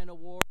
line award.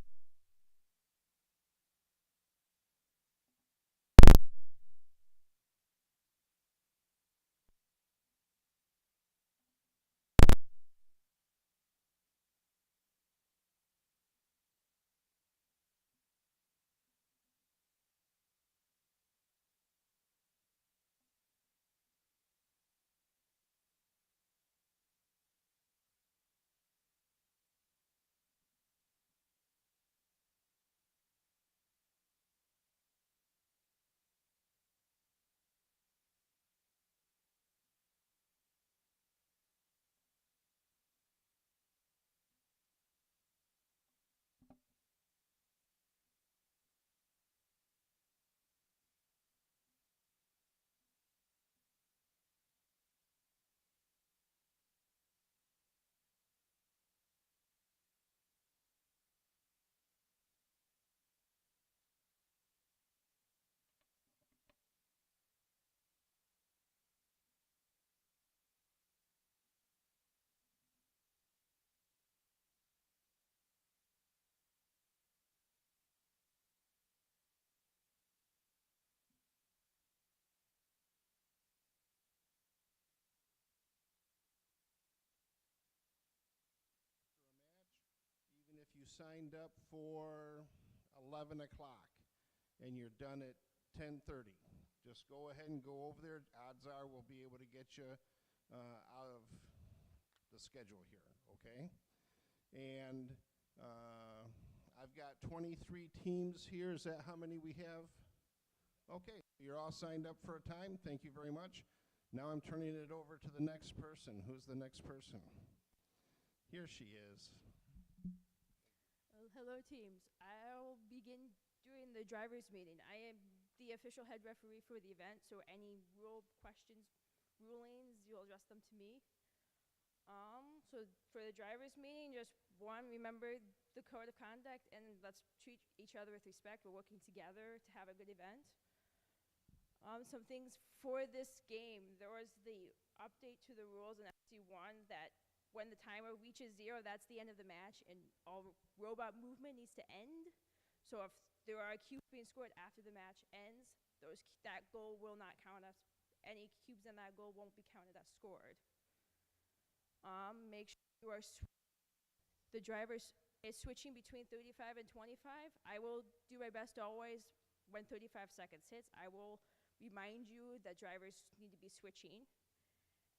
Even if you signed up for 11 o'clock and you're done at 10:30, just go ahead and go over there. Odds are we'll be able to get you out of the schedule here, okay? And I've got 23 teams here. Is that how many we have? Okay, you're all signed up for a time. Thank you very much. Now I'm turning it over to the next person. Who's the next person? Here she is. Hello, teams. I'll begin during the driver's meeting. I am the official head referee for the event, so any rule questions, rulings, you'll address them to me. So for the driver's meeting, just one, remember the code of conduct, and let's treat each other with respect. We're working together to have a good event. Some things for this game, there was the update to the rules in FC1 that when the timer reaches 0, that's the end of the match, and all robot movement needs to end. So if there are cubes being scored after the match ends, that goal will not count as, any cubes in that goal won't be counted as scored. Make sure you are the driver is switching between 35 and 25. I will do my best always, when 35 seconds hits, I will remind you that drivers need to be switching.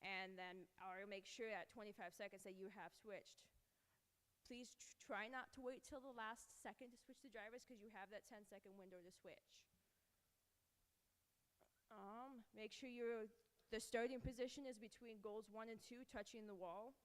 And then I'll make sure at 25 seconds that you have switched. Please try not to wait till the last second to switch the drivers, because you have that 10-second window to switch. Make sure the starting position is between goals 1 and 2, touching the wall.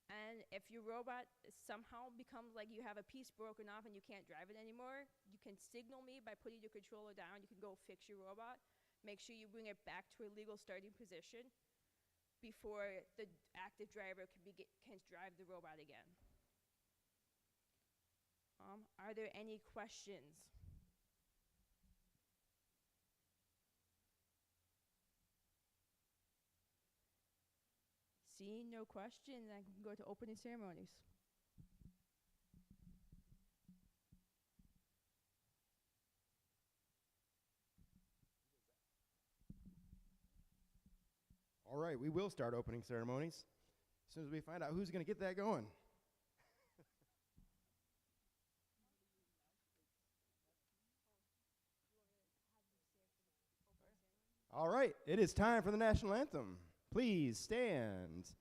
And if your robot somehow becomes like you have a piece broken off and you can't drive it anymore, you can signal me by putting your controller down. You can go fix your robot. Make sure you bring it back to a legal starting position before the active driver can drive the robot again. Are there any questions? Seeing no questions, I can go to opening ceremonies. All right, we will start opening ceremonies as soon as we find out who's going to get that going. All right, it is time for the national anthem. Please stand.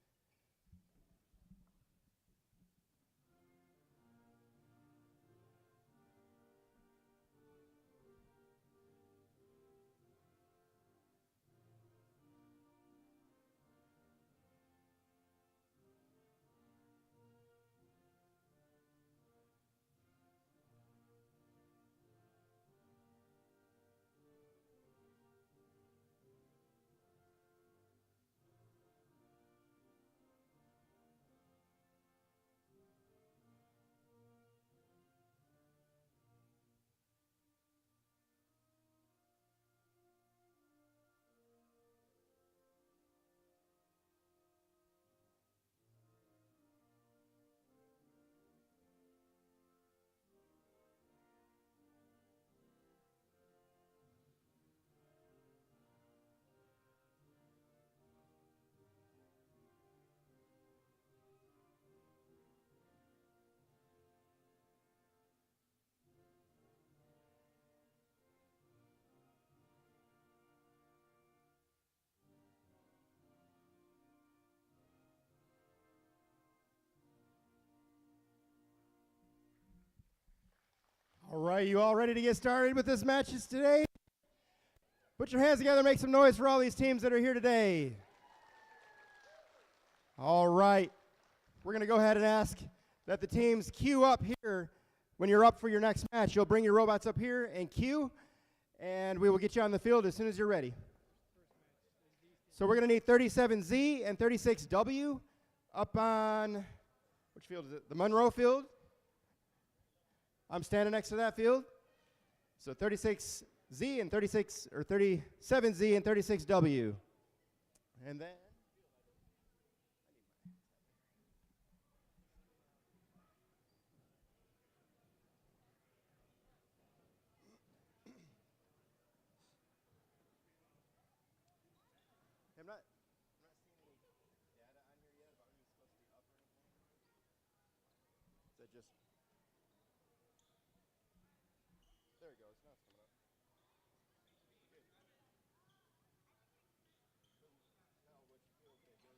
All right, you all ready to get started with this matches today? Put your hands together, make some noise for all these teams that are here today. All right, we're going to go ahead and ask that the teams queue up here when you're up for your next match. You'll bring your robots up here and queue, and we will get you on the field as soon as you're ready. So we're going to need 37Z and 36W up on, which field is it? The Monroe field. I'm standing next to that field. So 36Z and 37Z and 36W. And then I'm not seeing any data on here yet about who's supposed to be up or anything. Is that just there it goes. Now it's coming up. Good. Now which field they go to.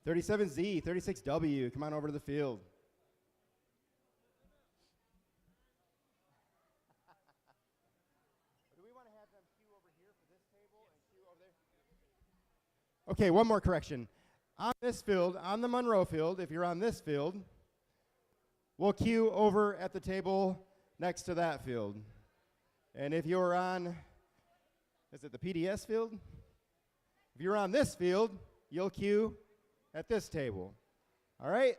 37Z, 36W, come on over to the field. Do we want to have them queue over here for this table and queue over there? Okay, one more correction. On this field, on the Monroe field, if you're on this field, we'll queue over at the table next to that field. And if you're on, is it the PDS field? If you're on this field, you'll queue at this table. All right?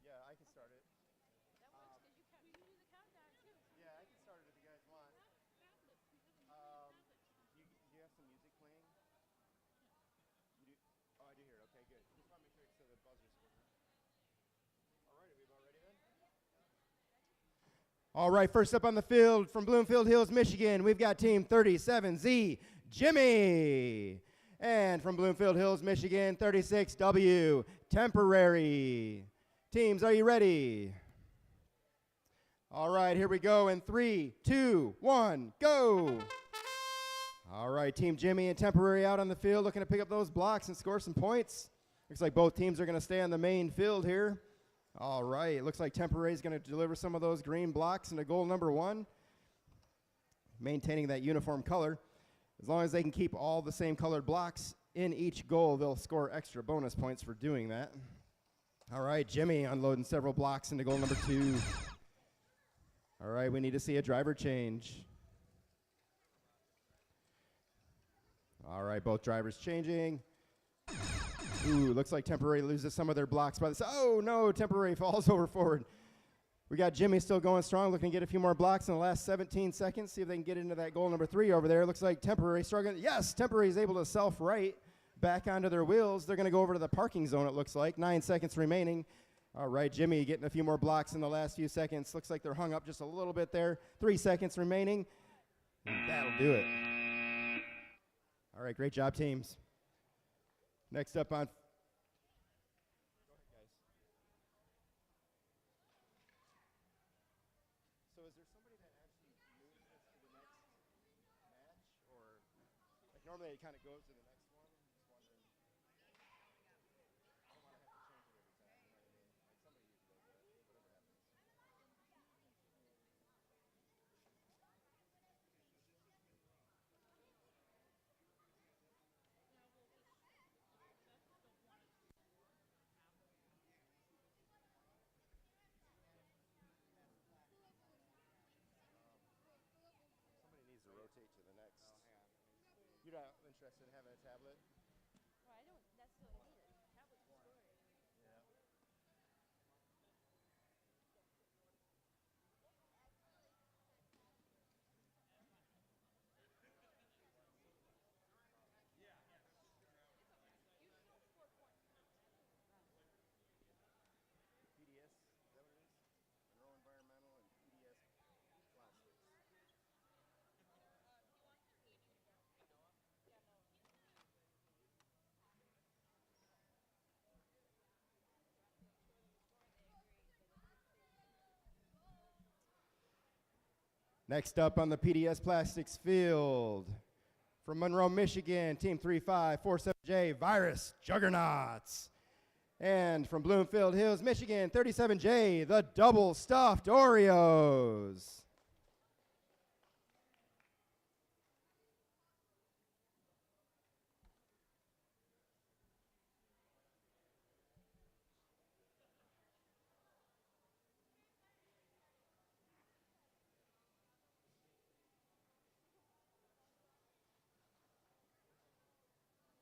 Yeah, I can start it. That works because you do the countdown too. Yeah, I can start it if you guys want. Do you have some music playing? You do? Oh, I do hear it. Okay, good. Just want to make sure so the buzzer's working. All right, are we about ready then? All right, first up on the field from Bloomfield Hills, Michigan, we've got team 37Z, Jimmy. And from Bloomfield Hills, Michigan, 36W, Temporary. Teams, are you ready? All right, here we go in 3, 2, 1, go. All right, Team Jimmy and Temporary out on the field looking to pick up those blocks and score some points. Looks like both teams are going to stay on the main field here. All right, it looks like Temporary is going to deliver some of those green blocks into goal number 1, maintaining that uniform color. As long as they can keep all the same colored blocks in each goal, they'll score extra bonus points for doing that. All right, Jimmy unloading several blocks into goal number 2. All right, we need to see a driver change. All right, both drivers changing. Ooh, looks like Temporary loses some of their blocks by this. Oh, no, Temporary falls over forward. We got Jimmy still going strong, looking to get a few more blocks in the last 17 seconds, see if they can get into that goal number 3 over there. Looks like Temporary struggling. Yes, Temporary is able to self-right back onto their wheels. They're going to go over to the parking zone, it looks like. 9 seconds remaining. All right, Jimmy getting a few more blocks in the last few seconds. Looks like they're hung up just a little bit there. 3 seconds remaining. And that'll do it. All right, great job, teams. Next up on... Go ahead, guys. So is there somebody that actually moves this to the next match? Or like normally it kind of goes to the next one? Just wondering. I don't want to have to change it every time, you know what I mean? Like somebody usually does that, whatever happens. rotate to the next. You're not interested in having a tablet? Well, I don't necessarily need a tablet to store it. PDS, is that what it is? Monroe Environmental and PDS Plastics. Next up on the PDS Plastics field, from Monroe, Michigan, Team 3547J, Virus Juggernauts. And from Bloomfield Hills, Michigan, 37J, the Double Stuffed Oreos.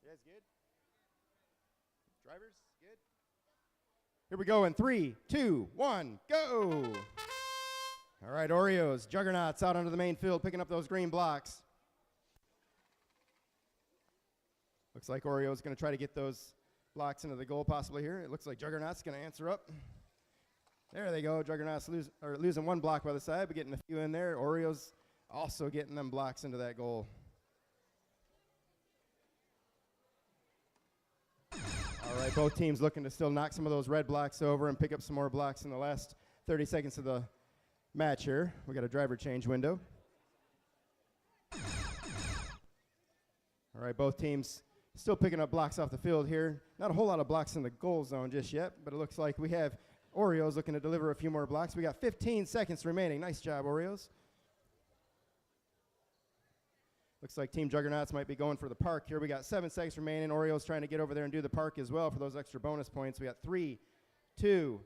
You guys good? Drivers, good? Here we go in 3, 2, 1, go! All right, Oreos, Juggernauts out onto the main field, picking up those green blocks. Looks like Oreo's going to try to get those blocks into the goal possibly here. It looks like Juggernaut's going to answer up. There they go. Juggernauts losing one block by the side, but getting a few in there. Oreo's also getting them blocks into that goal. All right, both teams looking to still knock some of those red blocks over and pick up some more blocks in the last 30 seconds of the match here. We got a driver change window. All right, both teams still picking up blocks off the field here. Not a whole lot of blocks in the goal zone just yet, but it looks like we have Oreos looking to deliver a few more blocks. We got 15 seconds remaining. Nice job, Oreos. Looks like Team Juggernauts might be going for the park here. We got 7 seconds remaining. Oreos trying to get over there and do the park as well for those extra bonus points. We got 3, 2,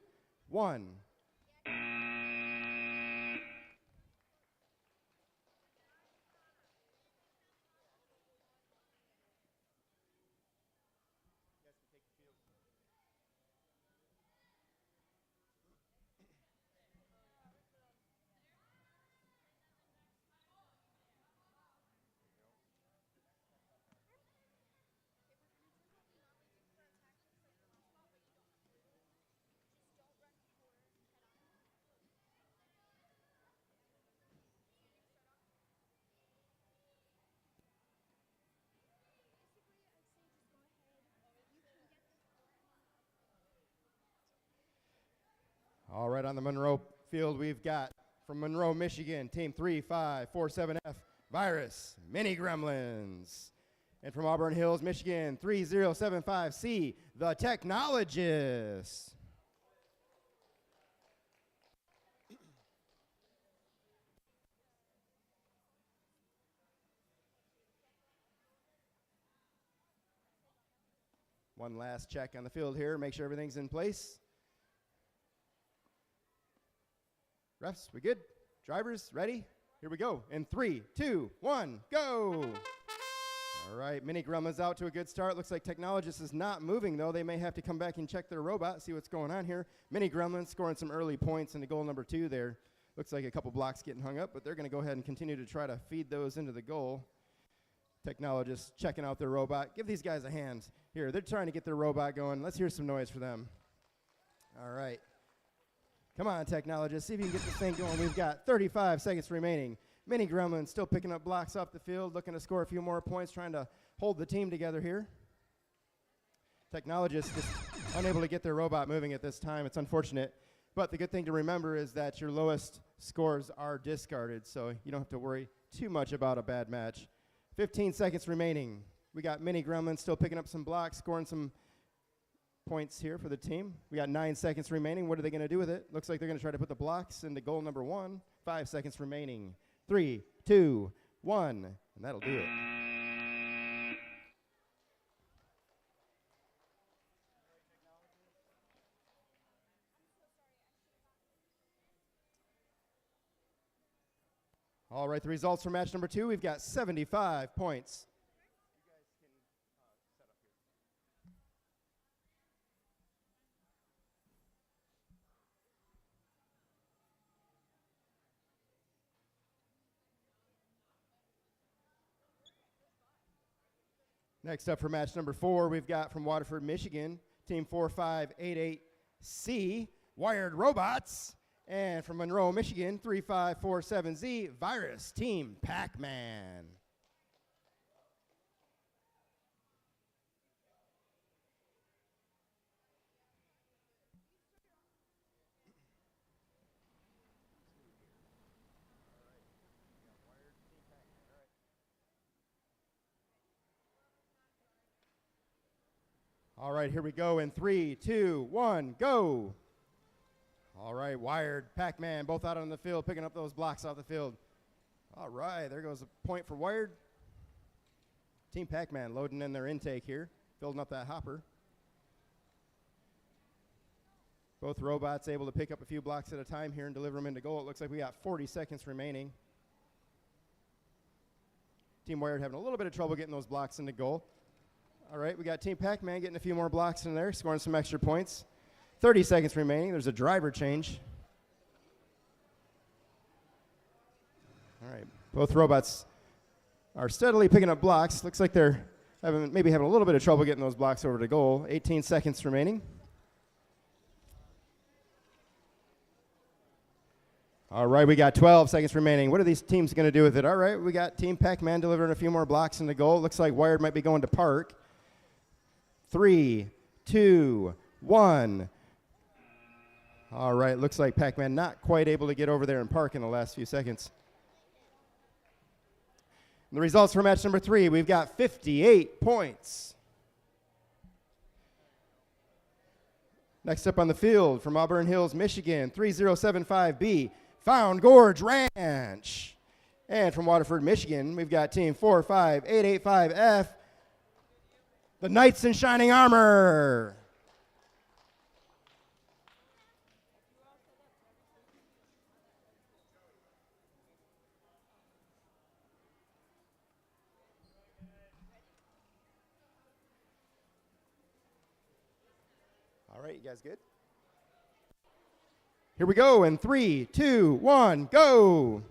1. All right, on the Monroe field, we've got from Monroe, Michigan, Team 3547F, Virus Mini Gremlins. And from Auburn Hills, Michigan, 3075C, the Technologists. One last check on the field here, make sure everything's in place. Refs, we good? Drivers, ready? Here we go. In 3, 2, 1, go! All right, Mini Gremlins out to a good start. Looks like Technologists is not moving, though. They may have to come back and check their robot, see what's going on here. Mini Gremlins scoring some early points into goal number 2 there. Looks like a couple blocks getting hung up, but they're going to go ahead and continue to try to feed those into the goal. Technologists checking out their robot. Give these guys a hand. Here, they're trying to get their robot going. Let's hear some noise for them. All right. Come on, Technologists, see if you can get this thing going. We've got 35 seconds remaining. Mini Gremlins still picking up blocks off the field, looking to score a few more points, trying to hold the team together here. Technologists just unable to get their robot moving at this time. It's unfortunate. But the good thing to remember is that your lowest scores are discarded, so you don't have to worry too much about a bad match. 15 seconds remaining. We got Mini Gremlins still picking up some blocks, scoring some points here for the team. We got 9 seconds remaining. What are they going to do with it? Looks like they're going to try to put the blocks into goal number 1. 5 seconds remaining. 3, 2, 1, and that'll do it. All right, the results for match number 2, we've got 75 points. Next up for match number 4, we've got from Waterford, Michigan, team 4588C, Wired Robots. And from Monroe, Michigan, 3547Z, Virus, Team Pac-Man. All right, here we go in 3, 2, 1, go. All right, Wired, Pac-Man, both out on the field, picking up those blocks off the field. All right, there goes a point for Wired. Team Pac-Man loading in their intake here, filling up that hopper. Both robots able to pick up a few blocks at a time here and deliver them into goal. It looks like we got 40 seconds remaining. Team Wired having a little bit of trouble getting those blocks into goal. All right, we got Team Pac-Man getting a few more blocks in there, scoring some extra points. 30 seconds remaining. There's a driver change. All right, both robots are steadily picking up blocks. Looks like they're maybe having a little bit of trouble getting those blocks over to goal. 18 seconds remaining. All right, we got 12 seconds remaining. What are these teams going to do with it? All right, we got Team Pac-Man delivering a few more blocks in the goal. Looks like Wired might be going to park. 3, 2, 1. All right, looks like Pac-Man not quite able to get over there and park in the last few seconds. And the results for match number 3, we've got 58 points. Next up on the field from Auburn Hills, Michigan, 3075B, Found Gorge Ranch. And from Waterford, Michigan, we've got team 45885F, the Knights in Shining Armor. All right, you guys good? Here we go in 3, 2, 1, go.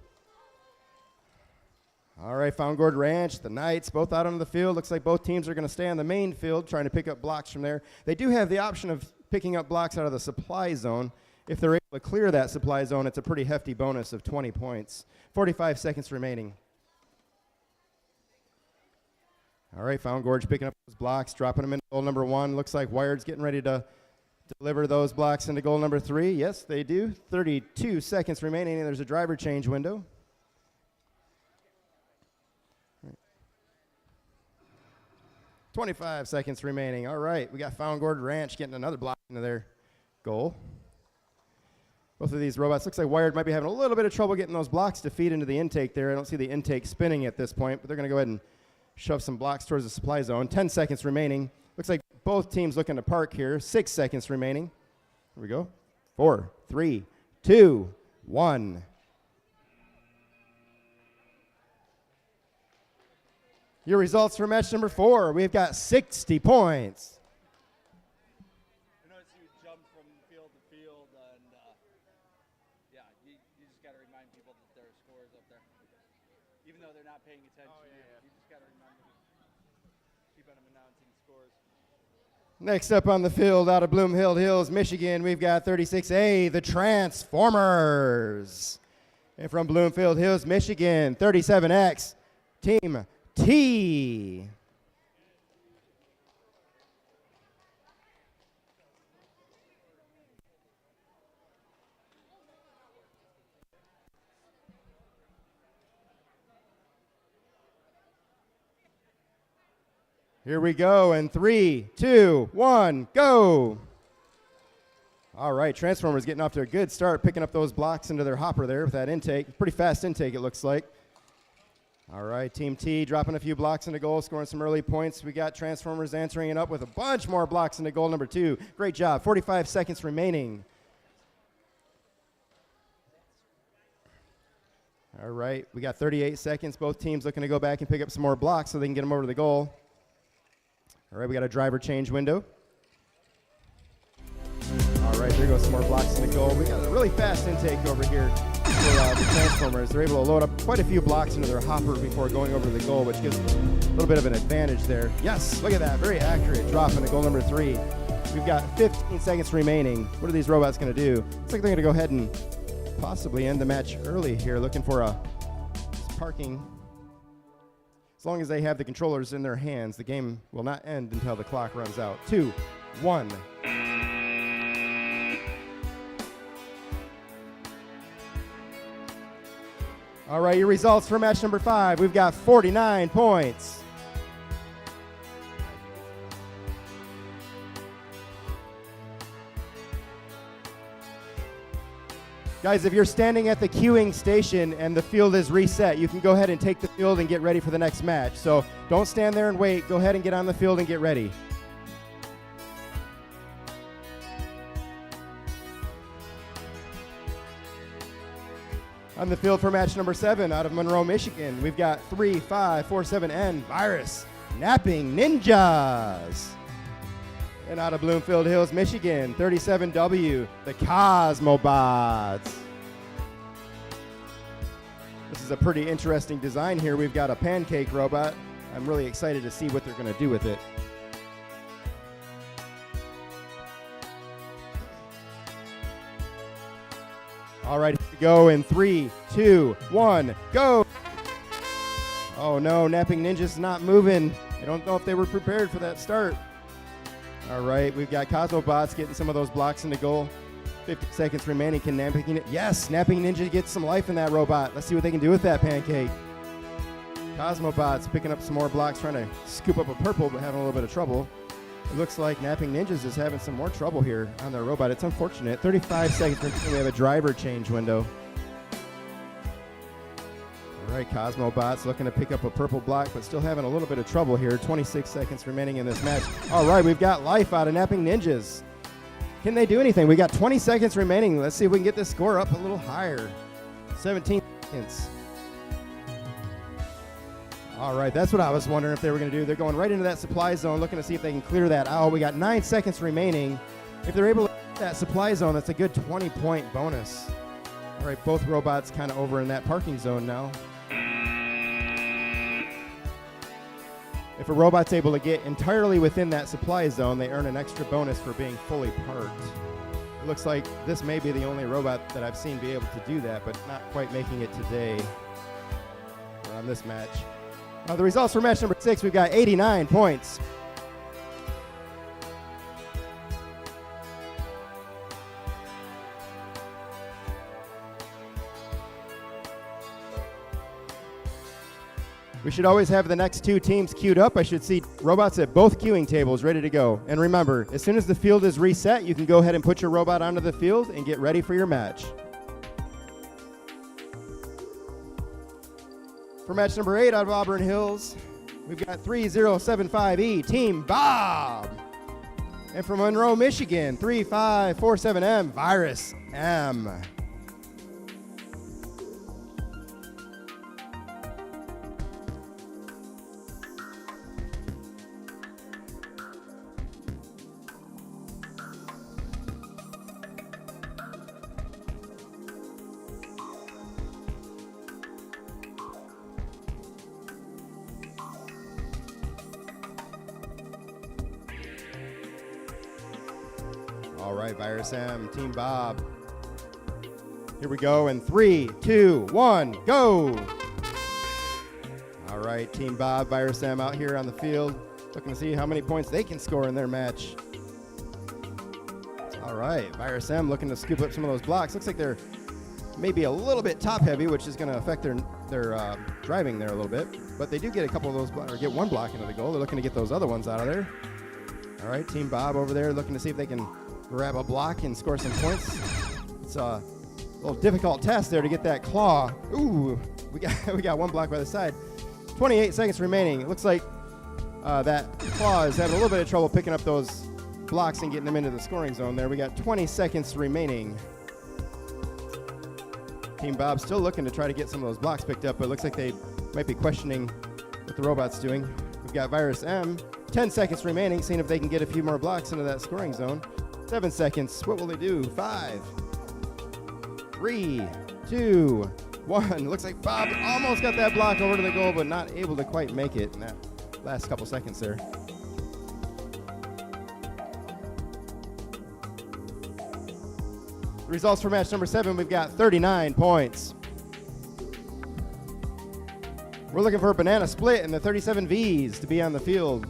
All right, Found Gorge Ranch, the Knights, both out on the field. Looks like both teams are going to stay on the main field trying to pick up blocks from there. They do have the option of picking up blocks out of the supply zone. If they're able to clear that supply zone, it's a pretty hefty bonus of 20 points. 45 seconds remaining. All right, Found Gorge picking up those blocks, dropping them into goal number 1. Looks like Wired's getting ready to deliver those blocks into goal number 3. Yes, they do. 32 seconds remaining, and there's a driver change window. 25 seconds remaining. All right, we got Found Gorge Ranch getting another block into their goal. Both of these robots, looks like Wired might be having a little bit of trouble getting those blocks to feed into the intake there. I don't see the intake spinning at this point, but they're going to go ahead and shove some blocks towards the supply zone. 10 seconds remaining. Looks like both teams looking to park here. 6 seconds remaining. Here we go. 4, 3, 2, 1. Your results for match number 4. We've got 60 points. I noticed you jump from field to field, and yeah, you just got to remind people that there are scores up there. Even though they're not paying attention, you just got to remind them. Keep on them announcing scores. Next up on the field out of Bloomfield Hills, Michigan, we've got 36A, the Transformers. And from Bloomfield Hills, Michigan, 37X, Team T. Here we go in 3, 2, 1, go. All right, Transformers getting off to a good start, picking up those blocks into their hopper there with that intake. Pretty fast intake, it looks like. All right, Team T dropping a few blocks into goal, scoring some early points. We got Transformers answering it up with a bunch more blocks into goal number 2. Great job. 45 seconds remaining. All right, we got 38 seconds. Both teams looking to go back and pick up some more blocks so they can get them over to the goal. All right, we got a driver change window. All right, there goes some more blocks in the goal. We got a really fast intake over here for the Transformers. They're able to load up quite a few blocks into their hopper before going over to the goal, which gives them a little bit of an advantage there. Yes, look at that, very accurate drop into goal number 3. We've got 15 seconds remaining. What are these robots going to do? Looks like they're going to go ahead and possibly end the match early here, looking for a parking. As long as they have the controllers in their hands, the game will not end until the clock runs out. 2, 1. All right, your results for match number 5. We've got 49 points. Guys, if you're standing at the queuing station and the field is reset, you can go ahead and take the field and get ready for the next match. So don't stand there and wait. Go ahead and get on the field and get ready. On the field for match number 7 out of Monroe, Michigan, we've got 3547N Virus Napping Ninjas. And out of Bloomfield Hills, Michigan, 37W, the Cosmobots. This is a pretty interesting design here. We've got a pancake robot. I'm really excited to see what they're going to do with it. All right, here we go in 3, 2, 1, go. Oh no, Napping Ninjas not moving. I don't know if they were prepared for that start. All right, we've got Cosmobots getting some of those blocks into goal. 50 seconds remaining. Can Napping Ninja? Yes, Napping Ninja gets some life in that robot. Let's see what they can do with that pancake. Cosmobots picking up some more blocks, trying to scoop up a purple, but having a little bit of trouble. It looks like Napping Ninjas is having some more trouble here on their robot. It's unfortunate. 35 seconds remaining. We have a driver change window. All right, Cosmobots looking to pick up a purple block, but still having a little bit of trouble here. 26 seconds remaining in this match. All right, we've got life out of Napping Ninjas. Can they do anything? We got 20 seconds remaining. Let's see if we can get this score up a little higher. 17 seconds. All right, that's what I was wondering if they were going to do. They're going right into that supply zone, looking to see if they can clear that out. We got 9 seconds remaining. If they're able to hit that supply zone, that's a good 20-point bonus. All right, both robots kind of over in that parking zone now. If a robot's able to get entirely within that supply zone, they earn an extra bonus for being fully parked. It looks like this may be the only robot that I've seen be able to do that, but not quite making it today or on this match. The results for match number 6, we've got 89 points. We should always have the next 2 teams queued up. I should see robots at both queuing tables ready to go. And remember, as soon as the field is reset, you can go ahead and put your robot onto the field and get ready for your match. For match number 8 out of Auburn Hills, we've got 3075E, Team Bob. And from Monroe, Michigan, 3547M, Virus M. All right, Virus M, Team Bob. Here we go in 3, 2, 1, go. All right, Team Bob, Virus M out here on the field, looking to see how many points they can score in their match. All right, Virus M looking to scoop up some of those blocks. Looks like they're maybe a little bit top heavy, which is going to affect their driving there a little bit. But they do get a couple of those, or get one block into the goal. They're looking to get those other ones out of there. All right, Team Bob over there looking to see if they can grab a block and score some points. It's a little difficult test there to get that claw. Ooh, we got one block by the side. 28 seconds remaining. It looks like that claw is having a little bit of trouble picking up those blocks and getting them into the scoring zone there. We got 20 seconds remaining. Team Bob still looking to try to get some of those blocks picked up, but it looks like they might be questioning what the robot's doing. We've got Virus M. 10 seconds remaining, seeing if they can get a few more blocks into that scoring zone. 7 seconds. What will they do? 5, 3, 2, 1. Looks like Bob almost got that block over to the goal, but not able to quite make it in that last couple seconds there. The results for match number 7, we've got 39 points. We're looking for a banana split and the 37 Vs to be on the field.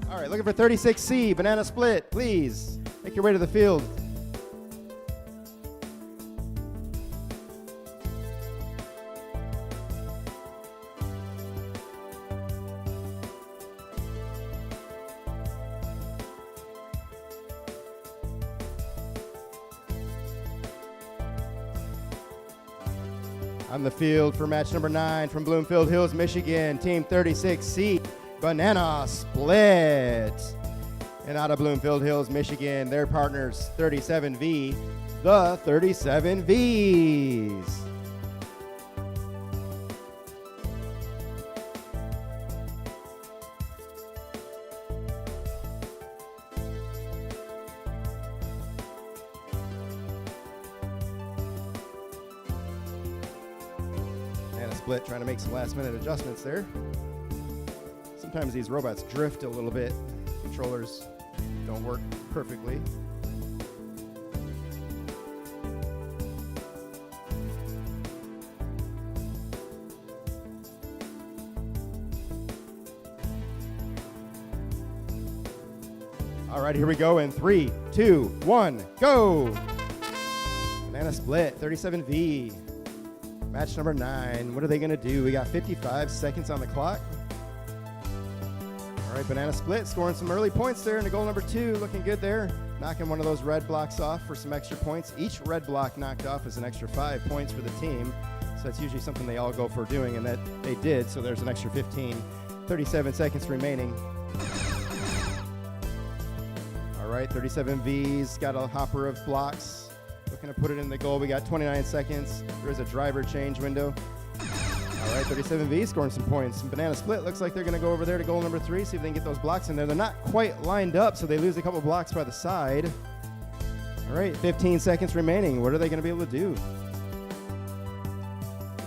All right, looking for 36C, banana split, please. Make your way to the field. On the field for match number 9 from Bloomfield Hills, Michigan, Team 36C, banana split. And out of Bloomfield Hills, Michigan, their partners, 37V, the 37Vs. And a split, trying to make some last minute adjustments there. Sometimes these robots drift a little bit. Controllers don't work perfectly. All right, here we go in 3, 2, 1, go! Banana split, 37V. Match number 9. What are they going to do? We got 55 seconds on the clock. All right, banana split, scoring some early points there into goal number 2. Looking good there. Knocking one of those red blocks off for some extra points. Each red block knocked off is an extra 5 points for the team. So that's usually something they all go for doing, and that they did, so there's an extra 15. 37 seconds remaining. All right, 37V's got a hopper of blocks. Looking to put it in the goal. We got 29 seconds. There is a driver change window. All right, 37V scoring some points. Banana split looks like they're going to go over there to goal number 3, see if they can get those blocks in there. They're not quite lined up, so they lose a couple blocks by the side. All right, 15 seconds remaining. What are they going to be able to do?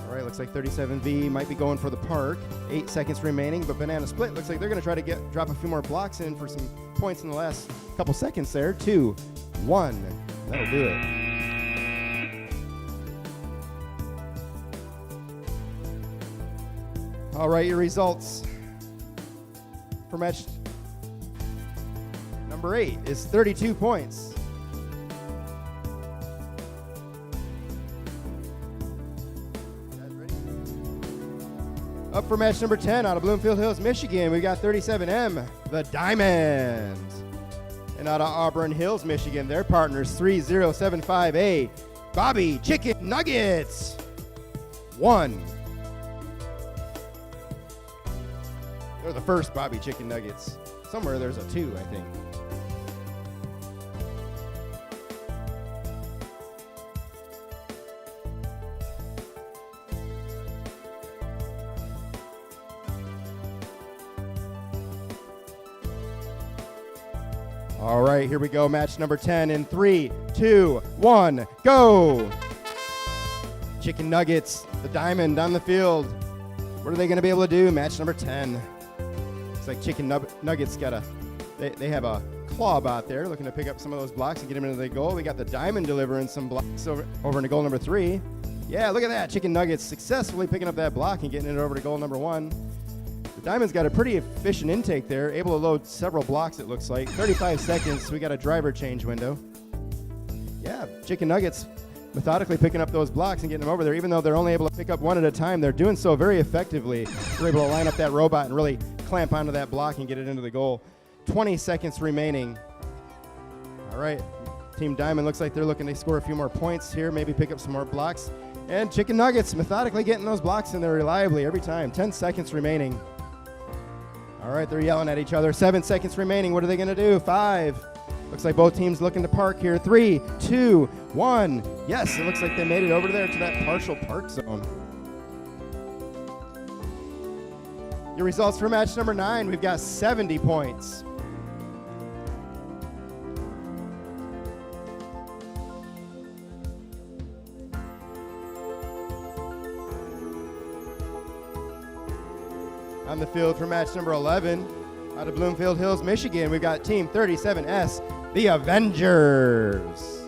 All right, looks like 37V might be going for the park. 8 seconds remaining, but banana split looks like they're going to try to drop a few more blocks in for some points in the last couple seconds there. 2, 1. That'll do it. All right, your results for match number 8 is 32 points. You guys ready? Up for match number 10 out of Bloomfield Hills, Michigan, we got 37M, the Diamond. And out of Auburn Hills, Michigan, their partners, 3075A, Bobby Chicken Nuggets. 1. They're the first Bobby Chicken Nuggets. Somewhere there's a 2, I think. All right, here we go. Match number 10 in 3, 2, 1, go! Chicken Nuggets, the Diamond on the field. What are they going to be able to do? Match number 10. It's like Chicken Nuggets got they have a club out there looking to pick up some of those blocks and get them into the goal. We got the Diamond delivering some blocks over into goal number 3. Yeah, look at that. Chicken Nuggets successfully picking up that block and getting it over to goal number 1. The Diamond's got a pretty efficient intake there, able to load several blocks, it looks like. 35 seconds, so we got a driver change window. Yeah, Chicken Nuggets methodically picking up those blocks and getting them over there. Even though they're only able to pick up one at a time, they're doing so very effectively. They're able to line up that robot and really clamp onto that block and get it into the goal. 20 seconds remaining. All right, Team Diamond looks like they're looking to score a few more points here, maybe pick up some more blocks. And Chicken Nuggets methodically getting those blocks in there reliably every time. 10 seconds remaining. All right, they're yelling at each other. 7 seconds remaining. What are they going to do? 5, Looks like both teams looking to park here. 3, 2, 1. Yes, it looks like they made it over there to that partial park zone. Your results for match number 9, we've got 70 points. On the field for match number 11, out of Bloomfield Hills, Michigan, we've got Team 37S, the Avengers.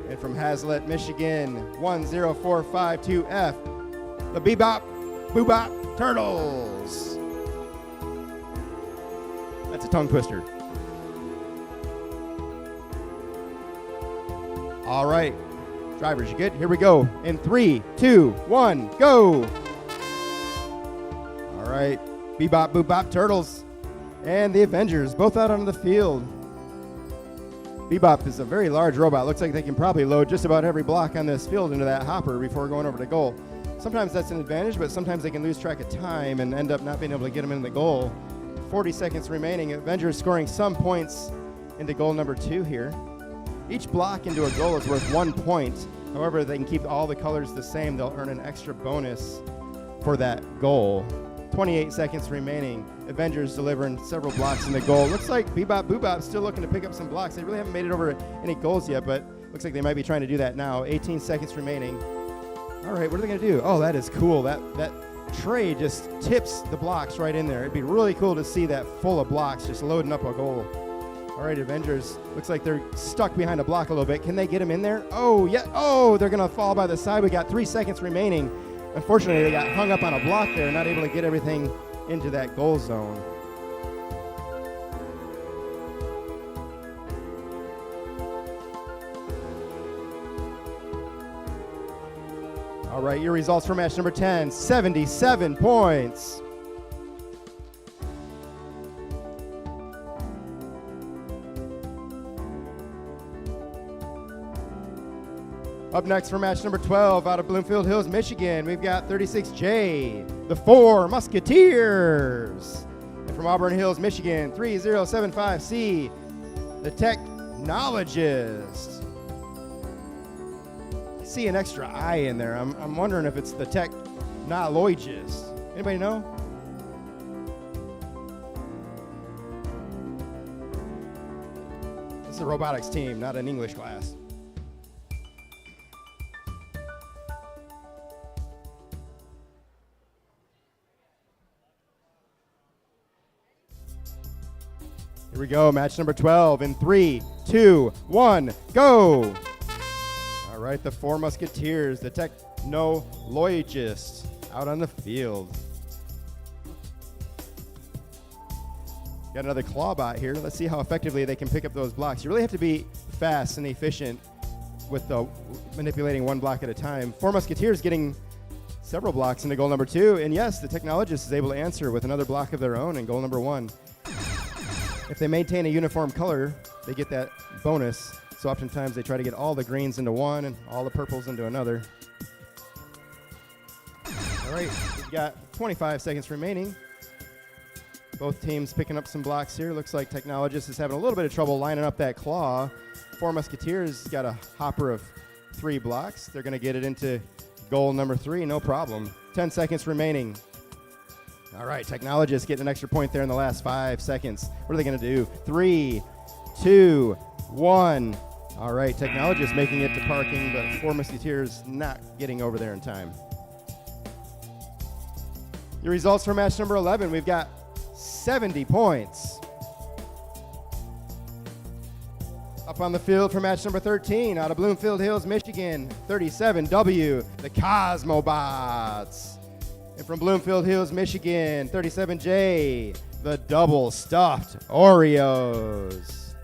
And from Hazlet, Michigan, 10452F, the Bebop Boobop Turtles. That's a tongue twister. All right, drivers, you good? Here we go. In 3, 2, 1, go. All right, Bebop Boobop Turtles and the Avengers, both out on the field. Bebop is a very large robot. Looks like they can probably load just about every block on this field into that hopper before going over to goal. Sometimes that's an advantage, but sometimes they can lose track of time and end up not being able to get them in the goal. 40 seconds remaining. Avengers scoring some points into goal number 2 here. Each block into a goal is worth 1 point. However, they can keep all the colors the same. They'll earn an extra bonus for that goal. 28 seconds remaining. Avengers delivering several blocks in the goal. Looks like Bebop Boobop still looking to pick up some blocks. They really haven't made it over any goals yet, but looks like they might be trying to do that now. 18 seconds remaining. All right, what are they going to do? Oh, that is cool. That tray just tips the blocks right in there. It'd be really cool to see that full of blocks just loading up a goal. All right, Avengers, looks like they're stuck behind a block a little bit. Can they get them in there? Oh, yeah. Oh, they're going to fall by the side. We got 3 seconds remaining. Unfortunately, they got hung up on a block there, not able to get everything into that goal zone. All right, your results for match number 10, 77 points. Up next for match number 12 out of Bloomfield Hills, Michigan, we've got 36J, the 4 Musketeers. And from Auburn Hills, Michigan, 3075C, the Technologist. I see an extra I in there. I'm wondering if it's the Technologist. Anybody know? It's a robotics team, not an English class. Here we go, match number 12 in 3, 2, 1, go! All right, the 4 Musketeers, the Technologists out on the field. Got another Clawbot here. Let's see how effectively they can pick up those blocks. You really have to be fast and efficient with the manipulating one block at a time. 4 Musketeers getting several blocks into goal number 2, and yes, the Technologist is able to answer with another block of their own in goal number 1. If they maintain a uniform color, they get that bonus. So oftentimes they try to get all the greens into one and all the purples into another. All right, we've got 25 seconds remaining. Both teams picking up some blocks here. Looks like Technologist is having a little bit of trouble lining up that claw. 4 Musketeers got a hopper of 3 blocks. They're going to get it into goal number 3, no problem. 10 seconds remaining. All right, Technologists getting an extra point there in the last 5 seconds. What are they going to do? 3, 2, 1. All right, Technologists making it to parking, but 4 Musketeers not getting over there in time. Your results for match number 11, we've got 70 points. Up on the field for match number 13, out of Bloomfield Hills, Michigan, 37W, the Cosmobots. And from Bloomfield Hills, Michigan, 37J, the double stuffed Oreos.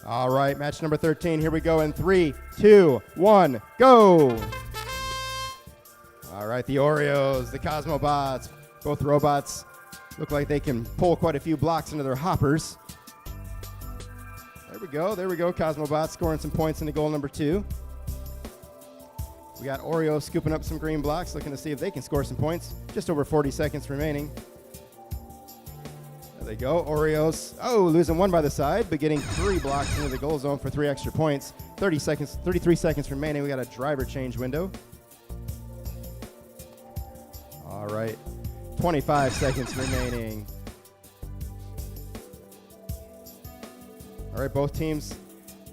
All right, match number 13. Here we go in 3, 2, 1, go. All right, the Oreos, the Cosmobots, both robots look like they can pull quite a few blocks into their hoppers. There we go, Cosmobots scoring some points into goal number 2. We got Oreo scooping up some green blocks, looking to see if they can score some points. Just over 40 seconds remaining. There they go. Oreos, losing one by the side, but getting 3 blocks into the goal zone for 3 extra points. 33 seconds remaining. We got a driver change window. All right. 25 seconds remaining. All right, both teams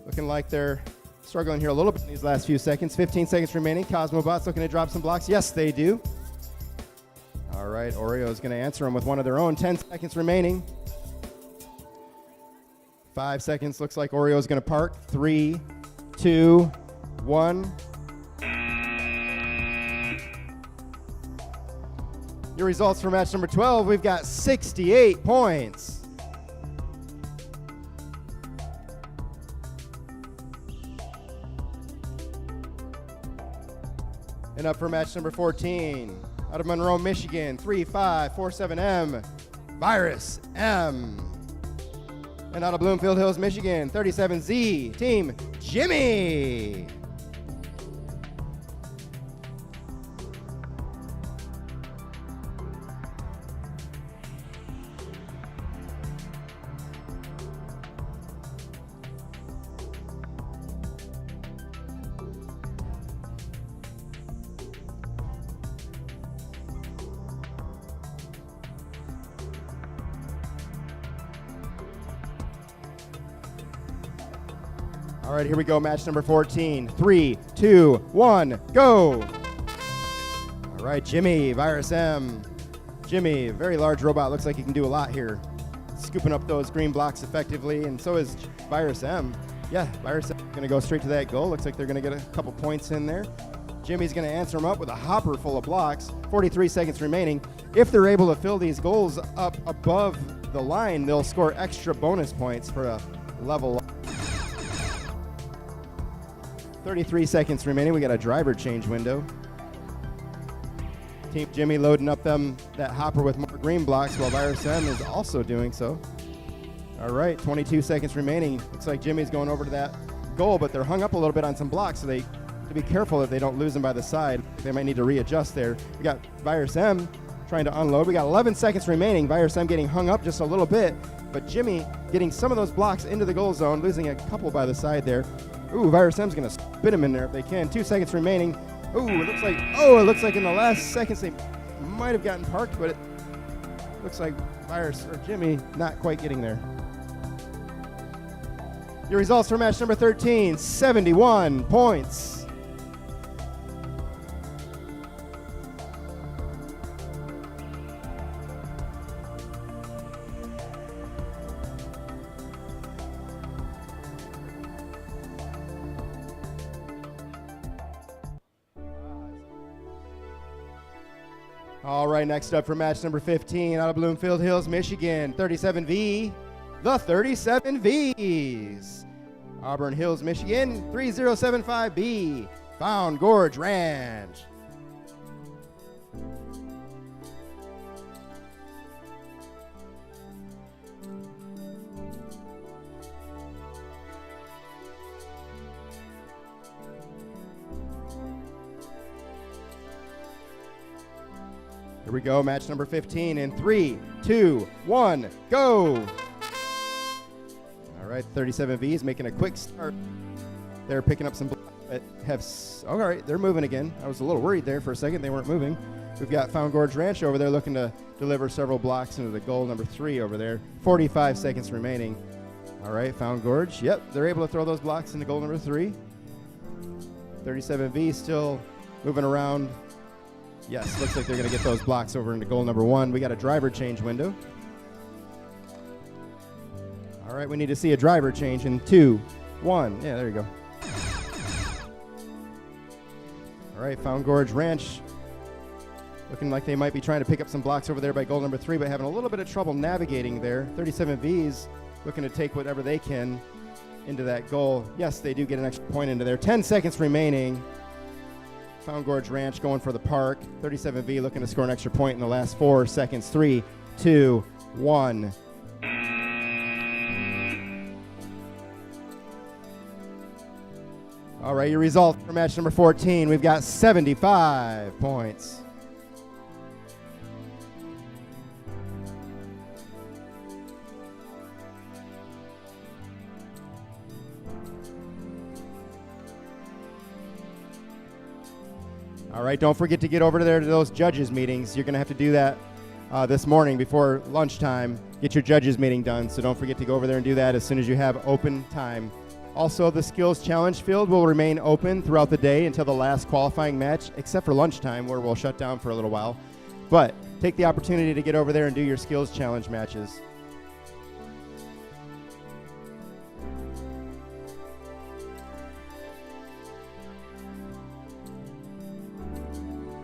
looking like they're struggling here a little bit in these last few seconds. 15 seconds remaining. Cosmobots looking to drop some blocks. Yes, they do. All right, Oreo is going to answer them with one of their own. 10 seconds remaining. 5 seconds. Looks like Oreo is going to park. 3, 2, 1. Your results for match number 12, we've got 68 points. And up for match number 14, out of Monroe, Michigan, 3547M, Virus M. And out of Bloomfield Hills, Michigan, 37Z, Team Jimmy. All right, here we go, match number 14. 3, 2, 1, go. All right, Jimmy, Virus M. Jimmy, very large robot, looks like he can do a lot here. Scooping up those green blocks effectively, and so is Virus M. Yeah, Virus M gonna go straight to that goal. Looks like they're gonna get a couple points in there. Jimmy's gonna answer them up with a hopper full of blocks. 43 seconds remaining. If they're able to fill these goals up above the line, they'll score extra bonus points for a level. 33 seconds remaining. We got a driver change window. Team Jimmy loading up that hopper with more green blocks while Virus M is also doing so. All right, 22 seconds remaining. Looks like Jimmy's going over to that goal, but they're hung up a little bit on some blocks, so they to be careful that they don't lose them by the side. They might need to readjust there. We got Virus M trying to unload. We got 11 seconds remaining. Virus M getting hung up just a little bit, but Jimmy getting some of those blocks into the goal zone, losing a couple by the side there. Ooh, Virus M's gonna spit him in there if they can. 2 seconds remaining. Ooh, it looks like in the last seconds they might have gotten parked, but it looks like Jimmy not quite getting there. Your results for match number 13, 71 points. All right, next up for match number 15, out of Bloomfield Hills, Michigan, 37V, the 37Vs. Auburn Hills, Michigan, 3075B, Found Gorge Ranch. Here we go, match number 15 in 3, 2, 1, go. All right, 37Vs making a quick start. They're picking up some all right, they're moving again. I was a little worried there for a second. They weren't moving. We've got Found Gorge Ranch over there looking to deliver several blocks into the goal number 3 over there. 45 seconds remaining. All right, Found Gorge. Yep, they're able to throw those blocks into goal number 3. 37V still moving around. Yes, looks like they're going to get those blocks over into goal number 1. We got a driver change window. All right, we need to see a driver change in 2, 1. Yeah, there you go. All right, Found Gorge Ranch looking like they might be trying to pick up some blocks over there by goal number 3, but having a little bit of trouble navigating there. 37Vs looking to take whatever they can into that goal. Yes, they do get an extra point into there. 10 seconds remaining. Found Gorge Ranch going for the park. 37V looking to score an extra point in the last 4 seconds. 3, 2, 1. All right, your result for match number 14, we've got 75 points. All right, don't forget to get over there to those judges meetings. You're going to have to do that this morning before lunchtime. Get your judges meeting done, so don't forget to go over there and do that as soon as you have open time. Also, the skills challenge field will remain open throughout the day until the last qualifying match, except for lunchtime where we'll shut down for a little while. But take the opportunity to get over there and do your skills challenge matches.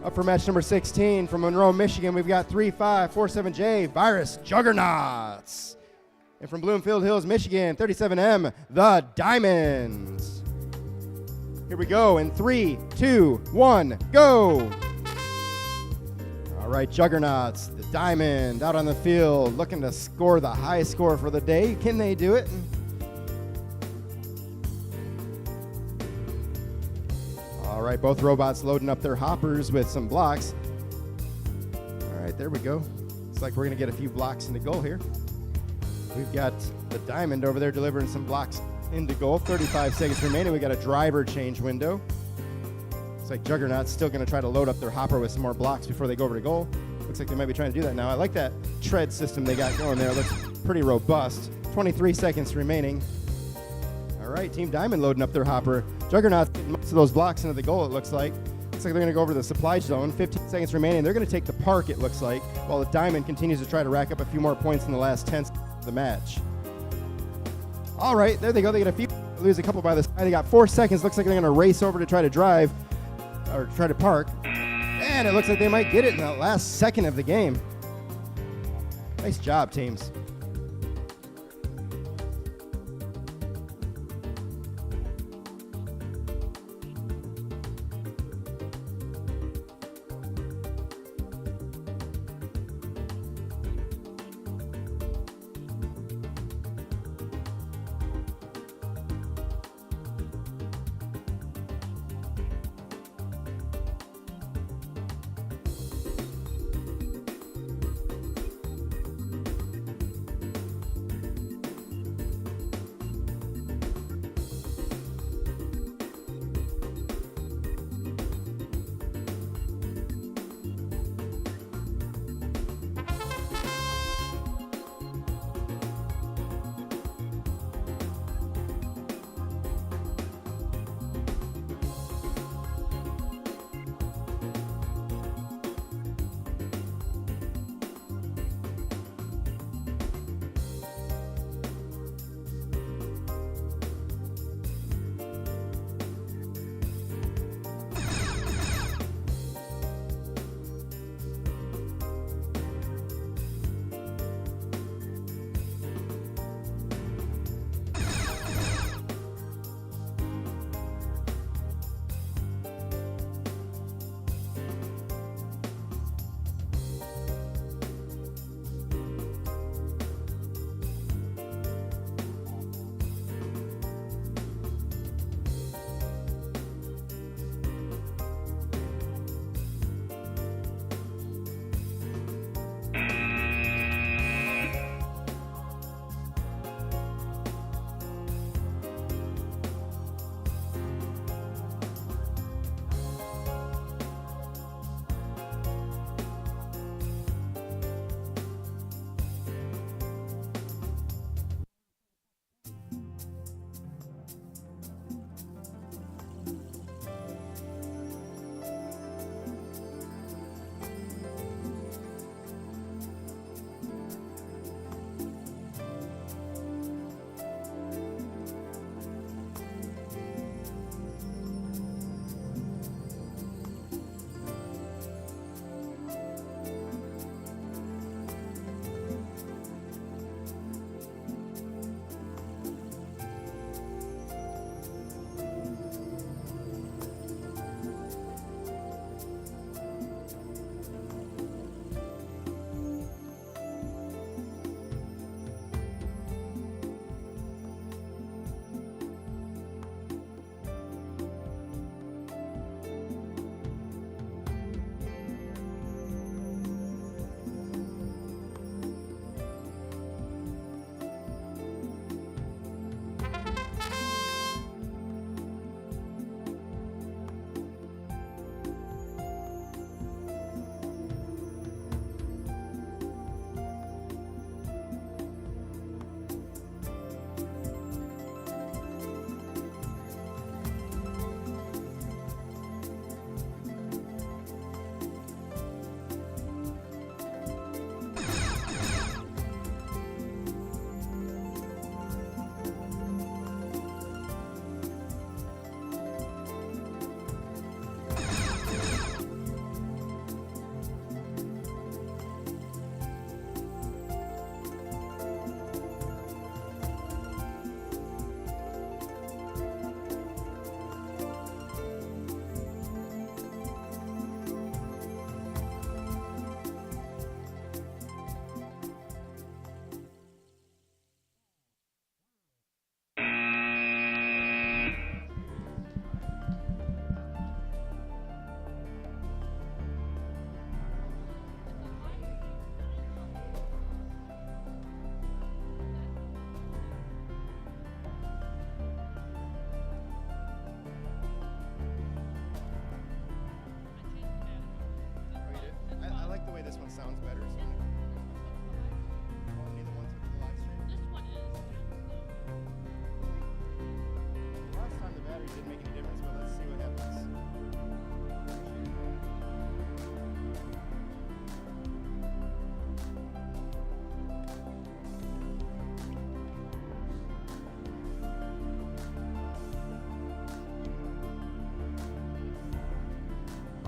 Up for match number 16 from Monroe, Michigan, we've got 3547J Virus Juggernauts. And from Bloomfield Hills, Michigan, 37M The Diamonds. Here we go in 3, 2, 1, go. All right, Juggernauts, the Diamond out on the field, looking to score the high score for the day. Can they do it? All right, both robots loading up their hoppers with some blocks. All right, there we go. Looks like we're going to get a few blocks into goal here. We've got the Diamond over there delivering some blocks into goal. 35 seconds remaining. We got a driver change window. Looks like Juggernaut's still going to try to load up their hopper with some more blocks before they go over to goal. Looks like they might be trying to do that now. I like that tread system they got going there. It looks pretty robust. 23 seconds remaining. All right, Team Diamond loading up their hopper. Juggernaut's getting most of those blocks into the goal, it looks like. Looks like they're going to go over to the supply zone. 15 seconds remaining. They're going to take the park, it looks like, while the Diamond continues to try to rack up a few more points in the last 10 seconds of the match. All right, there they go. They get a few, lose a couple by the side. They got 4 seconds. Looks like they're going to race over to try to drive or try to park. And it looks like they might get it in the last second of the game. Nice job, teams.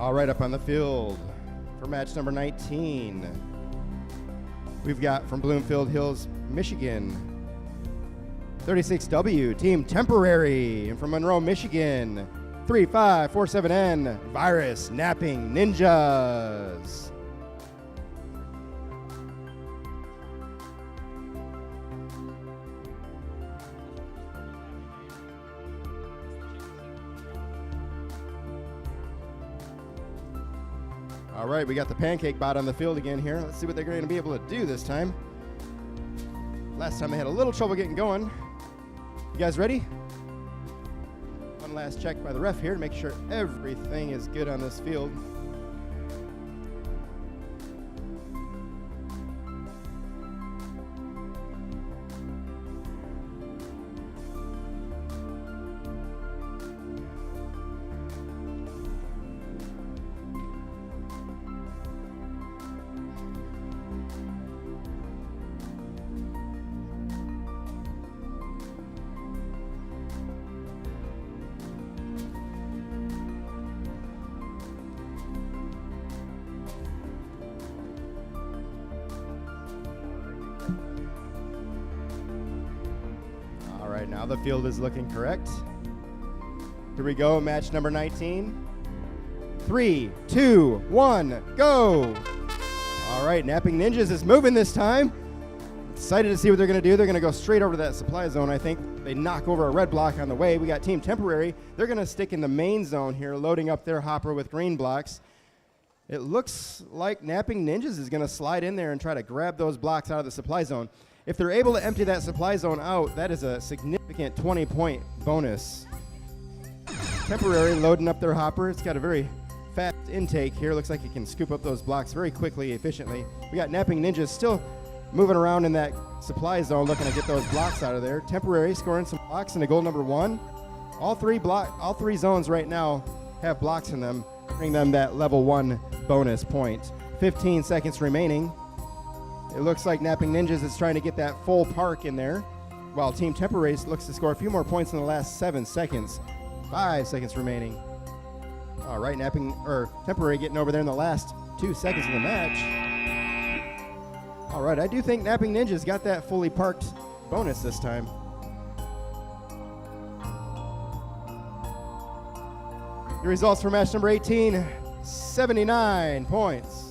All right, up on the field for match number 19, we've got from Bloomfield Hills, Michigan, 36W, Team Temporary. And from Monroe, Michigan, 3547N, Virus Napping Ninjas. All right, we got the pancake bot on the field again here. Let's see what they're going to be able to do this time. Last time they had a little trouble getting going. You guys ready? One last check by the ref here to make sure everything is good on this field. All right, now the field is looking correct. Here we go, match number 19. 3, 2, 1, go! All right, Napping Ninjas is moving this time. Excited to see what they're going to do. They're going to go straight over to that supply zone, I think. They knock over a red block on the way. We got Team Temporary. They're going to stick in the main zone here, loading up their hopper with green blocks. It looks like Napping Ninjas is going to slide in there and try to grab those blocks out of the supply zone. If they're able to empty that supply zone out, that is a significant 20-point bonus. Temporary loading up their hopper. It's got a very fast intake here. Looks like it can scoop up those blocks very quickly, efficiently. We got Napping Ninjas still moving around in that supply zone, looking to get those blocks out of there. Temporary scoring some blocks into goal number 1. All three zones right now have blocks in them, bring them that level 1 bonus point. 15 seconds remaining. It looks like Napping Ninjas is trying to get that full park in there, while Team Temporary looks to score a few more points in the last 7 seconds. 5 seconds remaining. All right, Temporary getting over there in the last 2 seconds of the match. All right, I do think Napping Ninjas got that fully parked bonus this time. The results for match number 18, 79 points.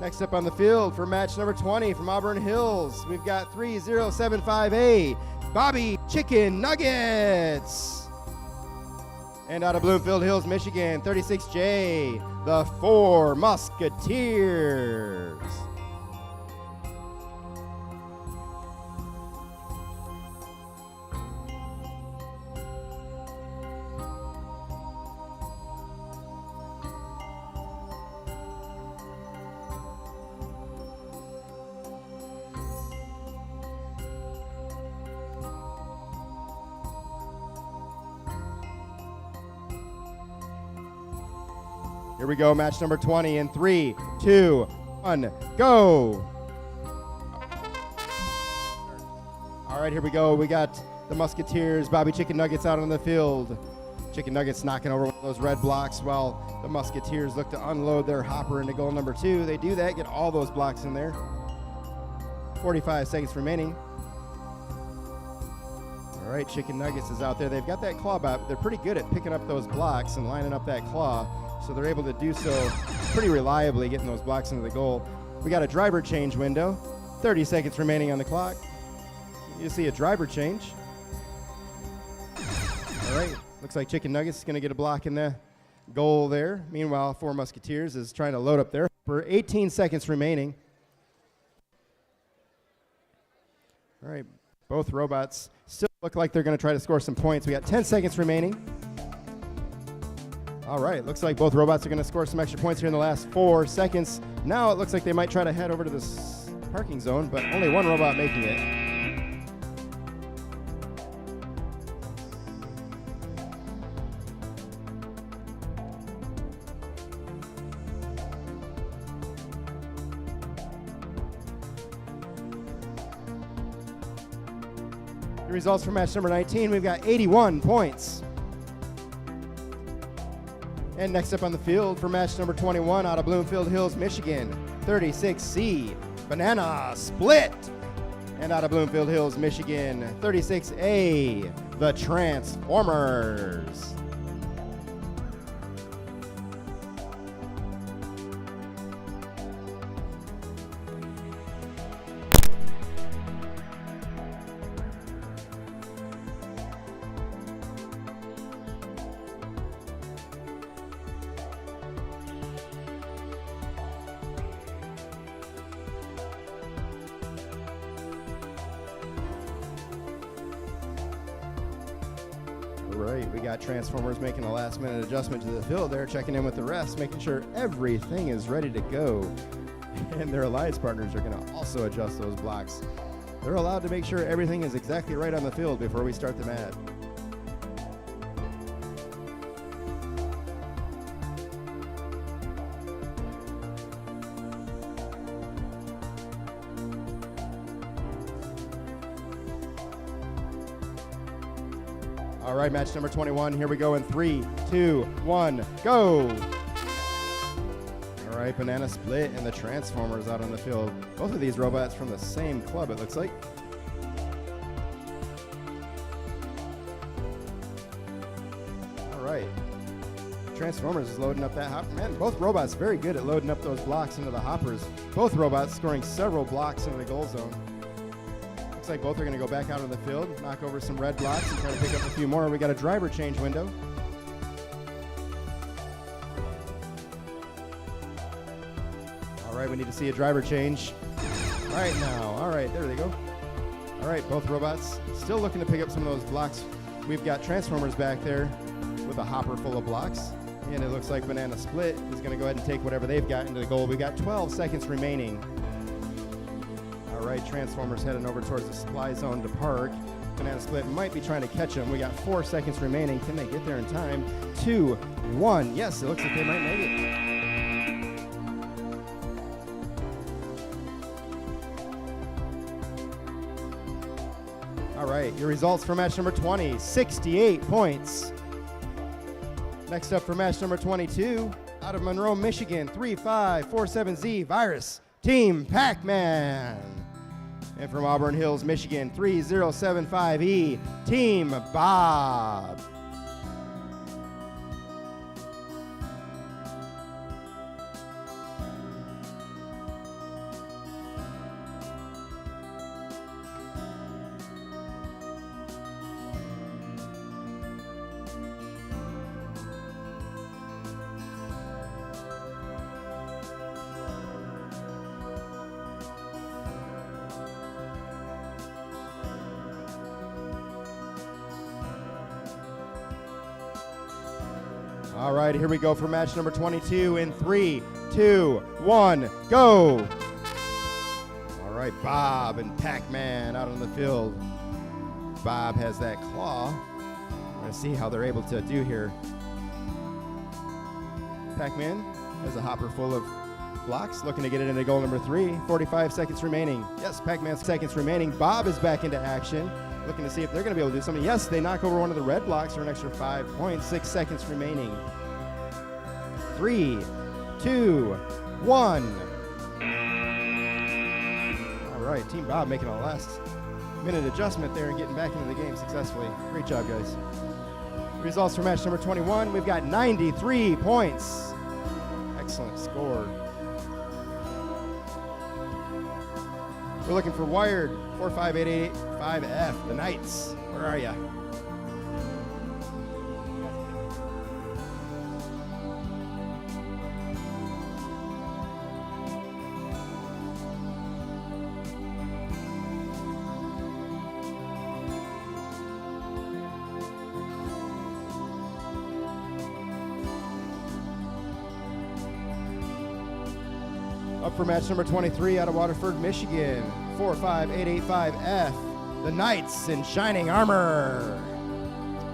Next up on the field for match number 20 from Auburn Hills, we've got 3075A, Bobby Chicken Nuggets. And out of Bloomfield Hills, Michigan, 36J, the Four Musketeers. Here we go, match number 20 in 3, 2, 1, go! All right, here we go. We got the Musketeers, Bobby Chicken Nuggets out on the field. Chicken Nuggets knocking over one of those red blocks while the Musketeers look to unload their hopper into goal number 2. They do that, get all those blocks in there. 45 seconds remaining. All right, Chicken Nuggets is out there. They've got that claw back. They're pretty good at picking up those blocks and lining up that claw. So they're able to do so pretty reliably, getting those blocks into the goal. We got a driver change window. 30 seconds remaining on the clock. You see a driver change. All right, looks like Chicken Nuggets is going to get a block in the goal there. Meanwhile, Four Musketeers is trying to load up there. For 18 seconds remaining. All right, both robots still look like they're going to try to score some points. We got 10 seconds remaining. All right, looks like both robots are going to score some extra points here in the last 4 seconds. Now it looks like they might try to head over to this parking zone, but only one robot making it. The results for match number 19, we've got 81 points. And next up on the field for match number 21 out of Bloomfield Hills, Michigan, 36C, Banana Split. And out of Bloomfield Hills, Michigan, 36A, the Transformers. Right, we got Transformers making a last-minute adjustment to the field there, checking in with the refs, making sure everything is ready to go. And their alliance partners are going to also adjust those blocks. They're allowed to make sure everything is exactly right on the field before we start the match. All right, match number 21. Here we go in 3, 2, 1, go. All right, Banana Split and the Transformers out on the field. Both of these robots from the same club, it looks like. All right. Transformers is loading up that hopper. Man, both robots very good at loading up those blocks into the hoppers. Both robots scoring several blocks into the goal zone. Looks like both are going to go back out on the field, knock over some red blocks, and try to pick up a few more. We got a driver change window. All right, we need to see a driver change right now. All right, there they go. All right, both robots still looking to pick up some of those blocks. We've got Transformers back there with a hopper full of blocks. And it looks like Banana Split is going to go ahead and take whatever they've got into the goal. We got 12 seconds remaining. All right, Transformers heading over towards the supply zone to park. Banana Split might be trying to catch them. We got 4 seconds remaining. Can they get there in time? 2, 1. Yes, it looks like they might make it. All right, your results for match number 20, 68 points. Next up for match number 22, out of Monroe, Michigan, 3547Z Virus, Team Pac-Man. And from Auburn Hills, Michigan, 3075E, Team Bob. All right, here we go for match number 22 in 3, 2, 1, go. All right, Bob and Pac-Man out on the field. Bob has that claw. We're going to see how they're able to do here. Pac-Man has a hopper full of blocks, looking to get it into goal number 3. 45 seconds remaining. Yes, Pac-Man's seconds remaining. Bob is back into action, looking to see if they're going to be able to do something. Yes, they knock over one of the red blocks for an extra 5 points. 6 seconds remaining. 3, 2, 1. All right, Team Bob making a last-minute adjustment there and getting back into the game successfully. Great job, guys. Results for match number 21, we've got 93 points. Excellent score. We're looking for Wired 45885F, the Knights. Where are ya? Up for match number 23 out of Waterford, Michigan, 45885F, the Knights in shining armor.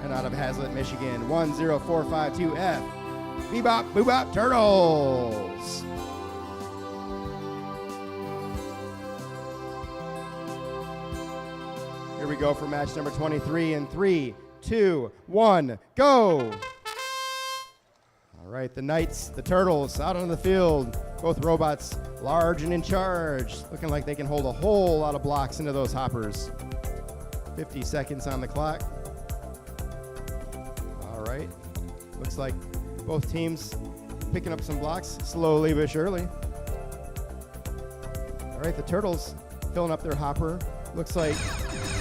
And out of Hazlet, Michigan, 10452F, Bebop Boobop Turtles. Here we go for match number 23 in 3, 2, 1, go. All All right, the Knights, the Turtles, out on the field. Both robots large and in charge, looking like they can hold a whole lot of blocks into those hoppers. 50 seconds on the clock. All right, looks like both teams picking up some blocks slowly but surely. All right, the Turtles filling up their hopper. Looks like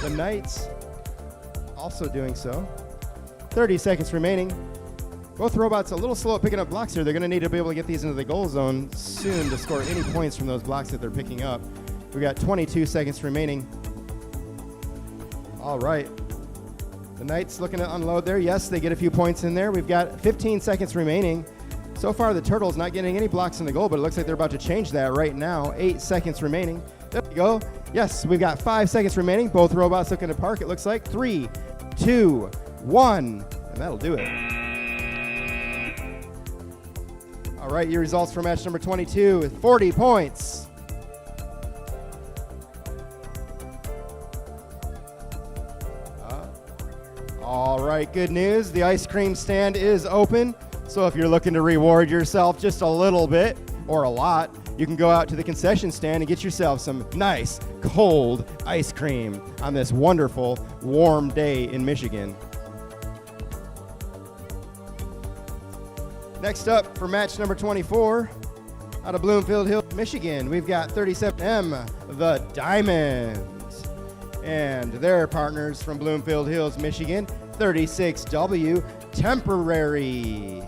the Knights also doing so. 30 seconds remaining. Both robots a little slow at picking up blocks here. They're going to need to be able to get these into the goal zone soon to score any points from those blocks that they're picking up. We got 22 seconds remaining. All right. The Knights looking to unload there. Yes, they get a few points in there. We've got 15 seconds remaining. So far, the Turtles not getting any blocks in the goal, but it looks like they're about to change that right now. 8 seconds remaining. There we go. Yes, we've got 5 seconds remaining. Both robots looking to park, it looks like. 3, 2, 1, and that'll do it. All right, your results for match number 22 with 40 points. All right, good news. The ice cream stand is open. So if you're looking to reward yourself just a little bit or a lot, you can go out to the concession stand and get yourself some nice, cold ice cream on this wonderful, warm day in Michigan. Next up for match number 24, out of Bloomfield Hills, Michigan, we've got 37M, the Diamonds, and their partners from Bloomfield Hills, Michigan, 36W, Temporary.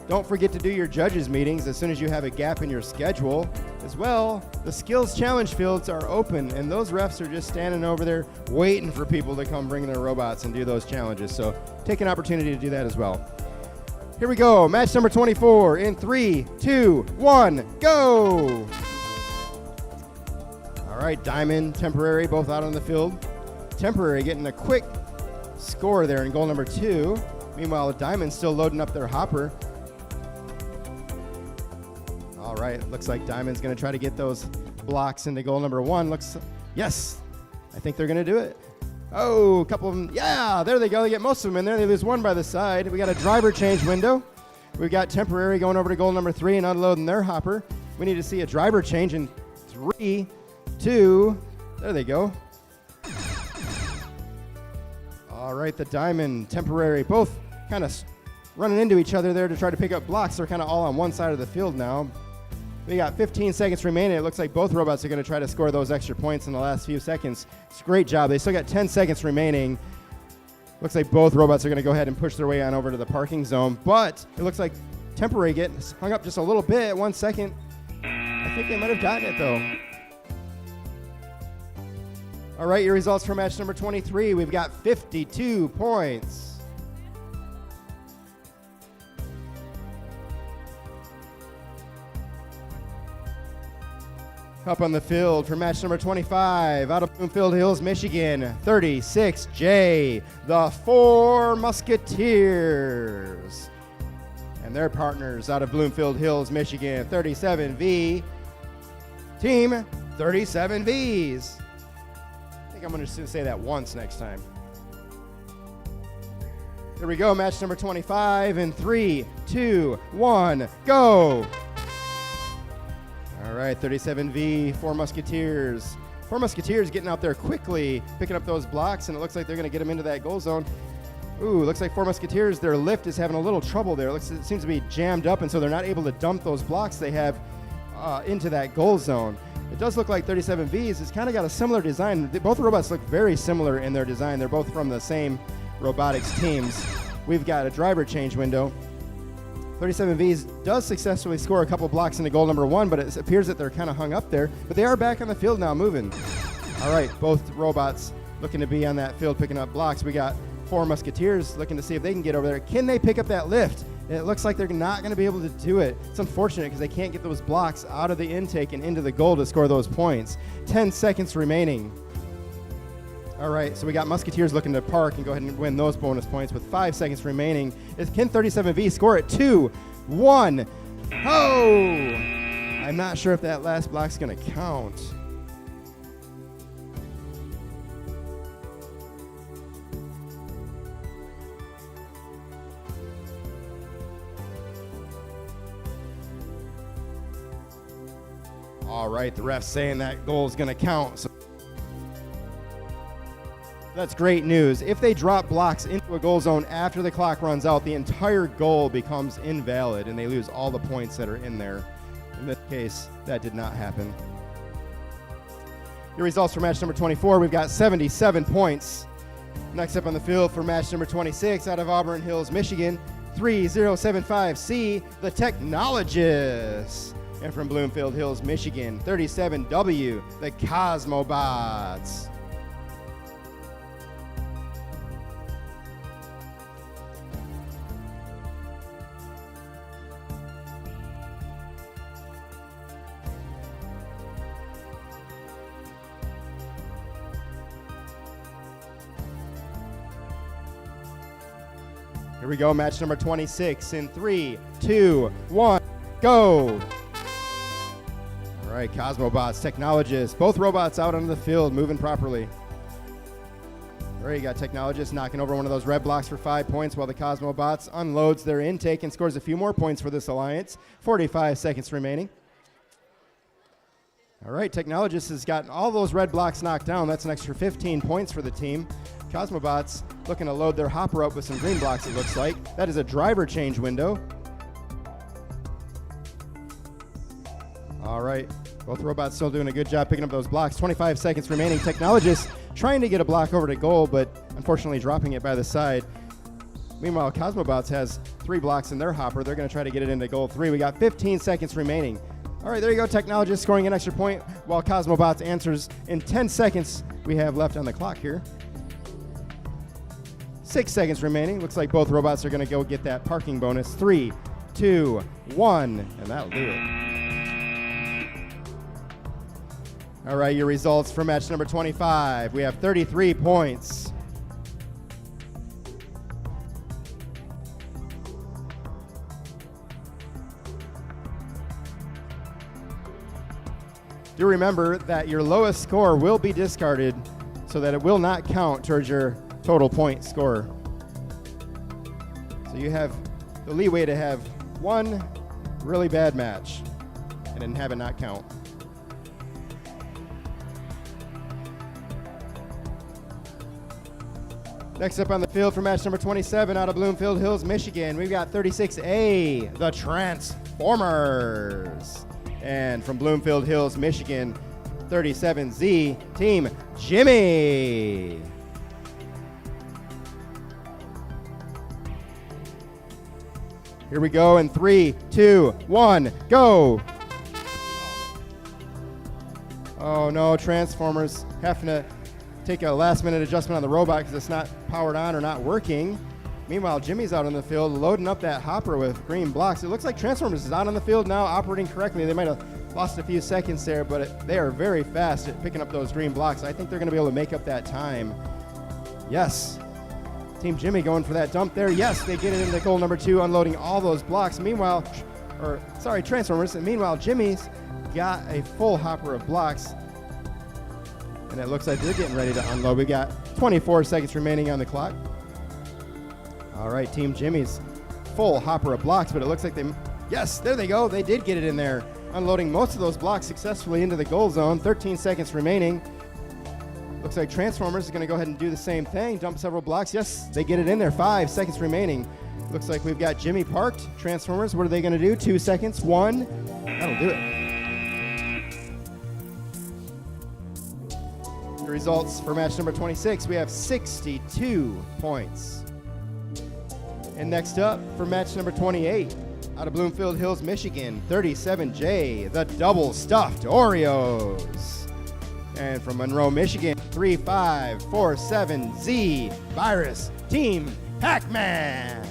Don't forget to do your judges meetings as soon as you have a gap in your schedule. As well, the skills challenge fields are open, and those refs are just standing over there waiting for people to come bring their robots and do those challenges. So take an opportunity to do that as well. Here we go, match number 24 in 3, 2, 1, go! All right, Diamond, Temporary, both out on the field. Temporary getting a quick score there in goal number 2. Meanwhile, Diamond still loading up their hopper. All right, looks like Diamond's going to try to get those blocks into goal number 1. Yes, I think they're going to do it. Oh, a couple of them. Yeah, there they go. They get most of them in there. They lose one by the side. We got a driver change window. We've got Temporary going over to goal number 3 and unloading their hopper. We need to see a driver change in 3, 2. There they go. All right, the Diamond, Temporary, both kind of running into each other there to try to pick up blocks. They're kind of all on one side of the field now. We got 15 seconds remaining. It looks like both robots are going to try to score those extra points in the last few seconds. It's a great job. They still got 10 seconds remaining. Looks like both robots are going to go ahead and push their way on over to the parking zone. But it looks like Temporary getting hung up just a little bit, 1 second. I think they might have gotten it, though. All right, your results for match number 23. We've got 52 points. Up on the field for match number 25, out of Bloomfield Hills, Michigan, 36J, the Four Musketeers. And their partners out of Bloomfield Hills, Michigan, 37V, Team 37Vs. I think I'm going to say that once next time. Here we go, match number 25 in 3, 2, 1, go! All right, 37V, Four Musketeers. Four Musketeers getting out there quickly, picking up those blocks, and it looks like they're going to get them into that goal zone. Ooh, looks like Four Musketeers, their lift is having a little trouble there. It seems to be jammed up, and so they're not able to dump those blocks they have into that goal zone. It does look like 37Vs has kind of got a similar design. Both robots look very similar in their design. They're both from the same robotics teams. We've got a driver change window. 37Vs does successfully score a couple blocks into goal number 1, but it appears that they're kind of hung up there. But they are back on the field now, moving. All right, both robots looking to be on that field picking up blocks. We got Four Musketeers looking to see if they can get over there. Can they pick up that lift? It looks like they're not going to be able to do it. It's unfortunate because they can't get those blocks out of the intake and into the goal to score those points. 10 seconds remaining. All right, so we got Musketeers looking to park and go ahead and win those bonus points with 5 seconds remaining. Can 37V score it? 2, 1. Oh! I'm not sure if that last block's going to count. All right, the ref's saying that goal is going to count. So that's great news. If they drop blocks into a goal zone after the clock runs out, the entire goal becomes invalid and they lose all the points that are in there. In this case, that did not happen. Your results for match number 24, we've got 77 points. Next up on the field for match number 26 out of Auburn Hills, Michigan, 3075C, the Technologists. And from Bloomfield Hills, Michigan, 37W, the Cosmobots. Here we go, match number 26 in 3, 2, 1, go. All right, Cosmobots, Technologists, both robots out on the field, moving properly. All right, you got Technologists knocking over one of those red blocks for 5 points while the Cosmobots unloads their intake and scores a few more points for this alliance. 45 seconds remaining. All right, Technologists has gotten all those red blocks knocked down. That's an extra 15 points for the team. Cosmobots looking to load their hopper up with some green blocks, it looks like. That is a driver change window. All right, both robots still doing a good job picking up those blocks. 25 seconds remaining. Technologists trying to get a block over to goal, but unfortunately dropping it by the side. Meanwhile, Cosmobots has 3 blocks in their hopper. They're going to try to get it into goal 3. We got 15 seconds remaining. All right, there you go, Technologists scoring an extra point while Cosmobots answers in 10 seconds we have left on the clock here. 6 seconds remaining. Looks like both robots are going to go get that parking bonus. 3, 2, 1, and that'll do it. All right, your results for match number 25. We have 33 points. Do remember that your lowest score will be discarded so that it will not count towards your total point score. So you have the leeway to have one really bad match and then have it not count. Next up on the field for match number 27 out of Bloomfield Hills, Michigan, we've got 36A, the Transformers. And from Bloomfield Hills, Michigan, 37Z, Team Jimmy. Here we go in 3, 2, 1, go. Oh no, Transformers having to take a last minute adjustment on the robot because it's not powered on or not working. Meanwhile, Jimmy's out on the field loading up that hopper with green blocks. It looks like Transformers is out on the field now operating correctly. They might have lost a few seconds there, but they are very fast at picking up those green blocks. I think they're going to be able to make up that time. Yes. Team Jimmy going for that dump there. Yes, they get it into goal number 2, unloading all those blocks. Meanwhile, Transformers. And meanwhile, Jimmy's got a full hopper of blocks. And it looks like they're getting ready to unload. We got 24 seconds remaining on the clock. All right, Team Jimmy's full hopper of blocks, but it looks like yes, there they go. They did get it in there, unloading most of those blocks successfully into the goal zone. 13 seconds remaining. Looks like Transformers is going to go ahead and do the same thing, dump several blocks. Yes, they get it in there. 5 seconds remaining. Looks like we've got Jimmy parked. Transformers, what are they going to do? 2 seconds, 1. That'll do it. The results for match number 26, we have 62 points. And next up for match number 28, out of Bloomfield Hills, Michigan, 37J, the Double Stuffed Oreos. And from Monroe, Michigan, 3547Z, Virus Team Pac-Man.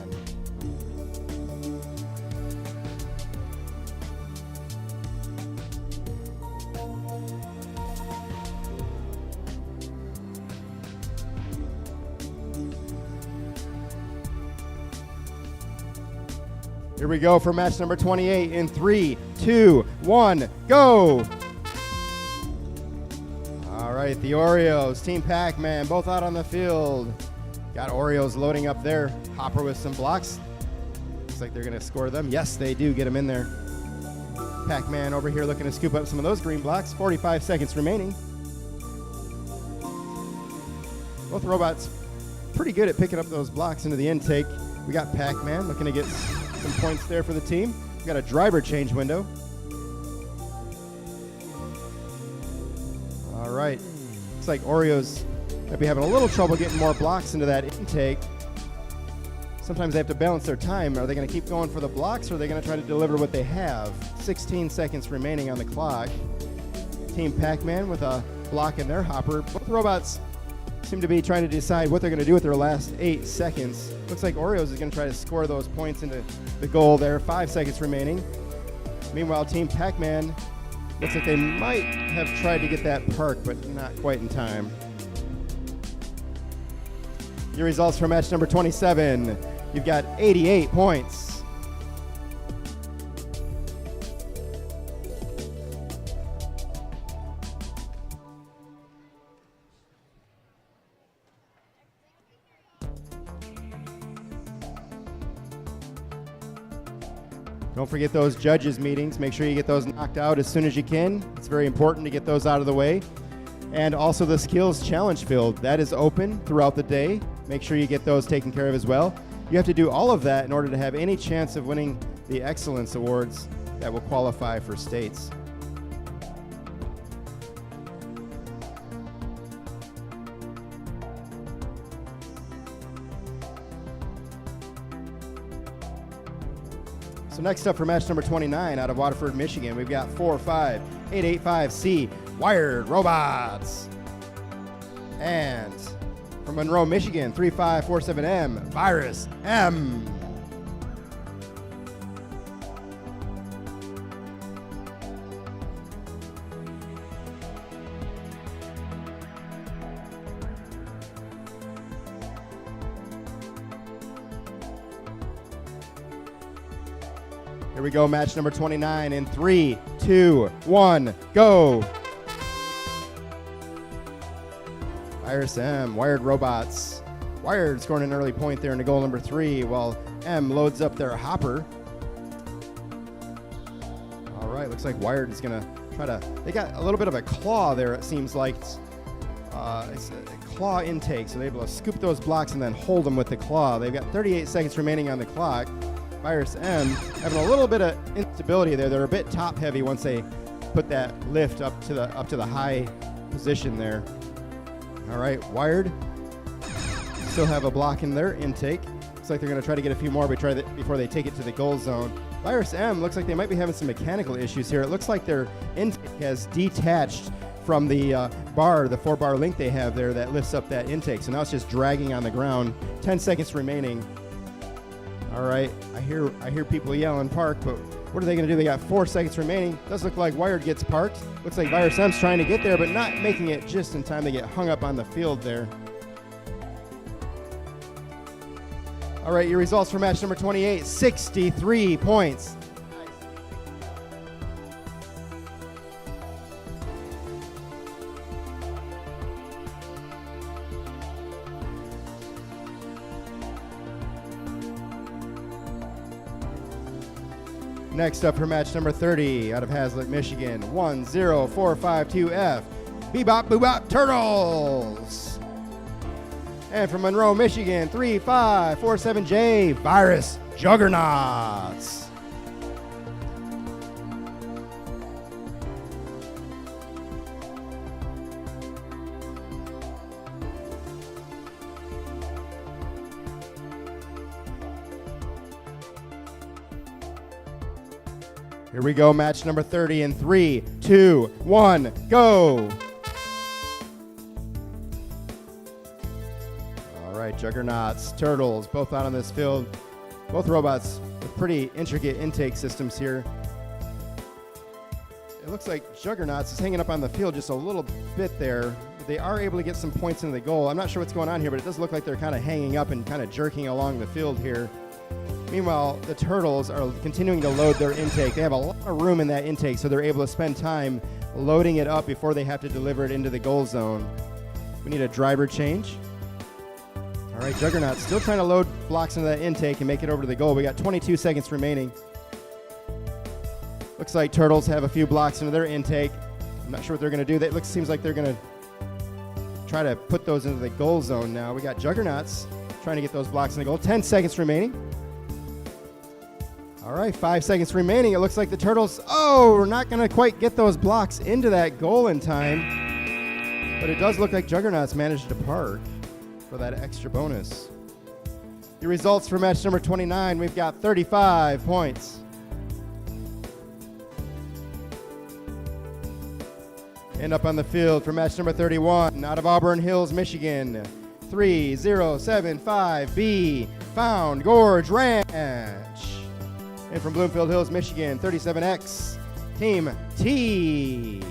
Here we go for match number 28 in 3, 2, 1, go. All right, the Oreos, Team Pac-Man, both out on the field. Got Oreos loading up their hopper with some blocks. Looks like they're going to score them. Yes, they do get them in there. Pac-Man over here looking to scoop up some of those green blocks. 45 seconds remaining. Both robots pretty good at picking up those blocks into the intake. We got Pac-Man looking to get some points there for the team. We got a driver change window. All right. Looks like Oreos might be having a little trouble getting more blocks into that intake. Sometimes they have to balance their time. Are they going to keep going for the blocks, or are they going to try to deliver what they have? 16 seconds remaining on the clock. Team Pac-Man with a block in their hopper. Both robots seem to be trying to decide what they're going to do with their last 8 seconds. Looks like Oreos is going to try to score those points into the goal there. 5 seconds remaining. Meanwhile, Team Pac-Man looks like they might have tried to get that park, but not quite in time. Your results for match number 27. You've got 88 points. Don't forget those judges meetings. Make sure you get those knocked out as soon as you can. It's very important to get those out of the way. And also the skills challenge field. That is open throughout the day. Make sure you get those taken care of as well. You have to do all of that in order to have any chance of winning the Excellence Awards that will qualify for states. So next up for match number 29 out of Waterford, Michigan, we've got 45885C Wired Robots. And from Monroe, Michigan, 3547M Virus M. Here we go, match number 29 in 3, 2, 1, go. Virus M, Wired Robots. Wired scoring an early point there into goal number 3 while M loads up their hopper. All right, looks like Wired is going to try to, they got a little bit of a claw there, it seems like. It's a claw intake, so they're able to scoop those blocks and then hold them with the claw. They've got 38 seconds remaining on the clock. Virus M having a little bit of instability there. They're a bit top heavy once they put that lift up to the high position there. All right, Wired still have a block in their intake. Looks like they're going to try to get a few more before they take it to the goal zone. Virus M looks like they might be having some mechanical issues here. It looks like their intake has detached from the bar, the 4-bar link they have there that lifts up that intake. So now it's just dragging on the ground. 10 seconds remaining. All right, I hear people yelling park, but what are they going to do? They got 4 seconds remaining. Does look like Wired gets parked. Looks like Virus M's trying to get there, but not making it just in time to get hung up on the field there. All right, your results for match number 28, 63 points. Next up for match number 30 out of Hazlitt, Michigan, 10452F, Bebop Boobop Turtles. And from Monroe, Michigan, 3547J, Virus Juggernauts. Here we go, match number 30 in 3, 2, 1, go. All right, Juggernauts, Turtles, both out on this field. Both robots with pretty intricate intake systems here. It looks like Juggernauts is hanging up on the field just a little bit there. They are able to get some points into the goal. I'm not sure what's going on here, but it does look like they're kind of hanging up and kind of jerking along the field here. Meanwhile, the Turtles are continuing to load their intake. They have a lot of room in that intake, so they're able to spend time loading it up before they have to deliver it into the goal zone. We need a driver change. All right, Juggernauts still trying to load blocks into that intake and make it over to the goal. We got 22 seconds remaining. Looks like Turtles have a few blocks into their intake. I'm not sure what they're going to do. Seems like they're going to try to put those into the goal zone now. We got Juggernauts trying to get those blocks in the goal. 10 seconds remaining. All right, 5 seconds remaining. It looks like the Turtles, we're not going to quite get those blocks into that goal in time. But it does look like Juggernauts managed to park for that extra bonus. The results for match number 29, we've got 35 points. And up on the field for match number 31, out of Auburn Hills, Michigan, 3075B, Found Gorge Ranch. And from Bloomfield Hills, Michigan, 37X, Team T.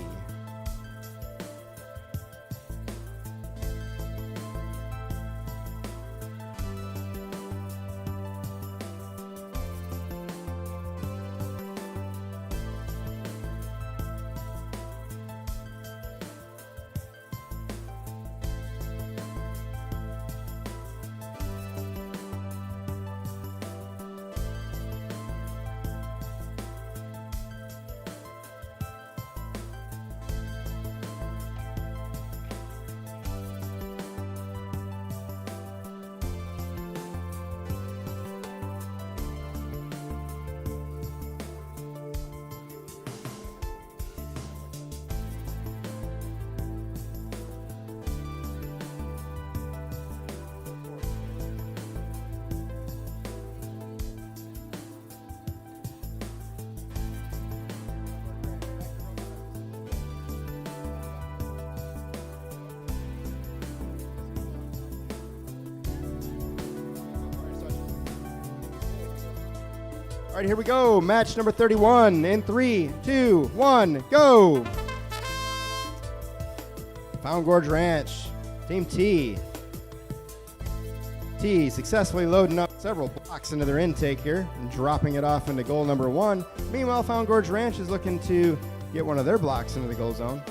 All right, here we go. Match number 31 in 3, 2, 1, go. Found Gorge Ranch, Team T. T successfully loading up several blocks into their intake here and dropping it off into goal number 1. Meanwhile, Found Gorge Ranch is looking to get one of their blocks into the goal zone.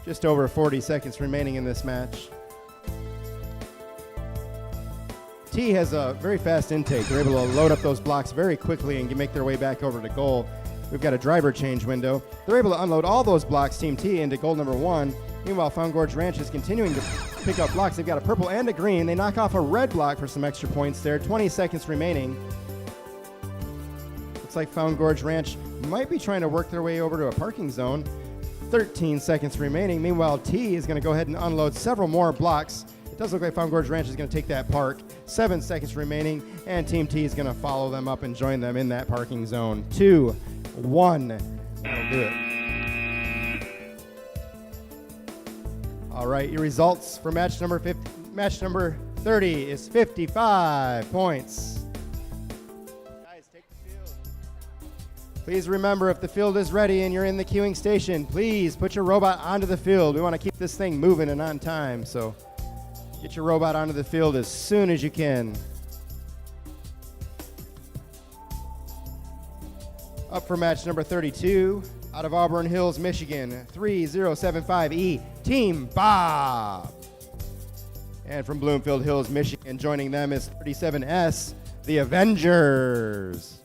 Just over 40 seconds remaining in this match. T has a very fast intake. They're able to load up those blocks very quickly and make their way back over to goal. We've got a driver change window. They're able to unload all those blocks, Team T, into goal number 1. Meanwhile, Found Gorge Ranch is continuing to pick up blocks. They've got a purple and a green. They knock off a red block for some extra points there. 20 seconds remaining. Looks like Found Gorge Ranch might be trying to work their way over to a parking zone. 13 seconds remaining. Meanwhile, T is going to go ahead and unload several more blocks. It does look like Found Gorge Ranch is going to take that park. 7 seconds remaining, and Team T is going to follow them up and join them in that parking zone. 2, 1. That'll do it. All right, your results for match number 30 is 55 points. Guys, take the field. Please remember, if the field is ready and you're in the queuing station, please put your robot onto the field. We want to keep this thing moving and on time, so get your robot onto the field as soon as you can. Up for match number 32, out of Auburn Hills, Michigan, 3075E, Team Bob. And from Bloomfield Hills, Michigan, joining them is 37S, the Avengers.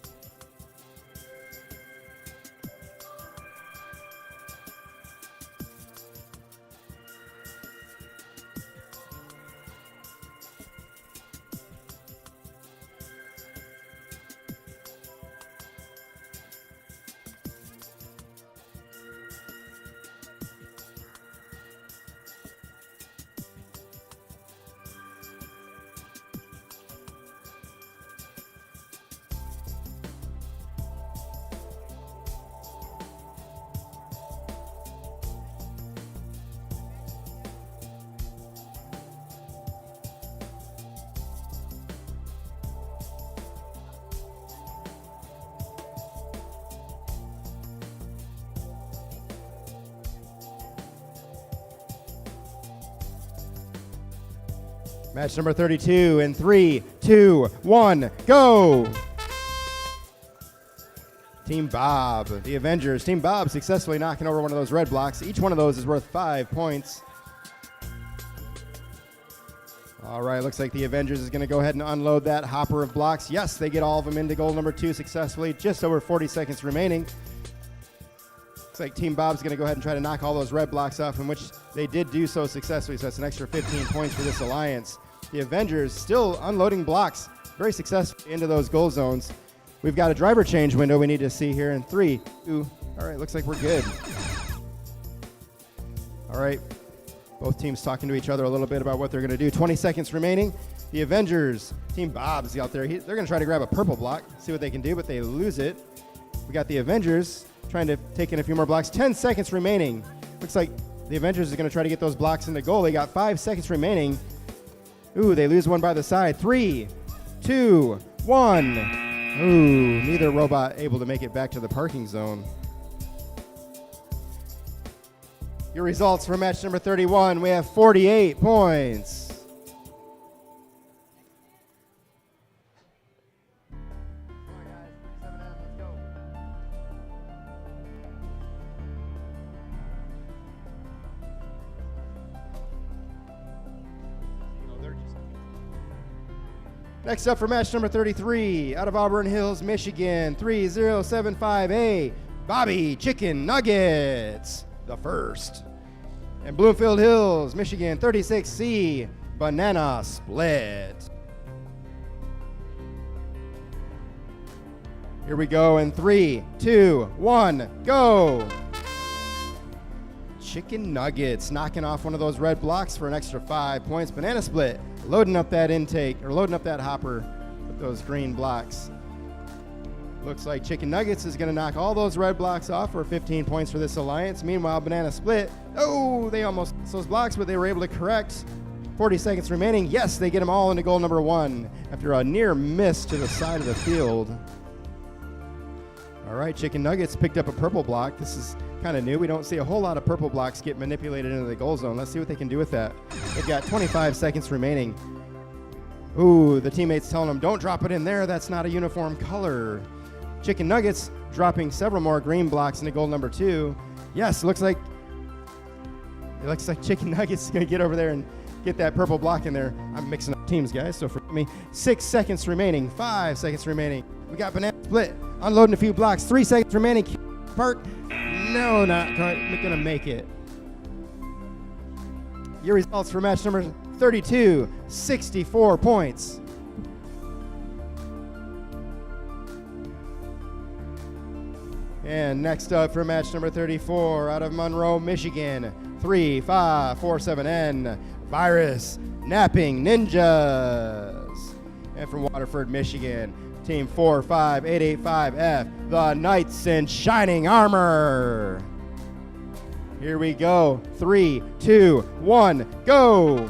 Match number 32 in 3, 2, 1, go! Team Bob, the Avengers. Team Bob successfully knocking over one of those red blocks. Each one of those is worth 5 points. All right, looks like the Avengers is going to go ahead and unload that hopper of blocks. Yes, they get all of them into goal number 2 successfully. Just over 40 seconds remaining. Looks like Team Bob's going to go ahead and try to knock all those red blocks off, in which they did do so successfully, so that's an extra 15 points for this alliance. The Avengers still unloading blocks very successfully into those goal zones. We've got a driver change window we need to see here in 3, 2. All right, looks like we're good. All right, both teams talking to each other a little bit about what they're going to do. 20 seconds remaining. The Avengers, Team Bob's out there. They're going to try to grab a purple block, see what they can do, but they lose it. We got the Avengers trying to take in a few more blocks. 10 seconds remaining. Looks like the Avengers is going to try to get those blocks into goal. They got 5 seconds remaining. Ooh, they lose one by the side. 3, 2, 1. Ooh, neither robot able to make it back to the parking zone. Your results for match number 31, we have 48 points. Come on, guys. 37 let's go. Next up for match number 33, out of Auburn Hills, Michigan, 3075A, Bobby Chicken Nuggets, the first. And Bloomfield Hills, Michigan, 36C, Banana Split. Here we go in 3, 2, 1, go. Chicken Nuggets knocking off one of those red blocks for an extra 5 points. Banana Split loading up that intake, or loading up that hopper with those green blocks. Looks like Chicken Nuggets is going to knock all those red blocks off for 15 points for this alliance. Meanwhile, Banana Split, oh, they almost lost those blocks, but they were able to correct. 40 seconds remaining. Yes, they get them all into goal number 1 after a near miss to the side of the field. All right, Chicken Nuggets picked up a purple block. This is kind of new. We don't see a whole lot of purple blocks get manipulated into the goal zone. Let's see what they can do with that. They've got 25 seconds remaining. Ooh, the teammates telling them, don't drop it in there. That's not a uniform color. Chicken Nuggets dropping several more green blocks into goal number 2. Yes, it looks like Chicken Nuggets is going to get over there and get that purple block in there. I'm mixing up teams, guys, so forgive me. 6 seconds remaining. 5 seconds remaining. We got Banana Split unloading a few blocks. 3 seconds remaining. Park. No, not going to make it. Your results for match number 32, 64 points. And next up for match number 34, out of Monroe, Michigan, 3547N, Virus Napping Ninjas. And from Waterford, Michigan, Team 45885F, the Knights in Shining Armor. Here we go. 3, 2, 1, go.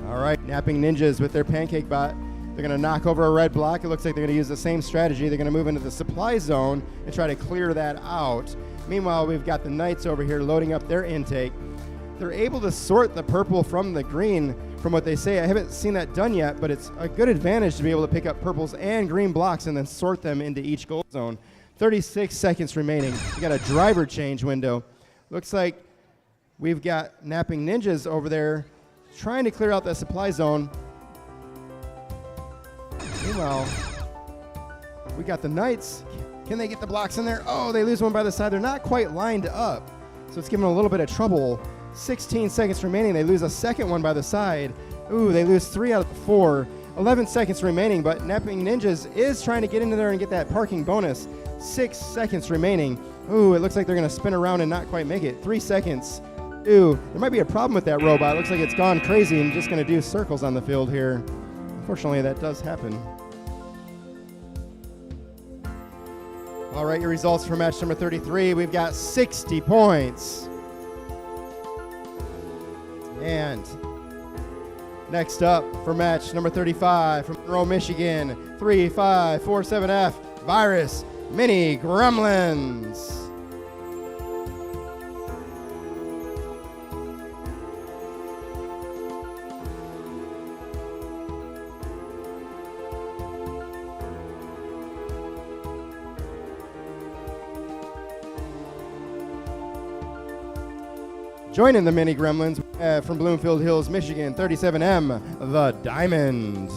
All right, Napping Ninjas with their pancake bot. They're going to knock over a red block. It looks like they're going to use the same strategy. They're going to move into the supply zone and try to clear that out. Meanwhile, we've got the Knights over here loading up their intake. They're able to sort the purple from the green, from what they say. I haven't seen that done yet, but it's a good advantage to be able to pick up purples and green blocks and then sort them into each goal zone. 36 seconds remaining. We got a driver change window. Looks like we've got Napping Ninjas over there trying to clear out that supply zone. Meanwhile, we got the Knights. Can they get the blocks in there? Oh, they lose one by the side. They're not quite lined up, so it's giving them a little bit of trouble. 16 seconds remaining. They lose a second one by the side. Ooh, they lose 3 out of 4. 11 seconds remaining, but Napping Ninjas is trying to get into there and get that parking bonus. 6 seconds remaining. Ooh, it looks like they're going to spin around and not quite make it. 3 seconds. Ooh, there might be a problem with that robot. It looks like it's gone crazy and just going to do circles on the field here. Unfortunately, that does happen. All right, your results for match number 33. We've got 60 points. And next up for match number 35 from Monroe, Michigan, 3547F, Virus Mini Gremlins. Joining the Mini Gremlins, From Bloomfield Hills, Michigan, 37M, the Diamond.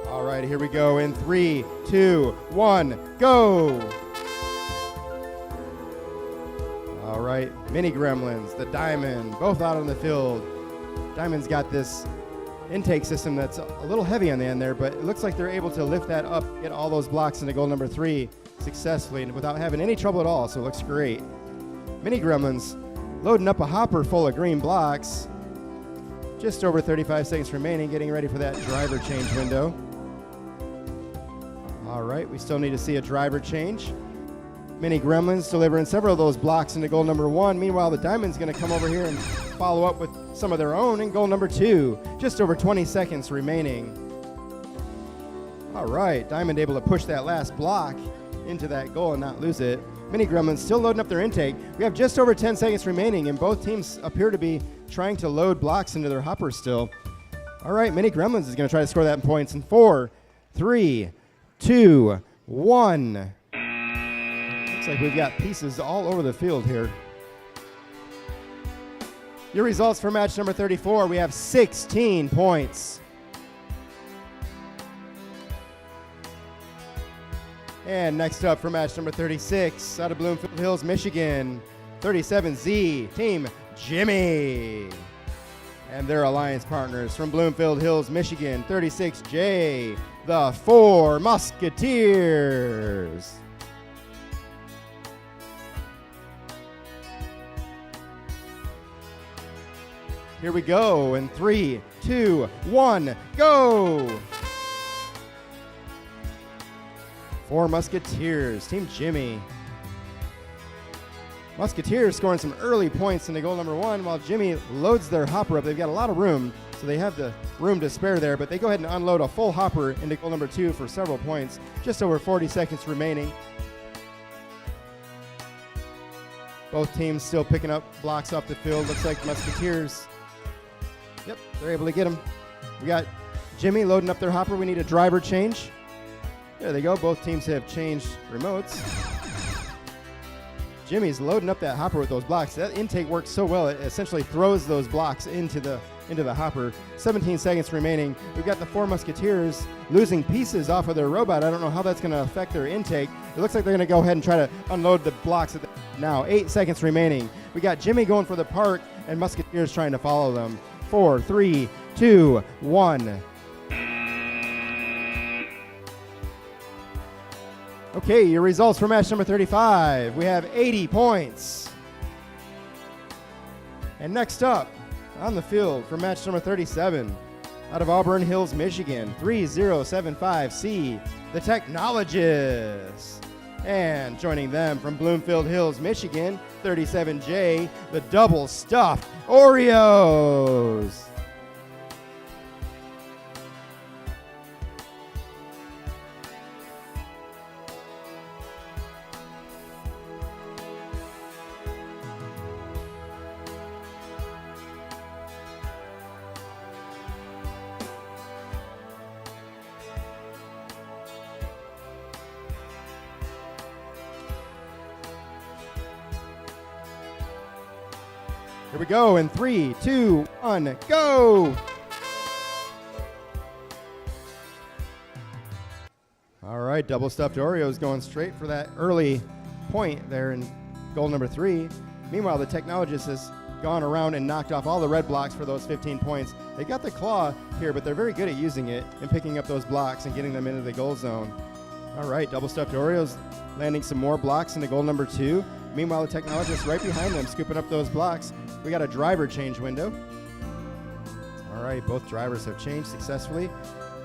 All right, here we go in 3, 2, 1, go. All right, Mini Gremlins, the Diamond, both out on the field. Diamond's got this intake system that's a little heavy on the end there, but it looks like they're able to lift that up, get all those blocks into goal number 3 successfully and without having any trouble at all, so it looks great. Mini Gremlins loading up a hopper full of green blocks. Just over 35 seconds remaining, getting ready for that driver change window. All right, we still need to see a driver change. Mini Gremlins delivering several of those blocks into goal number 1. Meanwhile, the Diamond's going to come over here and follow up with some of their own in goal number 2. Just over 20 seconds remaining. All right, Diamond able to push that last block into that goal and not lose it. Mini Gremlins still loading up their intake. We have just over 10 seconds remaining, and both teams appear to be trying to load blocks into their hoppers still. All right, Mini Gremlins is going to try to score that in points in 4, 3, 2, 1. Looks like we've got pieces all over the field here. Your results for match number 34, we have 16 points. And next up for match number 36, out of Bloomfield Hills, Michigan, 37Z, Team Jimmy. And their alliance partners from Bloomfield Hills, Michigan, 36J, the Four Musketeers. Here we go in 3, 2, 1, go! Four Musketeers, Team Jimmy. Musketeers scoring some early points into goal number 1 while Jimmy loads their hopper up. They've got a lot of room, so they have the room to spare there, but they go ahead and unload a full hopper into goal number 2 for several points. Just over 40 seconds remaining. Both teams still picking up blocks off the field. Looks like Musketeers, yep, they're able to get them. We got Jimmy loading up their hopper. We need a driver change. There they go. Both teams have changed remotes. Jimmy's loading up that hopper with those blocks. That intake works so well, it essentially throws those blocks into the hopper. 17 seconds remaining. We've got the Four Musketeers losing pieces off of their robot. I don't know how that's going to affect their intake. It looks like they're going to go ahead and try to unload the blocks now. 8 seconds remaining. We got Jimmy going for the park and Musketeers trying to follow them. 4, 3, 2, 1. Okay, your results for match number 35. We have 80 points. And next up on the field for match number 37, out of Auburn Hills, Michigan, 3075C, the Technologists. And joining them from Bloomfield Hills, Michigan, 37J, the Double Stuffed Oreos. Here we go in 3, 2, 1, go! All right, double stuffed Oreos going straight for that early point there in goal number 3. Meanwhile, the Technologist has gone around and knocked off all the red blocks for those 15 points. They got the claw here, but they're very good at using it and picking up those blocks and getting them into the goal zone. All right, double stuffed Oreos landing some more blocks into goal number 2. Meanwhile, the technologist right behind them scooping up those blocks. We got a driver change window. All right, both drivers have changed successfully.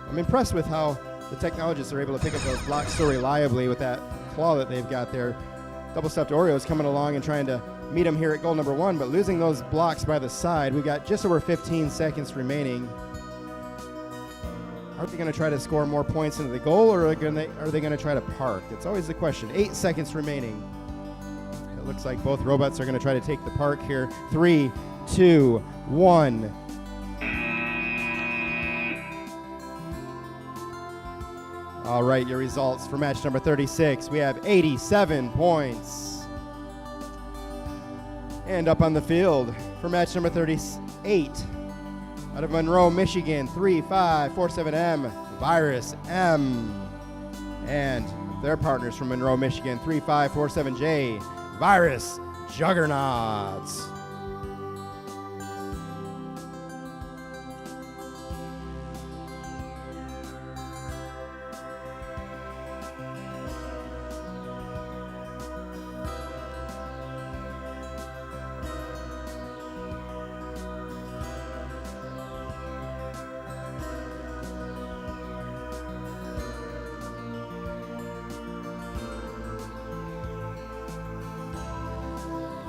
I'm impressed with how the technologists are able to pick up those blocks so reliably with that claw that they've got there. Double stuffed Oreos coming along and trying to meet them here at goal number 1, but losing those blocks by the side. We've got just over 15 seconds remaining. Are they going to try to score more points into the goal, or are they going to try to park? It's always the question. 8 seconds remaining. It looks like both robots are going to try to take the park here. 3, 2, 1. All right, your results for match number 36. We have 87 points. And up on the field for match number 38, out of Monroe, Michigan, 3547M, Virus M. And their partners from Monroe, Michigan, 3547J, Virus Juggernauts.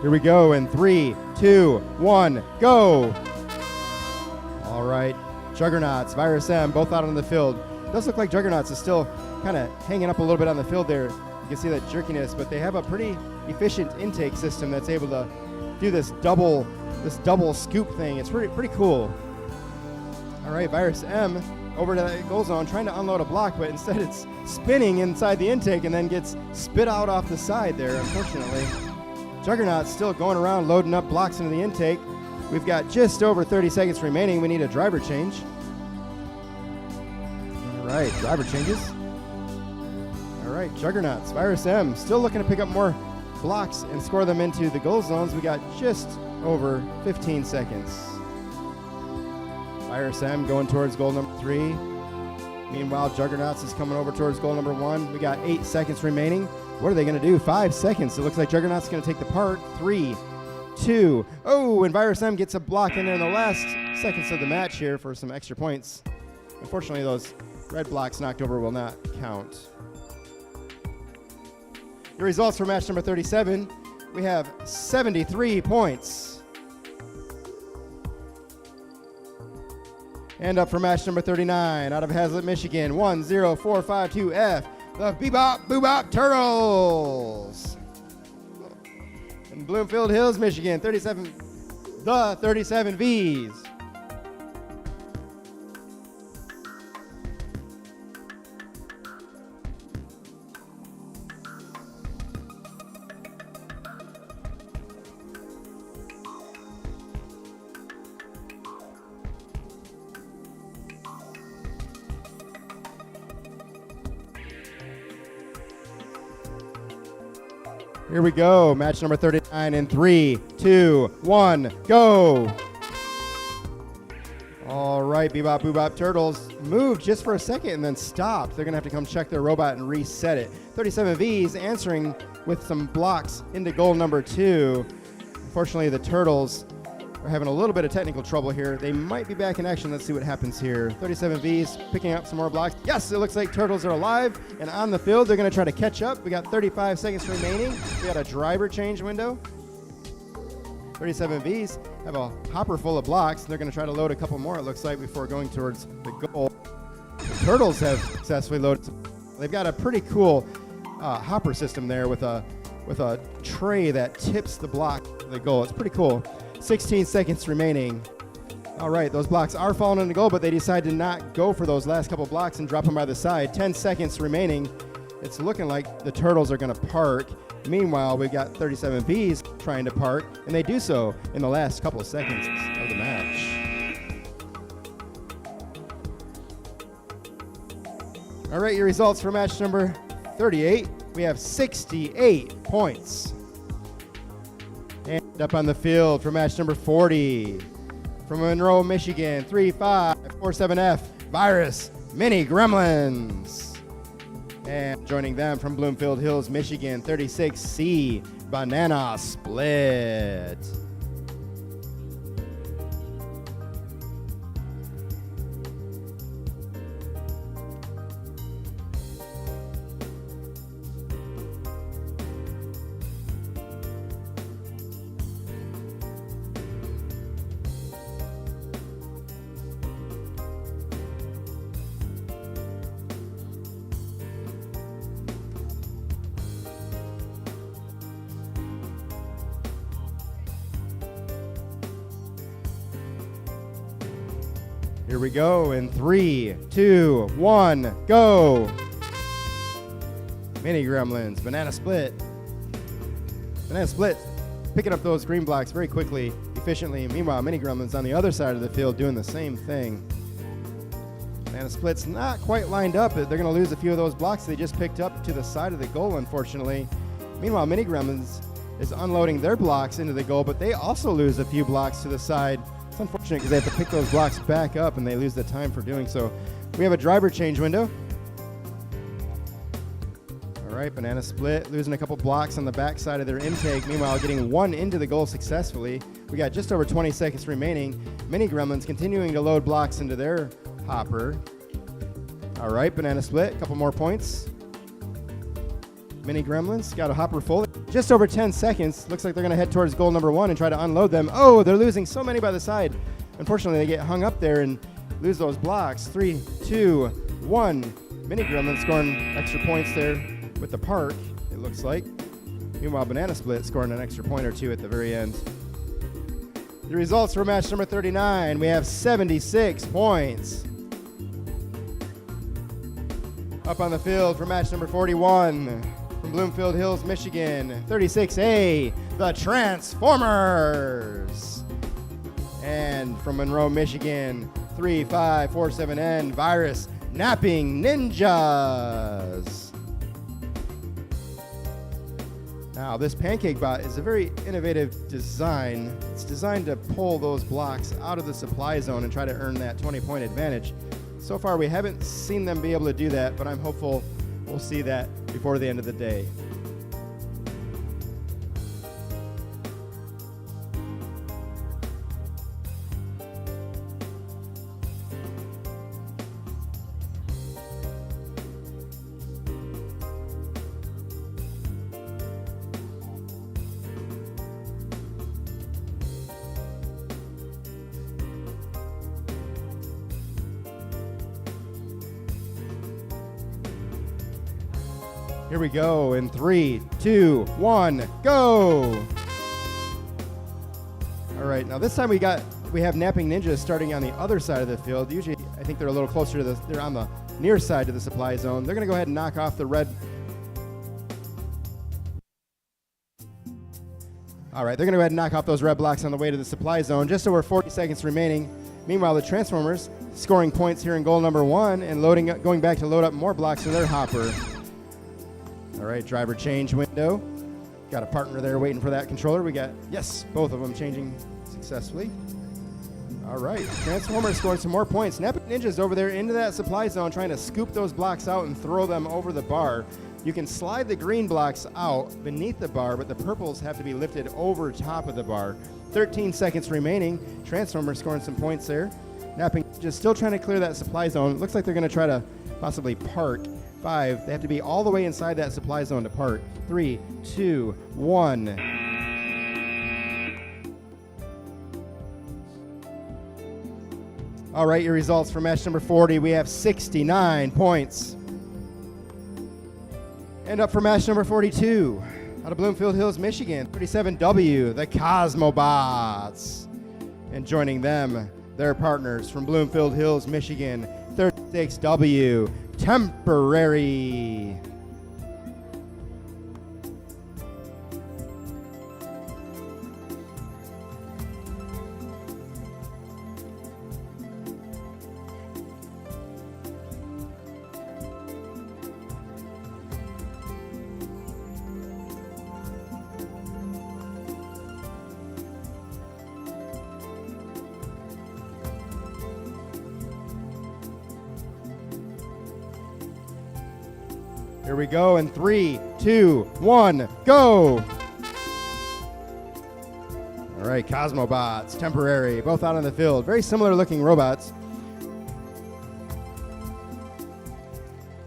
Here we go in 3, 2, 1, go. All right, Juggernauts, Virus M, both out on the field. It does look like Juggernauts is still kind of hanging up a little bit on the field there. You can see that jerkiness, but they have a pretty efficient intake system that's able to do this double scoop thing. It's pretty cool. All right, Virus M over to the goal zone, trying to unload a block, but instead it's spinning inside the intake and then gets spit out off the side there, unfortunately. Juggernaut's still going around loading up blocks into the intake. We've got just over 30 seconds remaining. We need a driver change. All right, driver changes. All right, Juggernauts, Virus M, still looking to pick up more blocks and score them into the goal zones. We got just over 15 seconds. Virus M going towards goal number 3. Meanwhile, Juggernauts is coming over towards goal number 1. We got 8 seconds remaining. What are they going to do? 5 seconds. It looks like Juggernaut's going to take the park. 3, 2. Oh, and Virus M gets a block in there in the last seconds of the match here for some extra points. Unfortunately, those red blocks knocked over will not count. The results for match number 37, we have 73 points. And up for match number 39, out of Hazlet, Michigan, 10452F. The Bebop Boobop Turtles. In Bloomfield Hills, Michigan, the 37 Vs. Here we go, match number 39 in 3, 2, 1, go. All right, Bebop Boobop Turtles moved just for a second and then stopped. They're gonna have to come check their robot and reset it. 37 Vs answering with some blocks into goal number 2. Unfortunately, the Turtles are having a little bit of technical trouble here. They might be back in action. Let's see what happens here. 37 Vs picking up some more blocks. Yes, it looks like Turtles are alive and on the field. They're going to try to catch up. We got 35 seconds remaining. We got a driver change window. 37 Vs have a hopper full of blocks. They're going to try to load a couple more, it looks like, before going towards the goal. The Turtles have successfully loaded. They've got a pretty cool hopper system there with a tray that tips the block to the goal. It's pretty cool. 16 seconds remaining. All right, those blocks are falling in the goal, but they decide to not go for those last couple blocks and drop them by the side. 10 seconds remaining. It's looking like the Turtles are going to park. Meanwhile, we've got 37 Vs trying to park, and they do so in the last couple of seconds of the match. All right, your results for match number 38. We have 68 points. And up on the field for match number 40, from Monroe, Michigan, 3547F, Virus Mini Gremlins. And joining them from Bloomfield Hills, Michigan, 36C, Banana Split. Here we go in 3, 2, 1, go. Mini Gremlins, Banana Split. Banana Split picking up those green blocks very quickly, efficiently. Meanwhile, Mini Gremlins on the other side of the field doing the same thing. Banana Split's not quite lined up. They're going to lose a few of those blocks they just picked up to the side of the goal, unfortunately. Meanwhile, Mini Gremlins is unloading their blocks into the goal, but they also lose a few blocks to the side. It's unfortunate because they have to pick those blocks back up and they lose the time for doing so. We have a driver change window. All right, Banana Split losing a couple blocks on the backside of their intake. Meanwhile, getting one into the goal successfully. We got just over 20 seconds remaining. Mini Gremlins continuing to load blocks into their hopper. All right, Banana Split, a couple more points. Mini Gremlins got a hopper full. Just over 10 seconds. Looks like they're going to head towards goal number 1 and try to unload them. Oh, they're losing so many by the side. Unfortunately, they get hung up there and lose those blocks. 3, 2, 1. Mini Gremlins scoring extra points there with the park, it looks like. Meanwhile, Banana Split scoring an extra point or two at the very end. The results for match number 39. We have 76 points. Up on the field for match number 41. From Bloomfield Hills, Michigan, 36A, the Transformers. And from Monroe, Michigan, 3547N, Virus Napping Ninjas. Now, this pancake bot is a very innovative design. It's designed to pull those blocks out of the supply zone and try to earn that 20-point advantage. So far, we haven't seen them be able to do that, but I'm hopeful we'll see that before the end of the day. Here we go in 3, 2, 1, go! All right, now this time we have Napping Ninjas starting on the other side of the field. Usually, I think they're a little closer to they're on the near side to the supply zone. They're gonna go ahead and knock off the red. All right, they're gonna go ahead and knock off those red blocks on the way to the supply zone. Just over 40 seconds remaining. Meanwhile, the Transformers scoring points here in goal number 1 and going back to load up more blocks in their hopper. All right, driver change window. Got a partner there waiting for that controller. We got, yes, both of them changing successfully. All right, Transformers scoring some more points. Napping Ninjas over there into that supply zone trying to scoop those blocks out and throw them over the bar. You can slide the green blocks out beneath the bar, but the purples have to be lifted over top of the bar. 13 seconds remaining. Transformers scoring some points there. Napping Ninjas still trying to clear that supply zone. Looks like they're going to try to possibly park. 5, they have to be all the way inside that supply zone to park. 3, 2, 1. All right, your results for match number 40. We have 69 points. And up for match number 42, out of Bloomfield Hills, Michigan, 37W, the Cosmobots. And joining them, their partners from Bloomfield Hills, Michigan, 36W, Temporary. Here we go in 3, 2, 1, go! All right, Cosmobots, Temporary, both out on the field. Very similar looking robots.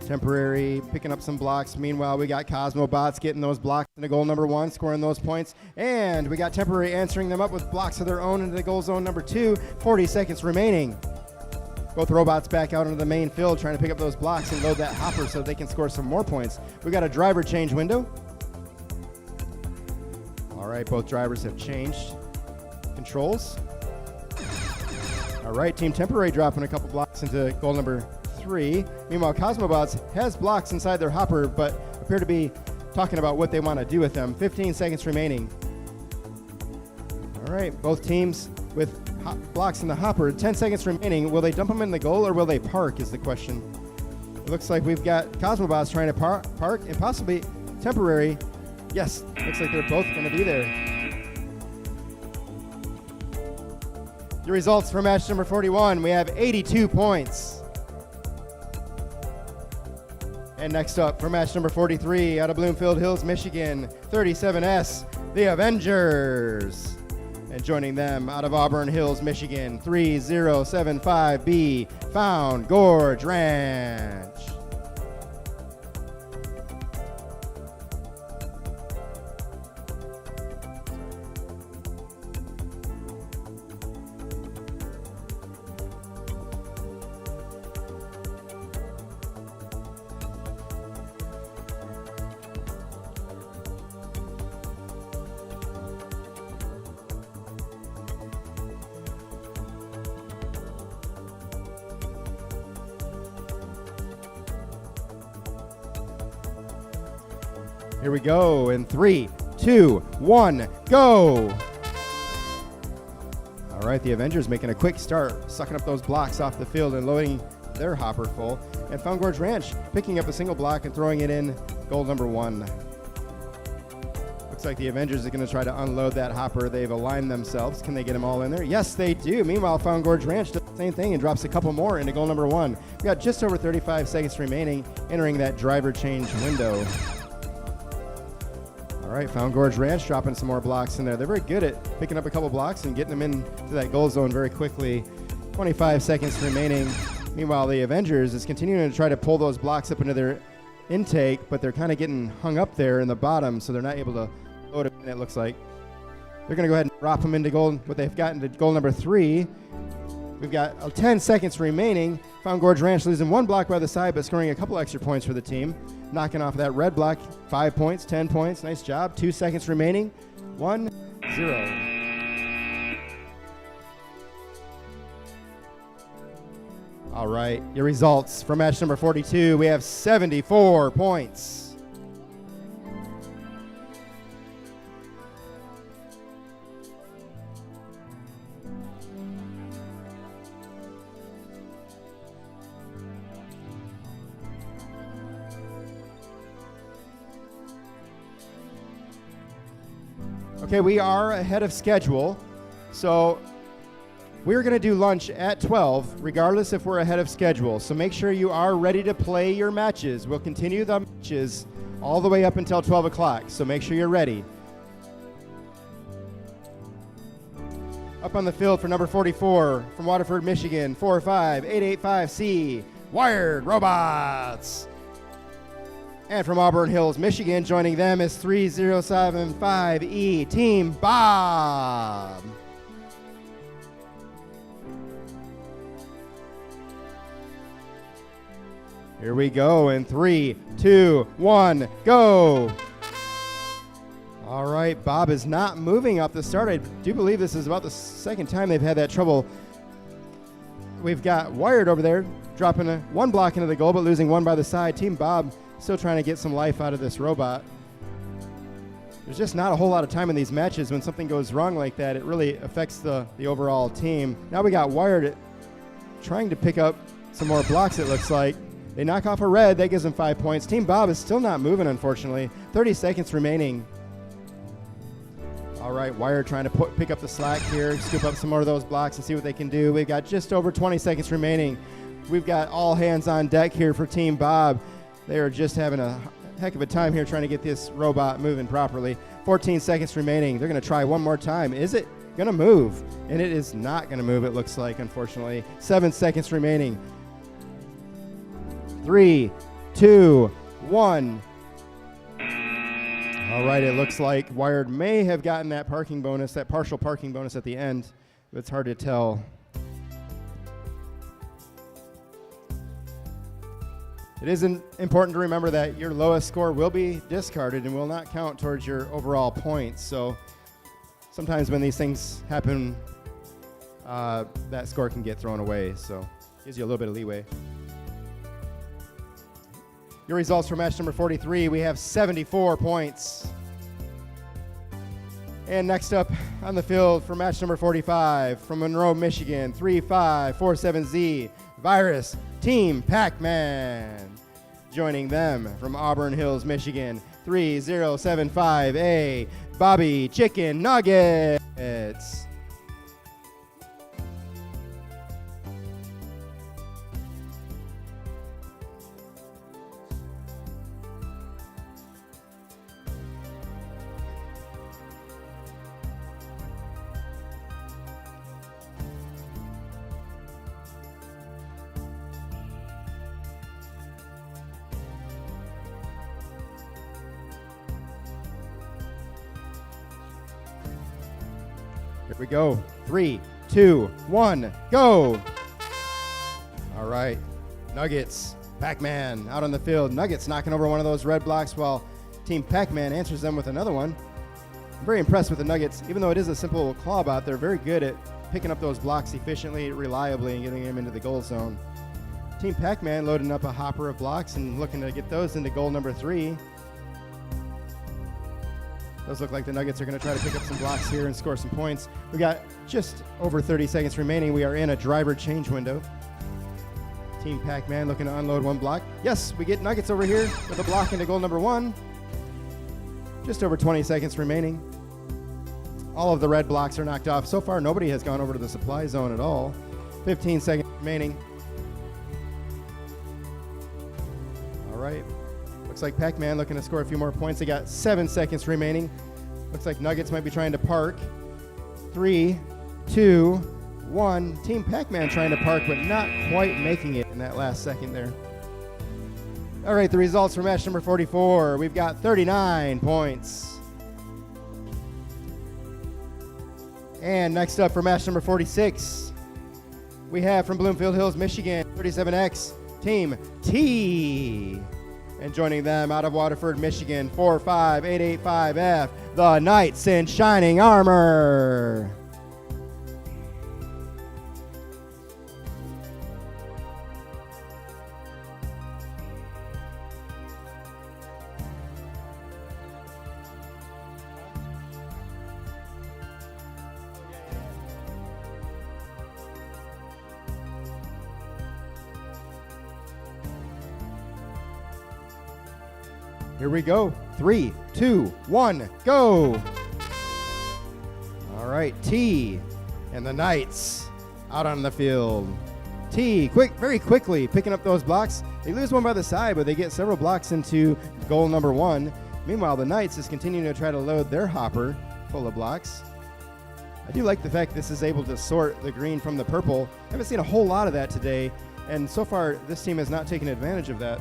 Temporary picking up some blocks. Meanwhile, we got Cosmobots getting those blocks into goal number 1, scoring those points. And we got Temporary answering them up with blocks of their own into the goal zone number 2. 40 seconds remaining. Both robots back out into the main field trying to pick up those blocks and load that hopper so they can score some more points. We got a driver change window. All right, both drivers have changed controls. All right, Team Temporary dropping a couple blocks into goal number 3. Meanwhile, Cosmobots has blocks inside their hopper, but appear to be talking about what they want to do with them. 15 seconds remaining. All right, both teams with blocks in the hopper. 10 seconds remaining. Will they dump them in the goal or will they park is the question. It looks like we've got Cosmobots trying to park and possibly Temporary. Yes, looks like they're both going to be there. The results for match number 41, we have 82 points. And next up for match number 43 out of Bloomfield Hills, Michigan, 37S, the Avengers. And joining them out of Auburn Hills, Michigan, 3075B, Found Gorge Ranch. Here we go in 3, 2, 1, go! All right, the Avengers making a quick start, sucking up those blocks off the field and loading their hopper full. And Found Gorge Ranch picking up a single block and throwing it in goal number 1. Looks like the Avengers are going to try to unload that hopper. They've aligned themselves. Can they get them all in there? Yes, they do. Meanwhile, Found Gorge Ranch does the same thing and drops a couple more into goal number 1. We got just over 35 seconds remaining, entering that driver change window. All right, Found Gorge Ranch dropping some more blocks in there. They're very good at picking up a couple blocks and getting them into that goal zone very quickly. 25 seconds remaining. Meanwhile, the Avengers is continuing to try to pull those blocks up into their intake, but they're kind of getting hung up there in the bottom, so they're not able to load them in, it looks like. They're going to go ahead and drop them into goal, what they've gotten to goal number 3. We've got 10 seconds remaining. Found Gorge Ranch losing 1 block by the side, but scoring a couple extra points for the team. Knocking off that red block, 5 points, 10 points. Nice job. 2 seconds remaining. 1-0. All right, your results for match number 42. We have 74 points. Okay, we are ahead of schedule, so we're going to do lunch at 12, regardless if we're ahead of schedule. So make sure you are ready to play your matches. We'll continue the matches all the way up until 12 o'clock, so make sure you're ready. Up on the field for number 44 from Waterford, Michigan, 45885C, Wired Robots. And from Auburn Hills, Michigan, joining them is 3075E, Team Bob. Here we go in 3, 2, 1, go. All right, Bob is not moving off the start. I do believe this is about the second time they've had that trouble. We've got Wired over there, dropping 1 block into the goal, but losing 1 by the side. Team Bob still trying to get some life out of this robot. There's just not a whole lot of time in these matches. When something goes wrong like that, it really affects the overall team. Now we got Wired trying to pick up some more blocks, it looks like. They knock off a red. That gives them 5 points. Team Bob is still not moving, unfortunately. 30 seconds remaining. All right, Wired trying to pick up the slack here, scoop up some more of those blocks and see what they can do. We've got just over 20 seconds remaining. We've got all hands on deck here for Team Bob. They are just having a heck of a time here trying to get this robot moving properly. 14 seconds remaining. They're going to try one more time. Is it going to move? And it is not going to move, it looks like, unfortunately. 7 seconds remaining. 3, 2, 1. All right, it looks like Wired may have gotten that parking bonus, that partial parking bonus at the end, but it's hard to tell. It is important to remember that your lowest score will be discarded and will not count towards your overall points. So sometimes when these things happen, that score can get thrown away. So gives you a little bit of leeway. Your results for match number 43, we have 74 points. And next up on the field for match number 45, from Monroe, Michigan, 3547Z, Virus Team Pac-Man. Joining them from Auburn Hills, Michigan, 3075A, Bobby Chicken Nuggets. Here we go. 3, 2, 1, go. All right. Nuggets, Pac-Man out on the field. Nuggets knocking over one of those red blocks while Team Pac-Man answers them with another one. I'm very impressed with the Nuggets. Even though it is a simple claw bot, they're very good at picking up those blocks efficiently, reliably, and getting them into the goal zone. Team Pac-Man loading up a hopper of blocks and looking to get those into goal number 3. Those look like the Nuggets are going to try to pick up some blocks here and score some points. We got just over 30 seconds remaining. We are in a driver change window. Team Pac-Man looking to unload one block. Yes, we get Nuggets over here with a block into goal number 1. Just over 20 seconds remaining. All of the red blocks are knocked off. So far, nobody has gone over to the supply zone at all. 15 seconds remaining. All right. Looks like Pac-Man looking to score a few more points. They got 7 seconds remaining. Looks like Nuggets might be trying to park. 3, 2, 1. Team Pac-Man trying to park, but not quite making it in that last second there. All right, the results for match number 44. We've got 39 points. And next up for match number 46, we have from Bloomfield Hills, Michigan, 37X, Team T. And joining them out of Waterford, Michigan, 45885F, the Knights in Shining Armor. Here we go. 3, 2, 1, go. All right, T and the Knights out on the field. T, very quickly picking up those blocks. They lose one by the side, but they get several blocks into goal number 1. Meanwhile, the Knights is continuing to try to load their hopper full of blocks. I do like the fact this is able to sort the green from the purple. I haven't seen a whole lot of that today, and so far this team has not taken advantage of that.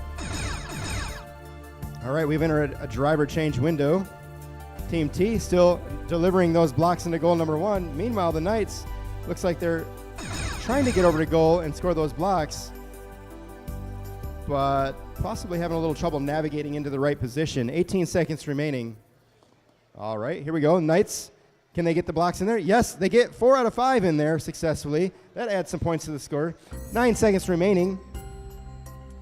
All right, we've entered a driver change window. Team T still delivering those blocks into goal number 1. Meanwhile, the Knights looks like they're trying to get over to goal and score those blocks, but possibly having a little trouble navigating into the right position. 18 seconds remaining. All right, here we go. Knights, can they get the blocks in there? Yes, they get 4 out of 5 in there successfully. That adds some points to the score. 9 seconds remaining.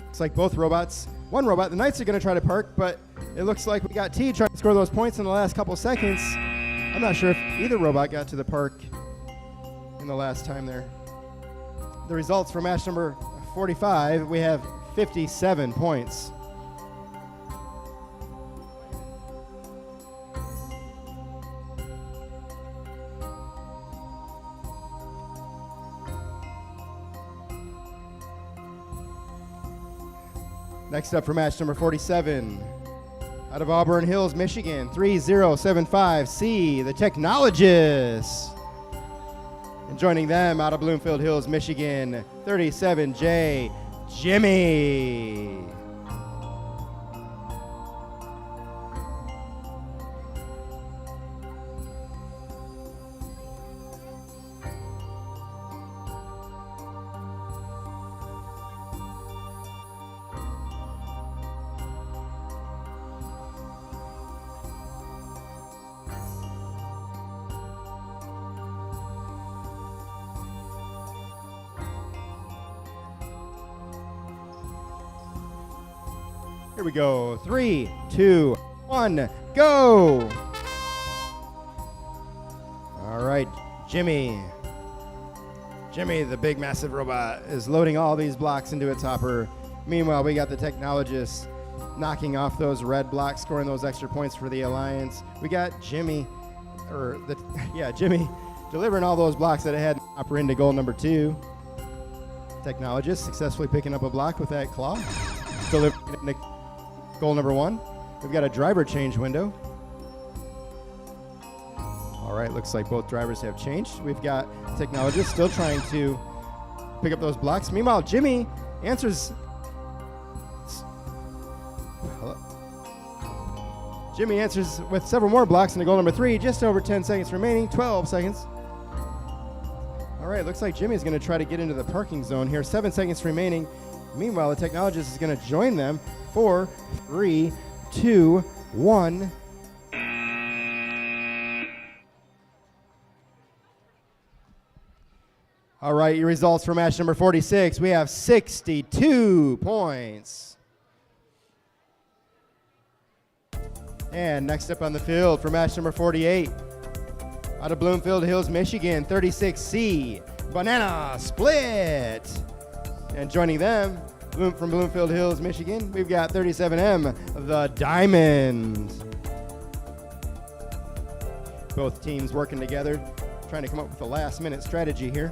Looks like both robots. One robot, the Knights are going to try to park, but it looks like we got T trying to score those points in the last couple seconds. I'm not sure if either robot got to the park in the last time there. The results for match number 45, we have 57 points. Next up for match number 47, out of Auburn Hills, Michigan, 3075C, the Technologists. And joining them out of Bloomfield Hills, Michigan, 37J, Jimmy. Here we go. 3, 2, 1, go. All right, Jimmy. Jimmy, the big massive robot, is loading all these blocks into its hopper. Meanwhile, we got the Technologists knocking off those red blocks, scoring those extra points for the Alliance. We got Jimmy, Jimmy, delivering all those blocks that it had hopper into goal number 2. Technologists successfully picking up a block with that claw, delivering it into goal number 1. We've got a driver change window. All right, looks like both drivers have changed. We've got Technologists still trying to pick up those blocks. Meanwhile, Jimmy answers. Jimmy answers with several more blocks into goal number 3. Just over 10 seconds remaining. 12 seconds. All right, looks like Jimmy's going to try to get into the parking zone here. 7 seconds remaining. Meanwhile, the Technologist is going to join them. 4, 3, 2, 1. All right, your results for match number 46. We have 62 points. And next up on the field for match number 48, out of Bloomfield Hills, Michigan, 36C, Banana Split. And joining them from Bloomfield Hills, Michigan, we've got 37M, the Diamond. Both teams working together, trying to come up with a last-minute strategy here.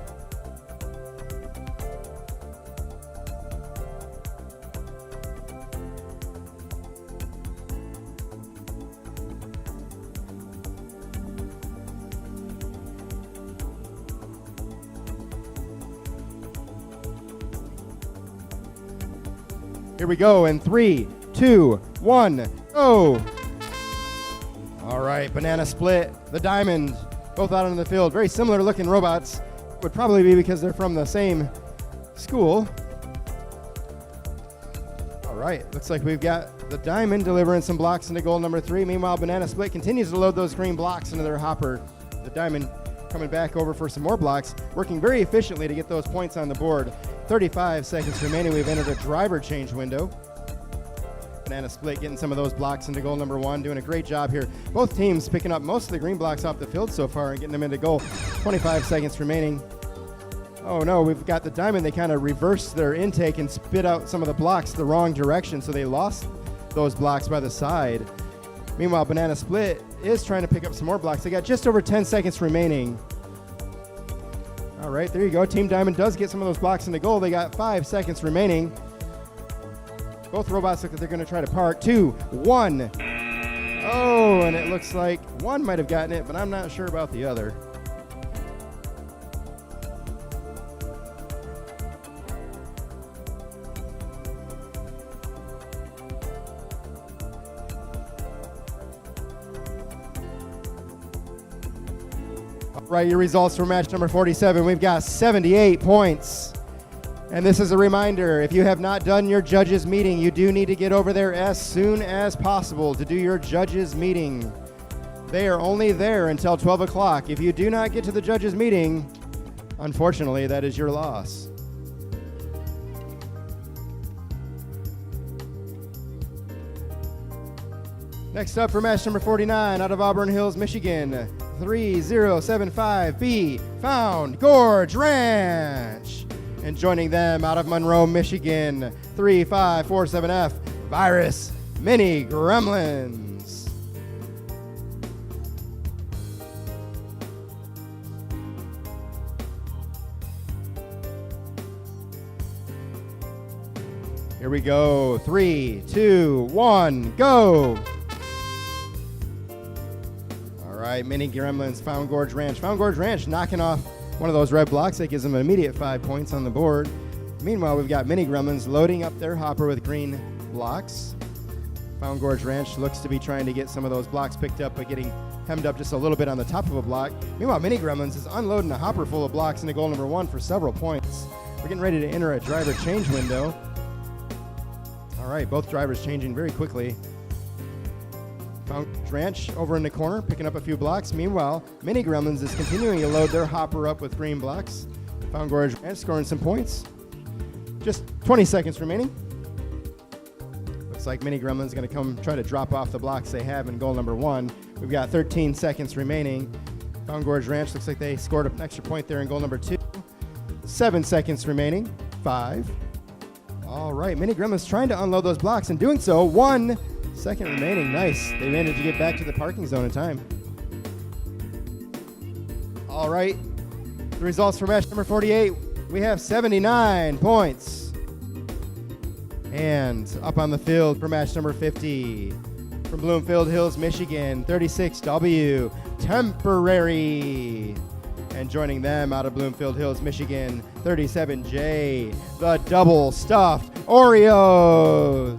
Here we go in 3, 2, 1, go. All right, Banana Split, the Diamond, both out on the field. Very similar looking robots. Would probably be because they're from the same school. All right, looks like we've got the Diamond delivering some blocks into goal number 3. Meanwhile, Banana Split continues to load those green blocks into their hopper. The Diamond coming back over for some more blocks, working very efficiently to get those points on the board. 35 seconds remaining. We've entered a driver change window. Banana Split getting some of those blocks into goal number 1, doing a great job here. Both teams picking up most of the green blocks off the field so far and getting them into goal. 25 seconds remaining. Oh no, we've got the Diamond. They kind of reversed their intake and spit out some of the blocks the wrong direction, so they lost those blocks by the side. Meanwhile, Banana Split is trying to pick up some more blocks. They got just over 10 seconds remaining. All right, there you go. Team Diamond does get some of those blocks into goal. They got 5 seconds remaining. Both robots look like they're going to try to park. 2, 1. Oh, and it looks like one might have gotten it, but I'm not sure about the other. Right, your results for match number 47. We've got 78 points. And this is a reminder, if you have not done your judges meeting, you do need to get over there as soon as possible to do your judges meeting. They are only there until 12 o'clock. If you do not get to the judges meeting, unfortunately, that is your loss. Next up for match number 49, out of Auburn Hills, Michigan, 3075B, Found Gorge Ranch. And joining them out of Monroe, Michigan, 3547F, Virus Mini Gremlins. Here Here we go. 3, 2, 1, go. All right, Mini Gremlins, Found Gorge Ranch. Found Gorge Ranch knocking off one of those red blocks. That gives them an immediate 5 points on the board. Meanwhile, we've got Mini Gremlins loading up their hopper with green blocks. Found Gorge Ranch looks to be trying to get some of those blocks picked up, but getting hemmed up just a little bit on the top of a block. Meanwhile, Mini Gremlins is unloading a hopper full of blocks into goal number 1 for several points. We're getting ready to enter a driver change window. All right, both drivers changing very quickly. Found Gorge Ranch over in the corner, picking up a few blocks. Meanwhile, Mini Gremlins is continuing to load their hopper up with green blocks. Found Gorge Ranch scoring some points. Just 20 seconds remaining. Looks like Mini Gremlin's going to come try to drop off the blocks they have in goal number 1. We've got 13 seconds remaining. Found Gorge Ranch looks like they scored an extra point there in goal number 2. 7 seconds remaining. 5. All right, Mini Gremlin's trying to unload those blocks and doing so. 1 second remaining. Nice. They managed to get back to the parking zone in time. All right, the results for match number 48. We have 79 points. And up on the field for match number 50, from Bloomfield Hills, Michigan, 36W, Temporary. And joining them out of Bloomfield Hills, Michigan, 37J, the Double Stuffed Oreos.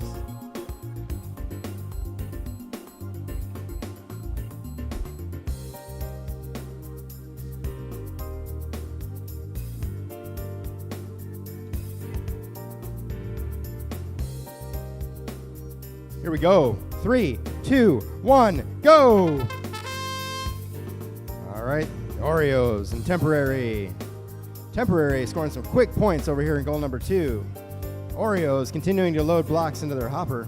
Here we go. 3, 2, 1, go! All right, Oreos and Temporary. Temporary scoring some quick points over here in goal number 2. Oreos continuing to load blocks into their hopper.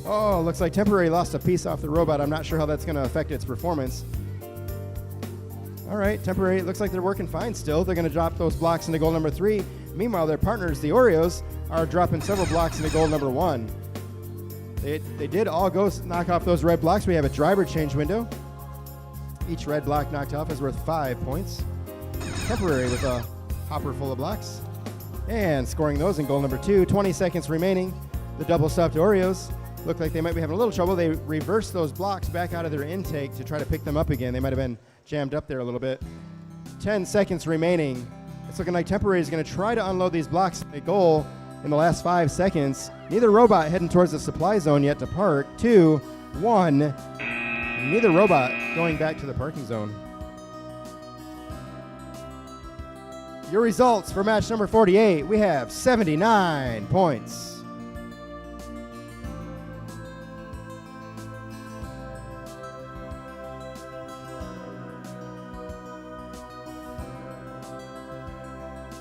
Oh, looks like Temporary lost a piece off the robot. I'm not sure how that's going to affect its performance. All right, Temporary, it looks like they're working fine still. They're going to drop those blocks into goal number 3. Meanwhile, their partners, the Oreos, are dropping several blocks into goal number 1. They did all go knock off those red blocks. We have a driver change window. Each red block knocked off is worth 5 points. Temporary with a hopper full of blocks. And scoring those in goal number 2. 20 seconds remaining. The double stuffed Oreos look like they might be having a little trouble. They reversed those blocks back out of their intake to try to pick them up again. They might have been jammed up there a little bit. 10 seconds remaining. It's looking like Temporary is going to try to unload these blocks at goal in the last 5 seconds. Neither robot heading towards the supply zone yet to park. 2, 1. Neither robot going back to the parking zone. Your results for match number 48. We have 79 points.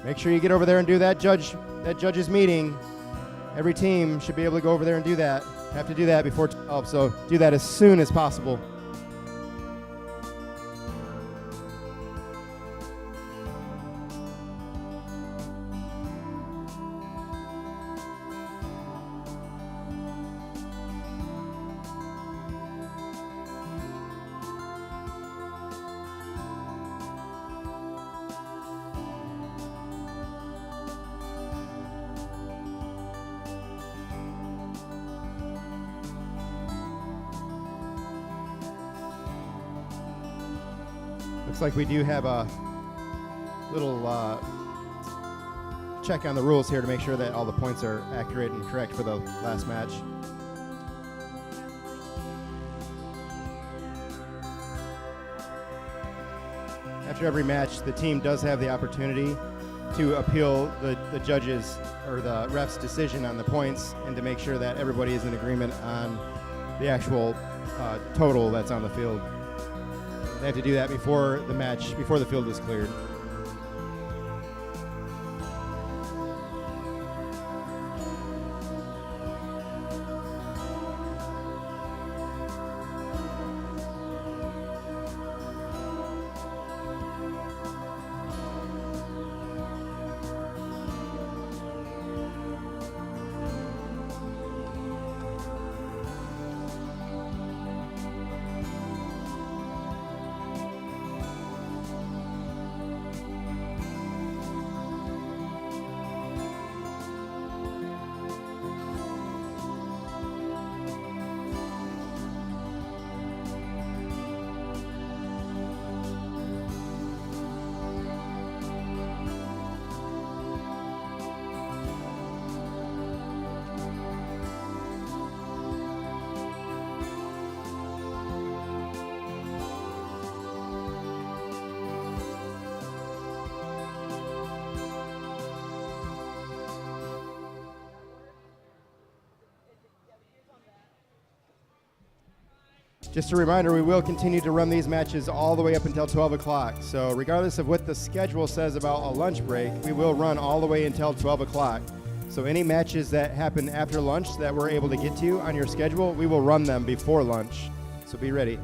Make sure you get over there and do that judge's meeting. Every team should be able to go over there and do that. Have to do that before 12, so do that as soon as possible. Looks like we do have a little check on the rules here to make sure that all the points are accurate and correct for the last match. After every match, the team does have the opportunity to appeal the judges or the ref's decision on the points and to make sure that everybody is in agreement on the actual total that's on the field. They have to do that before the match, before the field is cleared. Just a reminder, we will continue to run these matches all the way up until 12 o'clock. So regardless of what the schedule says about a lunch break, we will run all the way until 12 o'clock. So any matches that happen after lunch that we're able to get to on your schedule, we will run them before lunch. So be ready.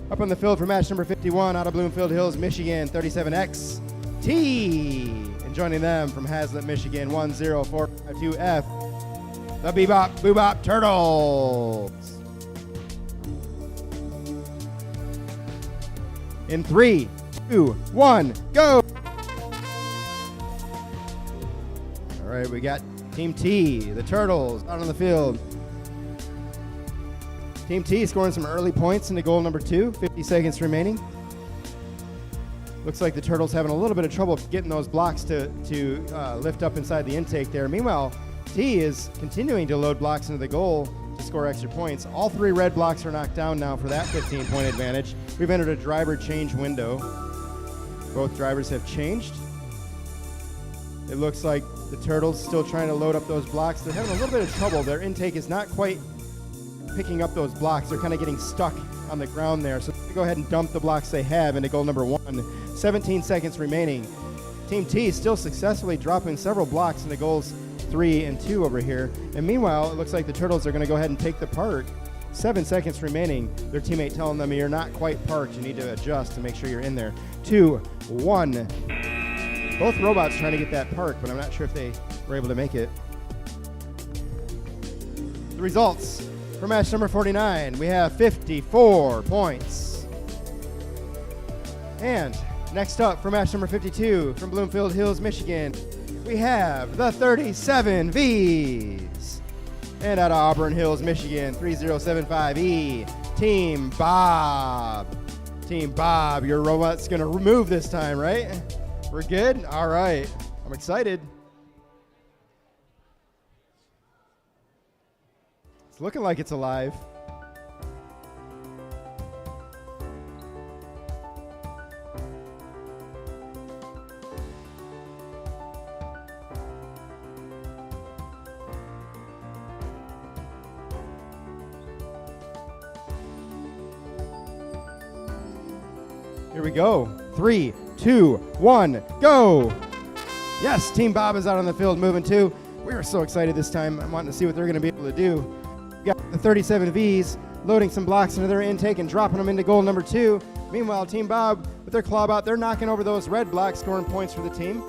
Up on the field for match number 51 out of Bloomfield Hills, Michigan, 37XT. And joining them from Hazlet, Michigan, 10452F. The Bebop Boobop Turtles. In 3, 2, 1, go! All right, we got Team T, the Turtles, out on the field. Team T scoring some early points into goal number 2, 50 seconds remaining. Looks like the Turtles having a little bit of trouble getting those blocks to lift up inside the intake there. Meanwhile, T is continuing to load blocks into the goal to score extra points. All 3 red blocks are knocked down now for that 15-point advantage. We've entered a driver change window. Both drivers have changed. It looks like the Turtles still trying to load up those blocks. They're having a little bit of trouble. Their intake is not quite picking up those blocks. They're kind of getting stuck on the ground there. So go ahead and dump the blocks they have into goal number 1. 17 seconds remaining. Team T still successfully dropping several blocks into goals 3 and 2 over here. And meanwhile, it looks like the Turtles are going to go ahead and take the park. 7 seconds remaining. Their teammate telling them you're not quite parked. You need to adjust to make sure you're in there. 2, 1. Both robots trying to get that park, but I'm not sure if they were able to make it. The results for match number 49. We have 54 points. And next up for match number 52 from Bloomfield Hills, Michigan, we have the 37Vs. And out of Auburn Hills, Michigan, 3075E, Team Bob. Team Bob, your robot's gonna remove this time, right? We're good? All right, I'm excited. It's looking like it's alive. Here we go. 3, 2, 1, go! Yes, Team Bob is out on the field moving too. We are so excited this time. I'm wanting to see what they're going to be able to do. We got the 37Vs loading some blocks into their intake and dropping them into goal number 2. Meanwhile, Team Bob, with their claw out, they're knocking over those red blocks, scoring points for the team.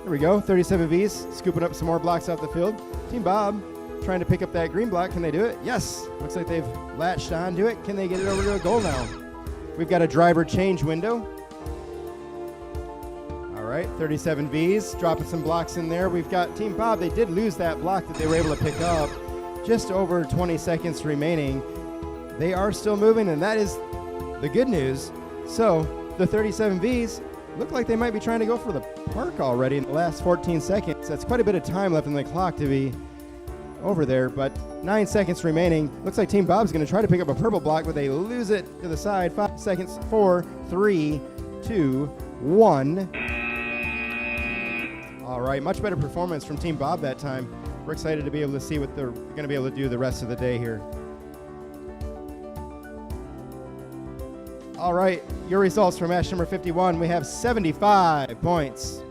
Here we go. 37Vs scooping up some more blocks off the field. Team Bob trying to pick up that green block. Can they do it? Yes. Looks like they've latched onto it. Can they get it over to a goal now? We've got a driver change window. All right, 37Vs dropping some blocks in there. We've got Team Bob. They did lose that block that they were able to pick up. Just over 20 seconds remaining. They are still moving, and that is the good news. So the 37Vs look like they might be trying to go for the park already in the last 14 seconds. That's quite a bit of time left in the clock to be over there, but 9 seconds remaining. Looks like Team Bob's going to try to pick up a purple block, but they lose it to the side. 5 seconds. 4, 3, 2, 1. All right, much better performance from Team Bob that time. We're excited to be able to see what they're going to be able to do the rest of the day here. All right, your results for match number 51. We have 75 points.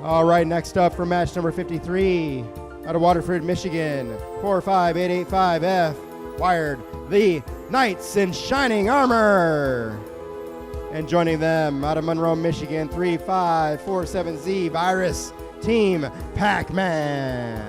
All right, next up for match number 53, out of Waterford, Michigan, 45885F, wired the Knights in Shining Armor. And joining them out of Monroe, Michigan, 3547Z, Virus, Team Pac-Man.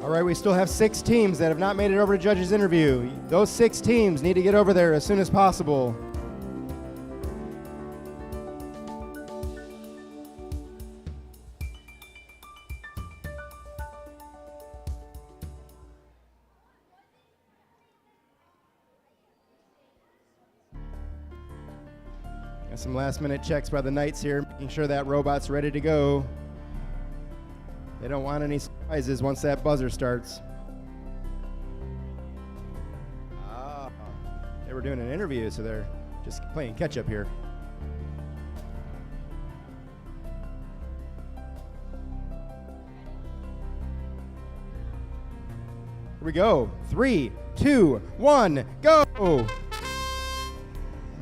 All right, we still have 6 teams that have not made it over to judges' interview. Those 6 teams need to get over there as soon as possible. Got some last-minute checks by the Knights here, making sure that robot's ready to go. They don't want any surprises once that buzzer starts. They were doing an interview, so they're just playing catch-up here. Here we go. 3, 2, 1, go!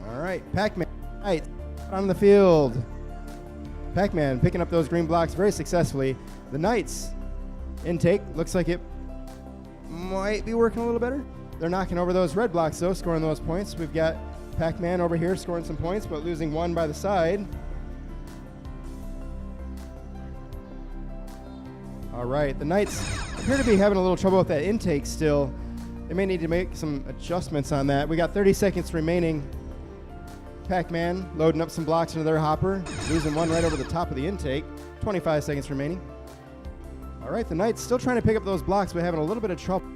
All right, Pac-Man Knights on the field. Pac-Man picking up those green blocks very successfully. The Knights intake looks like it might be working a little better. They're knocking over those red blocks, though, scoring those points. We've got Pac-Man over here scoring some points, but losing 1 by the side. All right, the Knights appear to be having a little trouble with that intake still. They may need to make some adjustments on that. We got 30 seconds remaining. Pac-Man loading up some blocks into their hopper, losing 1 right over the top of the intake. 25 seconds remaining. All right, the Knights still trying to pick up those blocks, but having a little bit of trouble.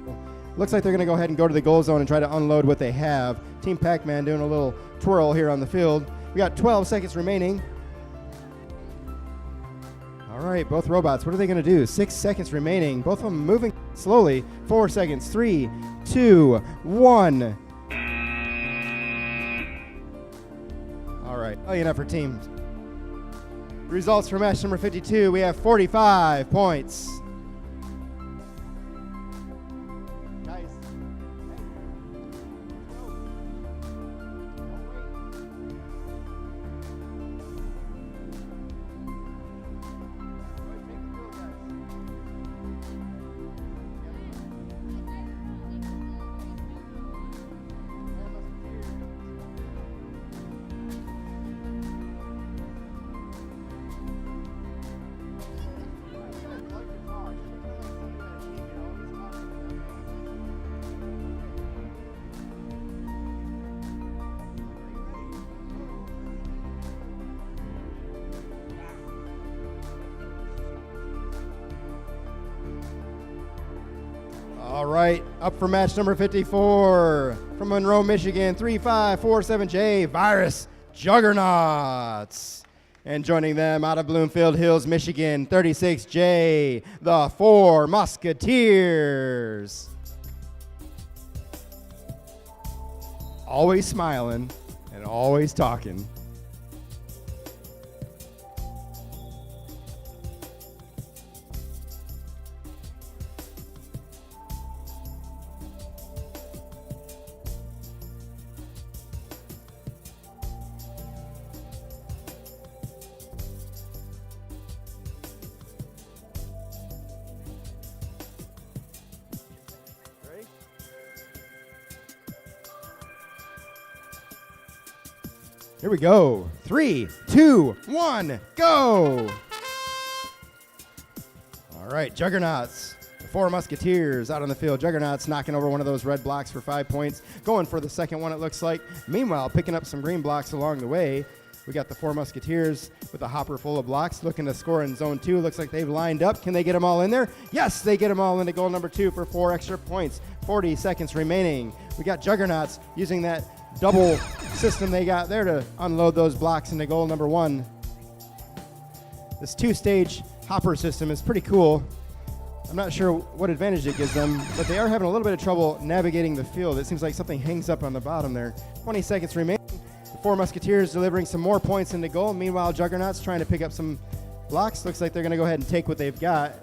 Looks like they're going to go ahead and go to the goal zone and try to unload what they have. Team Pac-Man doing a little twirl here on the field. We got 12 seconds remaining. All right, both robots, what are they going to do? 6 seconds remaining. Both of them moving slowly. 4 seconds. 3, 2, 1. All right, playing effort teams. Results for match number 52. We have 45 points. All right, up for match number 54 from Monroe, Michigan, 3547J, Virus Juggernauts. And joining them out of Bloomfield Hills, Michigan, 36J, the Four Musketeers. Always smiling and always talking. Here we go. 3, 2, 1, go! All right, Juggernauts. The Four Musketeers out on the field. Juggernauts knocking over one of those red blocks for 5 points. Going for the second one, it looks like. Meanwhile, picking up some green blocks along the way. We got the Four Musketeers with a hopper full of blocks looking to score in zone 2. Looks like they've lined up. Can they get them all in there? Yes, they get them all into goal number 2 for 4 extra points. 40 seconds remaining. We got Juggernauts using that double system they got there to unload those blocks into goal number 1. This 2-stage hopper system is pretty cool. I'm not sure what advantage it gives them, but they are having a little bit of trouble navigating the field. It seems like something hangs up on the bottom there. 20 seconds remaining. The Four Musketeers delivering some more points into goal. Meanwhile, Juggernauts trying to pick up some blocks. Looks like they're going to go ahead and take what they've got.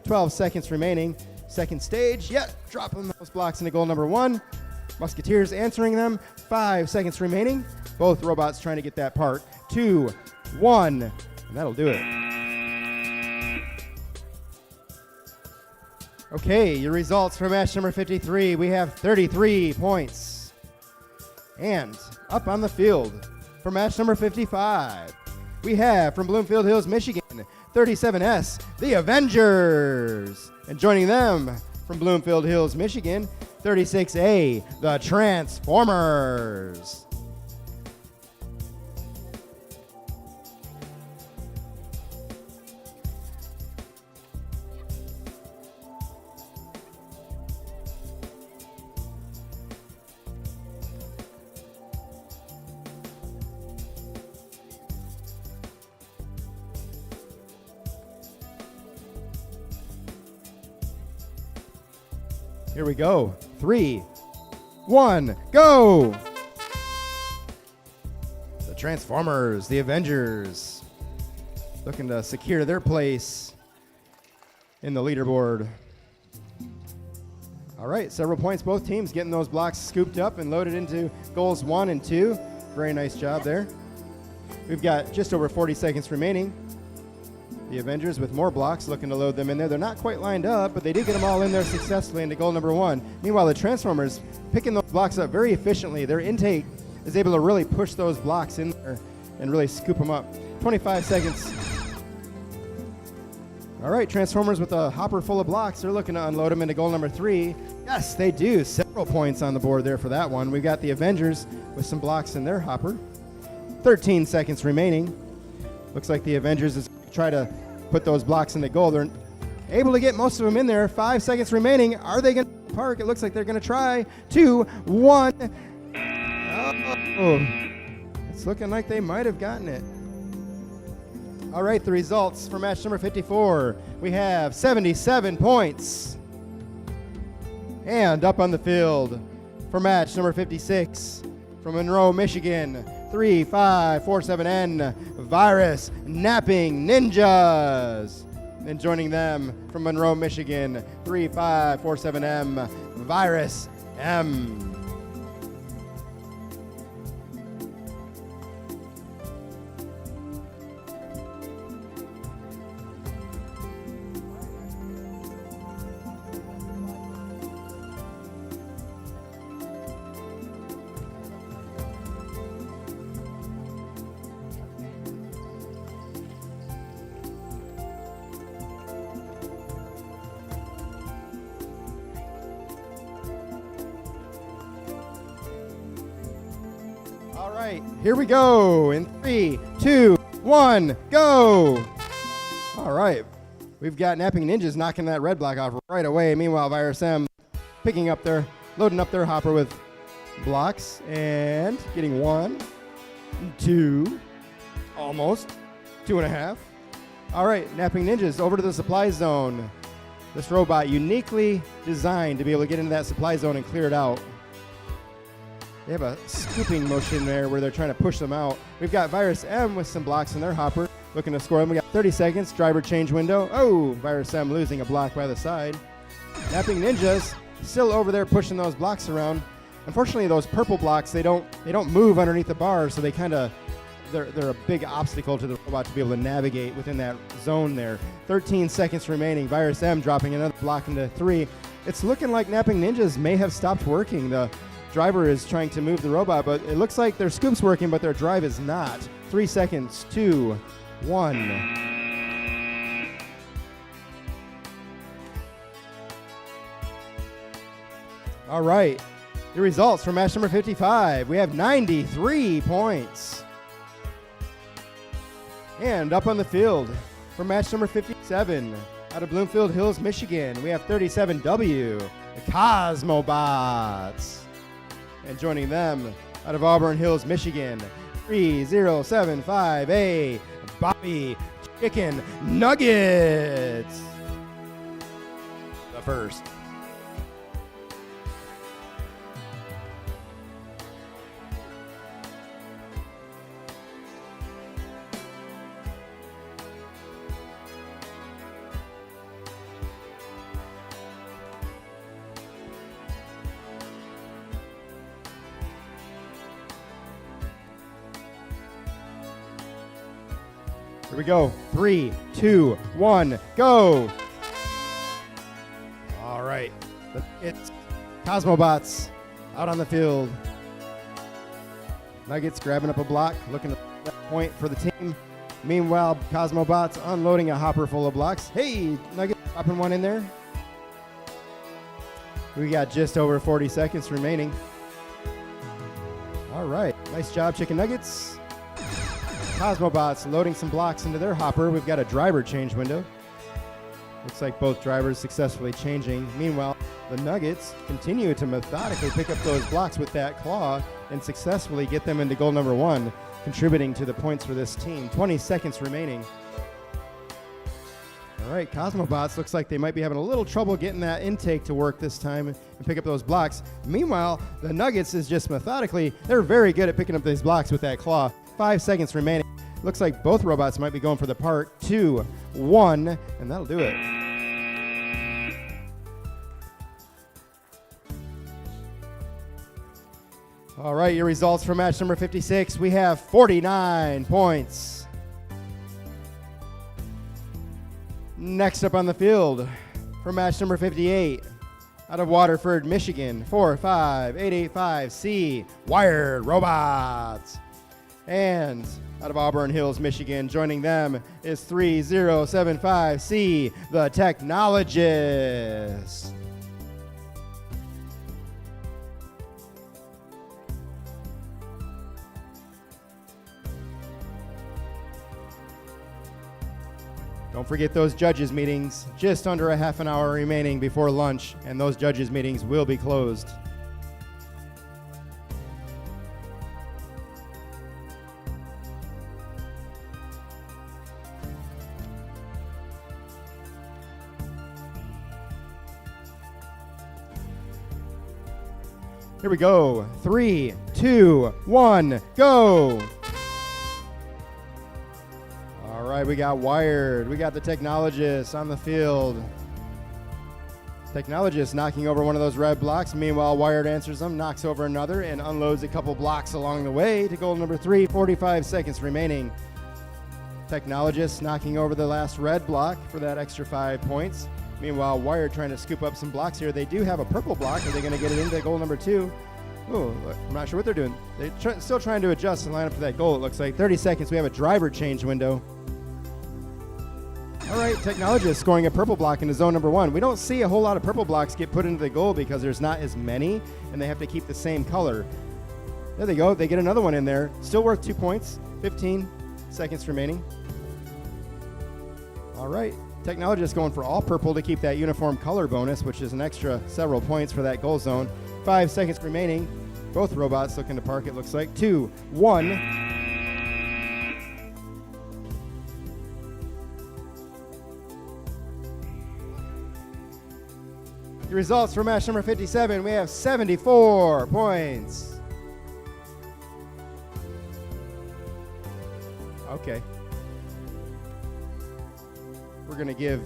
12 seconds remaining. Second stage. Dropping those blocks into goal number 1. Musketeers answering them. 5 seconds remaining. Both robots trying to get that part. 2, 1, and that'll do it. Okay, your results for match number 53. We have 33 points. And up on the field for match number 55, we have from Bloomfield Hills, Michigan, 37S, the Avengers. And joining them, from Bloomfield Hills, Michigan, 36A, the Transformers. Here we go. 3, 1, go! The Transformers, the Avengers, looking to secure their place in the leaderboard. All right, several points. Both teams getting those blocks scooped up and loaded into goals 1 and 2. Very nice job there. We've got just over 40 seconds remaining. The Avengers with more blocks looking to load them in there. They're not quite lined up, but they did get them all in there successfully into goal number 1. Meanwhile, the Transformers picking those blocks up very efficiently. Their intake is able to really push those blocks in there and really scoop them up. 25 seconds. All right, Transformers with a hopper full of blocks. They're looking to unload them into goal number 3. Yes, they do. Several points on the board there for that one. We've got the Avengers with some blocks in their hopper. 13 seconds remaining. Looks like the Avengers is try to put those blocks in the goal. They're able to get most of them in there. 5 seconds remaining. Are they going to park? It looks like they're going to try. 2, 1. Oh, it's looking like they might have gotten it. All right, the results for match number 54. We have 77 points. And up on the field for match number 56 from Monroe, Michigan, 3547N Virus Napping Ninjas. And joining them from Monroe, Michigan, 3547M Virus M. All right, here we go. In 3, 2, 1, go. All right, we've got Napping Ninjas knocking that red block off right away. Meanwhile, Virus M loading up their hopper with blocks and getting 1, 2, almost 2.5. All right, Napping Ninjas over to the supply zone. This robot uniquely designed to be able to get into that supply zone and clear it out. They have a scooping motion there where they're trying to push them out. We've got Virus M with some blocks in their hopper, looking to score them. We got 30 seconds, driver change window. Oh, Virus M losing a block by the side. Napping Ninjas still over there pushing those blocks around. Unfortunately, those purple blocks, they don't move underneath the bar, so they're a big obstacle to the robot to be able to navigate within that zone there. 13 seconds remaining. Virus M dropping another block into 3. It's looking like Napping Ninjas may have stopped working. The driver is trying to move the robot, but it looks like their scoop's working, but their drive is not. 3 seconds, 2, 1. All right, the results for match number 55. We have 93 points. And up on the field for match number 57, out of Bloomfield Hills, Michigan, we have 37W, the Cosmobots. And joining them out of Auburn Hills, Michigan, 3075A, Bobby Chicken Nuggets. The first. Here we go. 3, 2, 1, go. All right. It's Cosmobots out on the field. Nuggets grabbing up a block, looking at that point for the team. Meanwhile, Cosmobots unloading a hopper full of blocks. Hey, Nuggets dropping one in there. We got just over 40 seconds remaining. All right, nice job, Chicken Nuggets. Cosmobots loading some blocks into their hopper. We've got a driver change window. Looks like both drivers successfully changing. Meanwhile, the Nuggets continue to methodically pick up those blocks with that claw and successfully get them into goal number 1, contributing to the points for this team. 20 seconds remaining. All right, Cosmobots looks like they might be having a little trouble getting that intake to work this time and pick up those blocks. Meanwhile, the Nuggets is just methodically, they're very good at picking up these blocks with that claw. 5 seconds remaining. Looks like both robots might be going for the part. 2, 1, and that'll do it. All right, your results for match number 56. We have 49 points. Next up on the field for match number 58, out of Waterford, Michigan, 45885C, Wired Robots. And out of Auburn Hills, Michigan, joining them is 3075C, the Technologists. Don't forget those judges meetings. Just under a half an hour remaining before lunch, and those judges meetings will be closed. Here we go. 3, 2, 1, go. All right, we got Wired. We got the Technologists on the field. Technologists knocking over one of those red blocks. Meanwhile, Wired answers them, knocks over another, and unloads a couple blocks along the way to goal number 3. 45 seconds remaining. Technologists knocking over the last red block for that extra 5 points. Meanwhile, Wired trying to scoop up some blocks here. They do have a purple block. Are they going to get it into goal number 2? Oh, I'm not sure what they're doing. They're still trying to adjust and line up for that goal, it looks like. 30 seconds. We have a driver change window. All right, Technologists scoring a purple block into zone number 1. We don't see a whole lot of purple blocks get put into the goal because there's not as many, and they have to keep the same color. There they go. They get another one in there. Still worth 2 points. 15 seconds remaining. All right. Technologists going for all purple to keep that uniform color bonus, which is an extra several points for that goal zone. 5 seconds remaining. Both robots looking to park, it looks like. 2, 1. The results for match number 57, we have 74 points. Okay. We're going to give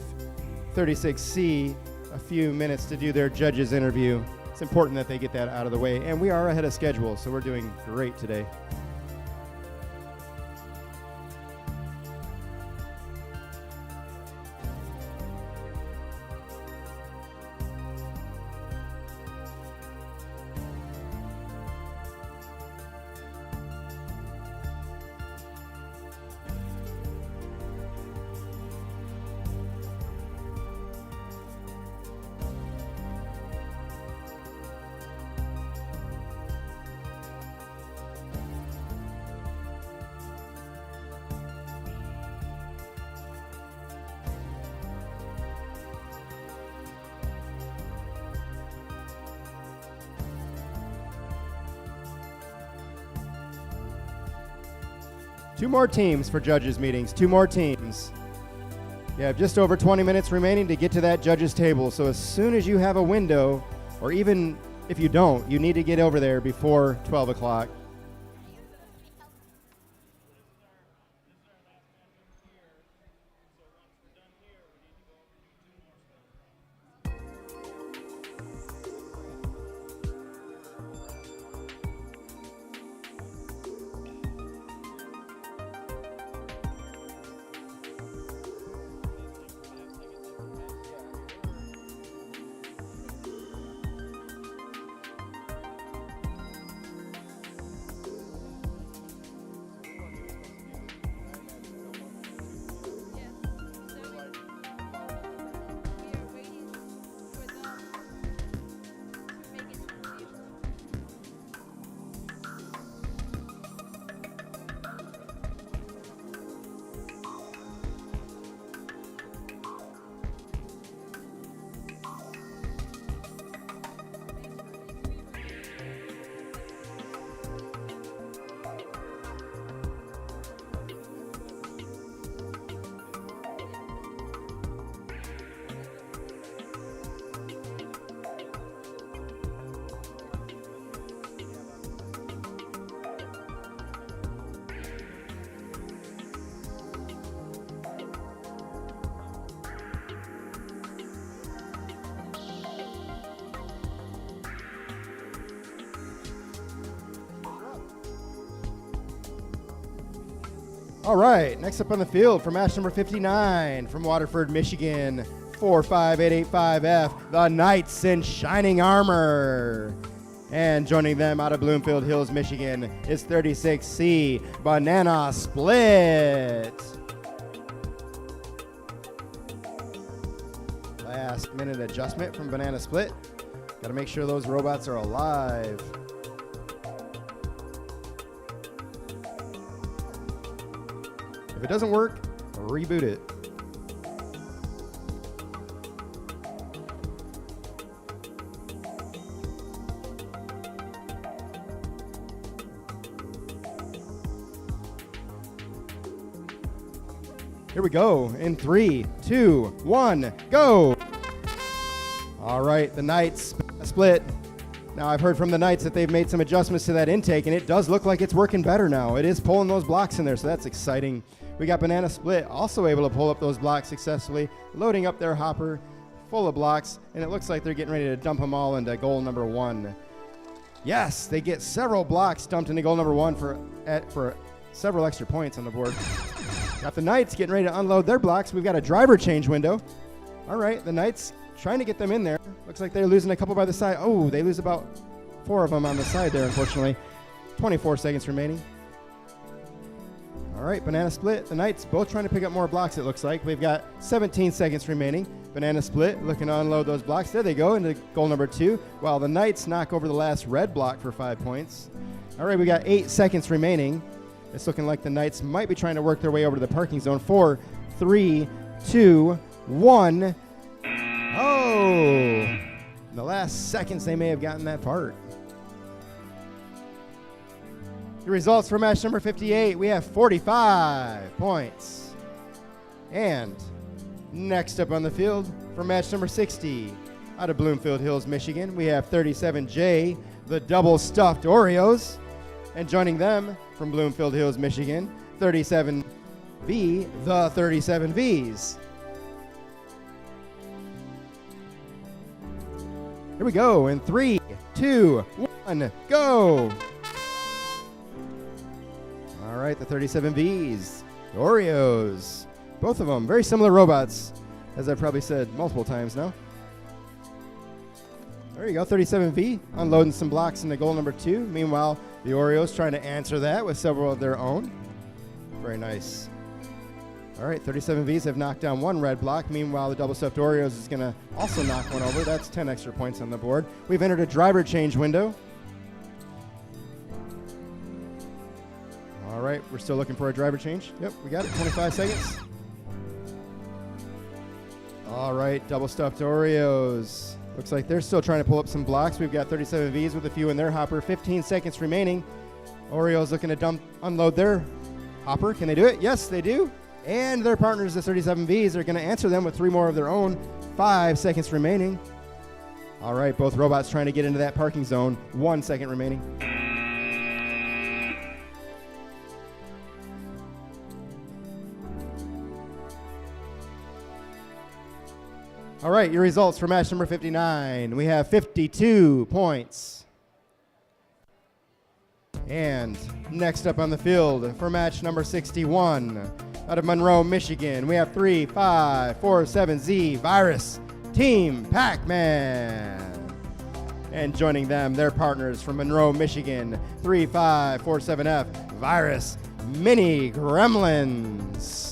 36C a few minutes to do their judges interview. It's important that they get that out of the way, and we are ahead of schedule, so we're doing great today. Two more teams for judges meetings. 2 more teams. You have just over 20 minutes remaining to get to that judges table. So as soon as you have a window, or even if you don't, you need to get over there before 12 o'clock. All right, next up on the field for match number 59 from Waterford, Michigan, 45885F, the Knights in shining armor. And joining them out of Bloomfield Hills, Michigan is 36C, Banana Split. Last minute adjustment from Banana Split. Got to make sure those robots are alive. If it doesn't work, reboot it. Here we go in 3, 2, 1, go. All right, the Knights split. Now, I've heard from the Knights that they've made some adjustments to that intake, and it does look like it's working better now. It is pulling those blocks in there, so that's exciting. We got Banana Split also able to pull up those blocks successfully, loading up their hopper full of blocks, and it looks like they're getting ready to dump them all into goal number 1. Yes, they get several blocks dumped into goal number 1 for several extra points on the board. Got the Knights getting ready to unload their blocks. We've got a driver change window. All right, the Knights trying to get them in there. Looks like they're losing a couple by the side. Oh, they lose about 4 of them on the side there, unfortunately. 24 seconds remaining. All right, Banana Split. The Knights both trying to pick up more blocks, it looks like. We've got 17 seconds remaining. Banana Split looking to unload those blocks. There they go into goal number 2, while the Knights knock over the last red block for 5 points. All right, we got 8 seconds remaining. It's looking like the Knights might be trying to work their way over to the parking zone. 4, 3, 2, 1. Oh! In the last seconds, they may have gotten that part. The results for match number 58, we have 45 points. And next up on the field for match number 60, out of Bloomfield Hills, Michigan, we have 37J, the double stuffed Oreos. And joining them from Bloomfield Hills, Michigan, 37V, the 37Vs. Here we go in 3, 2, 1, go. All right, the 37Vs, the Oreos, both of them very similar robots, as I've probably said multiple times now. There you go, 37V, unloading some blocks into goal number 2. Meanwhile, the Oreos trying to answer that with several of their own. Very nice. All right, 37Vs have knocked down 1 red block. Meanwhile, the double stuffed Oreos is going to also knock one over. That's 10 extra points on the board. We've entered a driver change window. All right, we're still looking for a driver change. Yep, we got it, 25 seconds. All right, double stuffed Oreos. Looks like they're still trying to pull up some blocks. We've got 37Vs with a few in their hopper. 15 seconds remaining. Oreos looking to unload their hopper. Can they do it? Yes, they do. And their partners, the 37Vs, are going to answer them with 3 more of their own. 5 seconds remaining. All right, both robots trying to get into that parking zone. 1 second remaining. All right, your results for match number 59. We have 52 points. And next up on the field for match number 61, out of Monroe, Michigan, we have 3547Z Virus Team Pac-Man. And joining them, their partners from Monroe, Michigan, 3547F Virus Mini Gremlins.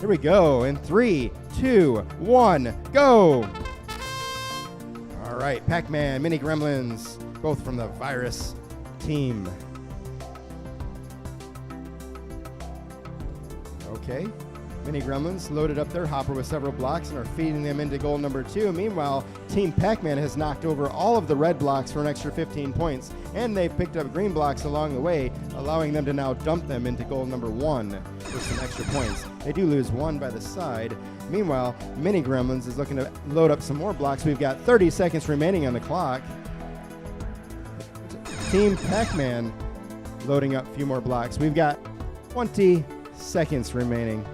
Here we go in 3, 2, 1, go. All right, Pac-Man, Mini Gremlins, both from the Virus team. Okay, Mini Gremlins loaded up their hopper with several blocks and are feeding them into goal number 2. Meanwhile, Team Pac-Man has knocked over all of the red blocks for an extra 15 points, and they've picked up green blocks along the way, allowing them to now dump them into goal number 1 for some extra points. They do lose 1 by the side. Meanwhile, Mini Gremlins is looking to load up some more blocks. We've got 30 seconds remaining on the clock. Team Pac-Man loading up a few more blocks. We've got 20 seconds remaining.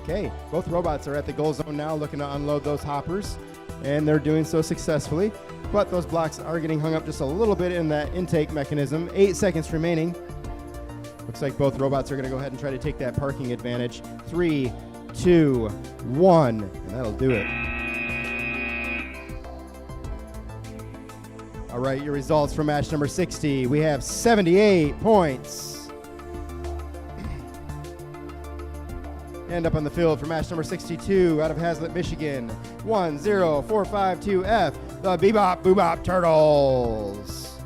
Okay, both robots are at the goal zone now looking to unload those hoppers, and they're doing so successfully, but those blocks are getting hung up just a little bit in that intake mechanism. 8 seconds remaining. Looks like both robots are going to go ahead and try to take that parking advantage. 3, 2, 1, and that'll do it. All right, your results for match number 60. We have 78 points. And up on the field for match number 62 out of Hazlet, Michigan, 10452F, the Bebop Boobop Turtles.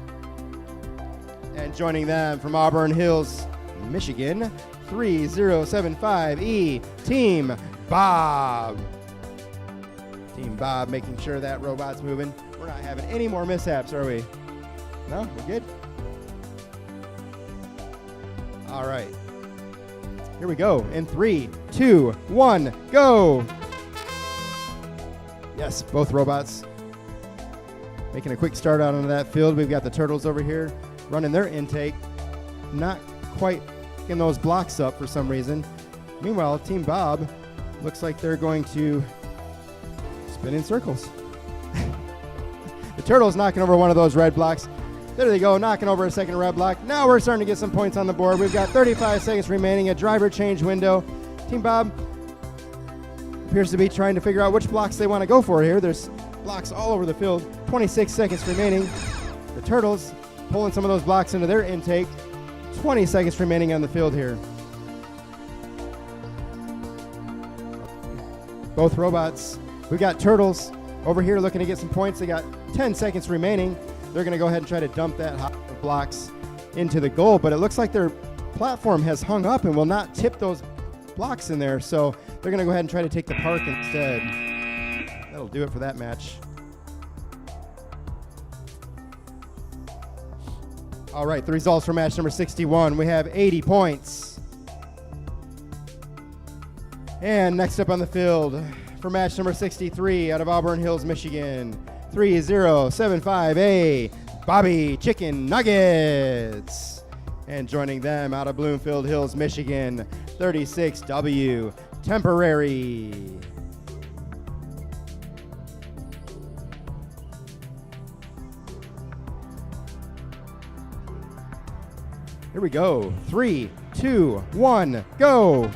And joining them from Auburn Hills, Michigan, 3075E, Team Bob. Team Bob making sure that robot's moving. We're not having any more mishaps, are we? No? We're good? All right. Here we go. In 3, 2, 1, go! Yes, both robots making a quick start out onto that field. We've got the turtles over here running their intake. Not quite getting those blocks up for some reason. Meanwhile, Team Bob looks like they're going to spin in circles. The turtle's knocking over one of those red blocks. There they go, knocking over a second red block. Now we're starting to get some points on the board. We've got 35 seconds remaining, a driver change window. Team Bob appears to be trying to figure out which blocks they want to go for here. There's blocks all over the field. 26 seconds remaining. The turtles pulling some of those blocks into their intake. 20 seconds remaining on the field here. Both robots. We've got turtles over here looking to get some points. They got 10 seconds remaining. They're going to go ahead and try to dump that hop of blocks into the goal, but it looks like their platform has hung up and will not tip those blocks in there, so they're going to go ahead and try to take the park instead. That'll do it for that match. All right, the results for match number 61. We have 80 points. And next up on the field for match number 63 out of Auburn Hills, Michigan, 3075A, Bobby Chicken Nuggets. And joining them out of Bloomfield Hills, Michigan, 36W, Temporary. Here we go. 3, 2, 1, go.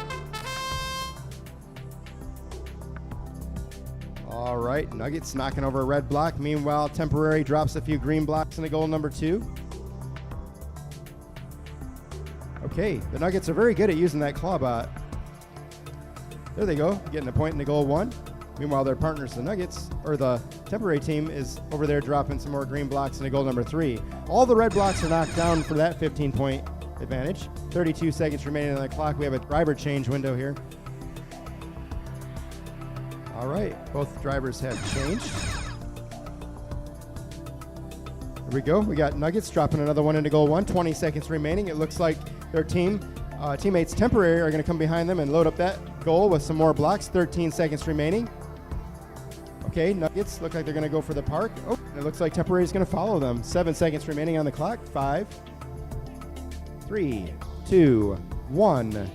All right, Nuggets knocking over a red block. Meanwhile, Temporary drops a few green blocks into goal number 2. Okay, the Nuggets are very good at using that clawbot. There they go, getting a point into goal 1. Meanwhile, their partners, the Nuggets, or the Temporary team, is over there dropping some more green blocks into goal number 3. All the red blocks are knocked down for that 15-point advantage. 32 seconds remaining on the clock. We have a driver change window here. All right, both drivers have changed. Here we go. We got Nuggets dropping another one into goal 1. 20 seconds remaining. It looks like their teammates Temporary are going to come behind them and load up that goal with some more blocks. 13 seconds remaining. Okay, Nuggets look like they're going to go for the park. Oh, it looks like Temporary is going to follow them. 7 seconds remaining on the clock. 5, 3, 2, 1.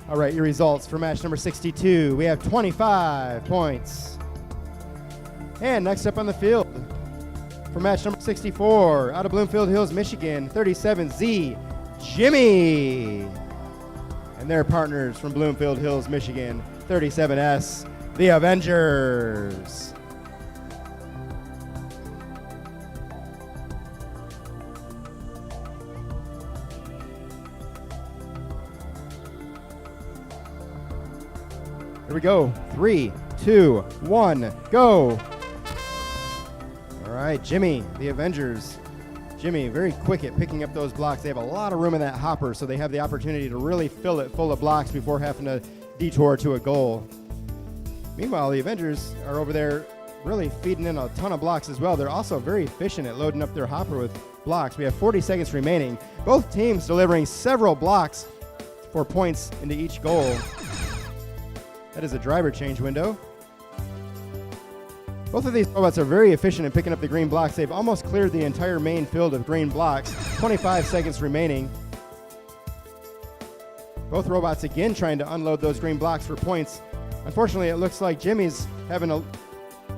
All right, your results for match number 62. We have 25 points. And next up on the field for match number 64, out of Bloomfield Hills, Michigan, 37Z, Jimmy. And their partners from Bloomfield Hills, Michigan, 37S, the Avengers. Here we go. 3, 2, 1, go. All right, Jimmy, the Avengers. Jimmy, very quick at picking up those blocks. They have a lot of room in that hopper, so they have the opportunity to really fill it full of blocks before having to detour to a goal. Meanwhile, the Avengers are over there really feeding in a ton of blocks as well. They're also very efficient at loading up their hopper with blocks. We have 40 seconds remaining. Both teams delivering several blocks for points into each goal. That is a driver change window. Both of these robots are very efficient in picking up the green blocks. They've almost cleared the entire main field of green blocks. 25 seconds remaining. Both robots again trying to unload those green blocks for points. Unfortunately, it looks like Jimmy's having a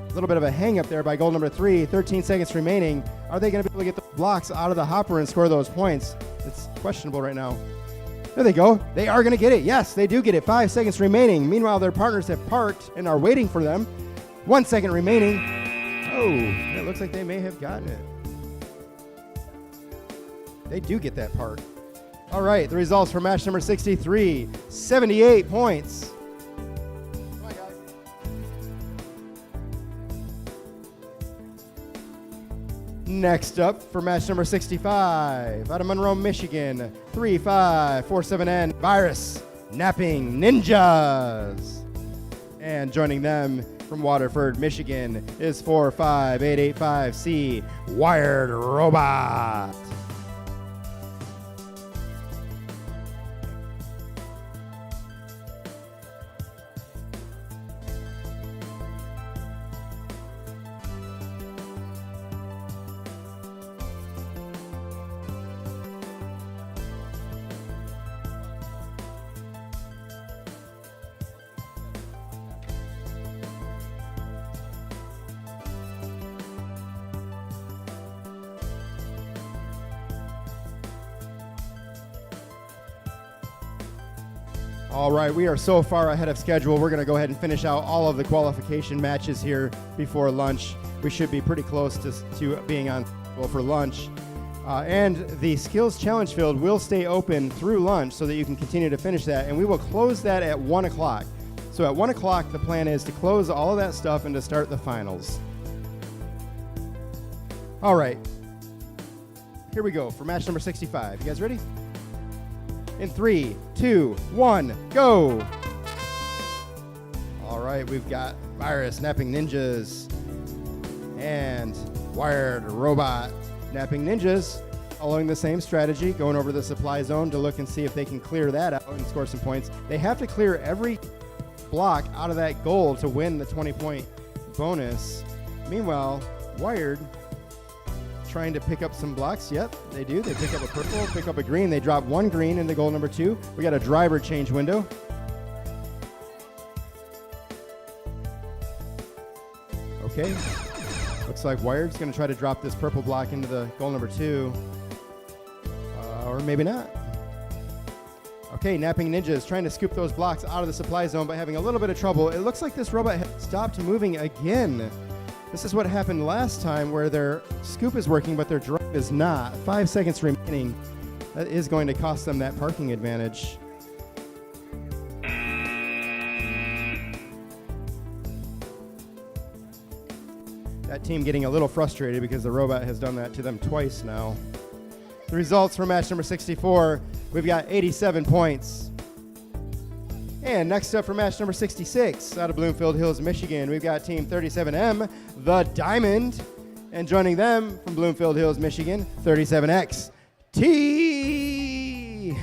A little bit of a hang up there by goal number 3. 13 seconds remaining. Are they going to be able to get the blocks out of the hopper and score those points? It's questionable right now. There they go. They are going to get it. Yes, they do get it. 5 seconds remaining. Meanwhile, their partners have parked and are waiting for them. 1 second remaining. Oh, it looks like they may have gotten it. They do get that part. All right, the results for match number 63. 78 points. Come on, guys. Next up for match number 65, out of Monroe, Michigan, 3547N Virus Napping Ninjas. And joining them from Waterford, Michigan is 45885C Wired Robot. All right, we are so far ahead of schedule. We're going to go ahead and finish out all of the qualification matches here before lunch. We should be pretty close to being on for lunch. And the skills challenge field will stay open through lunch so that you can continue to finish that. And we will close that at 1 o'clock. So at 1 o'clock, the plan is to close all of that stuff and to start the finals. All right. Here we go for match number 65. You guys ready? In 3, 2, 1, go. All right, we've got Virus Napping Ninjas and Wired Robot Napping Ninjas following the same strategy, going over the supply zone to look and see if they can clear that out and score some points. They have to clear every block out of that goal to win the 20-point bonus. Meanwhile, Wired trying to pick up some blocks. Yep, they do. They pick up a purple, pick up a green. They drop 1 green into goal number 2. We got a driver change window. Okay. Looks like Wired's going to try to drop this purple block into the goal number 2. Or maybe not. Okay, Napping Ninja is trying to scoop those blocks out of the supply zone but having a little bit of trouble. It looks like this robot has stopped moving again. This is what happened last time where their scoop is working but their drive is not. 5 seconds remaining. That is going to cost them that parking advantage. That team getting a little frustrated because the robot has done that to them twice now. The results for match number 64, we've got 87 points. And next up for match number 66, out of Bloomfield Hills, Michigan, we've got Team 37M, the Diamond. And joining them from Bloomfield Hills, Michigan, 37X, T.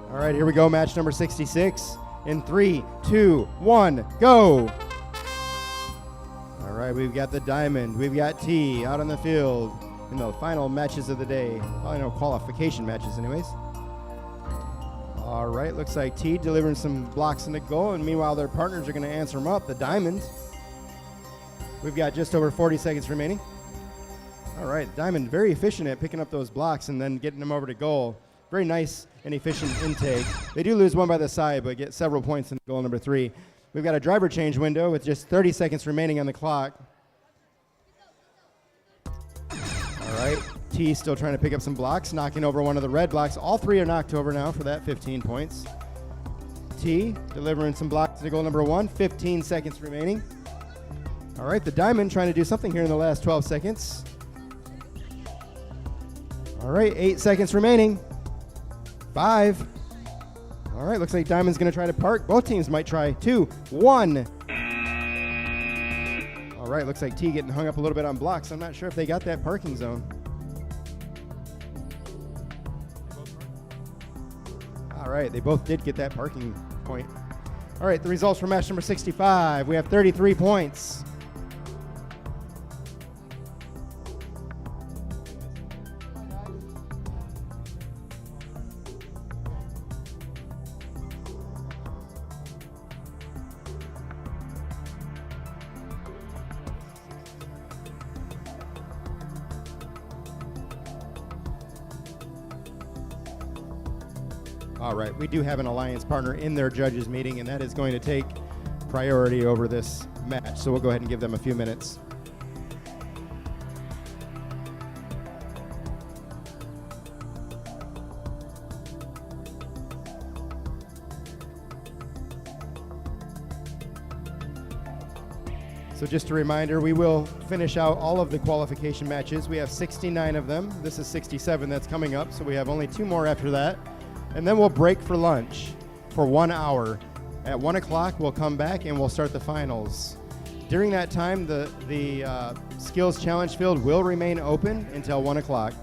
All right, here we go, match number 66. In 3, 2, 1, go. All right, we've got the diamond, we've got T out on the field in the final matches of the day. Probably no qualification matches anyways. All right, looks like T delivering some blocks in the goal, and meanwhile their partners are going to answer them up, the diamond. We've got just over 40 seconds remaining. All right, diamond very efficient at picking up those blocks and then getting them over to goal. Very nice and efficient intake. They do lose one by the side, but get several points in goal number 3. We've got a driver change window with just 30 seconds remaining on the clock. All right, T still trying to pick up some blocks, knocking over one of the red blocks. All 3 are knocked over now for that 15 points. T delivering some blocks to goal number 1, 15 seconds remaining. All right, the diamond trying to do something here in the last 12 seconds. All right, 8 seconds remaining. 5. All right, looks like diamond's going to try to park. Both teams might try. 2, 1. All right, looks like T getting hung up a little bit on blocks. I'm not sure if they got that parking zone. All right, they both did get that parking point. All right, the results for match number 65. We have 33 points. All right, we do have an alliance partner in their judges meeting, and that is going to take priority over this match. So we'll go ahead and give them a few minutes. So just a reminder, we will finish out all of the qualification matches. We have 69 of them. This is 67 that's coming up, so we have only 2 more after that. And then we'll break for lunch for 1 hour. At 1 o'clock, we'll come back and we'll start the finals. During that time, the skills challenge field will remain open until 1 o'clock.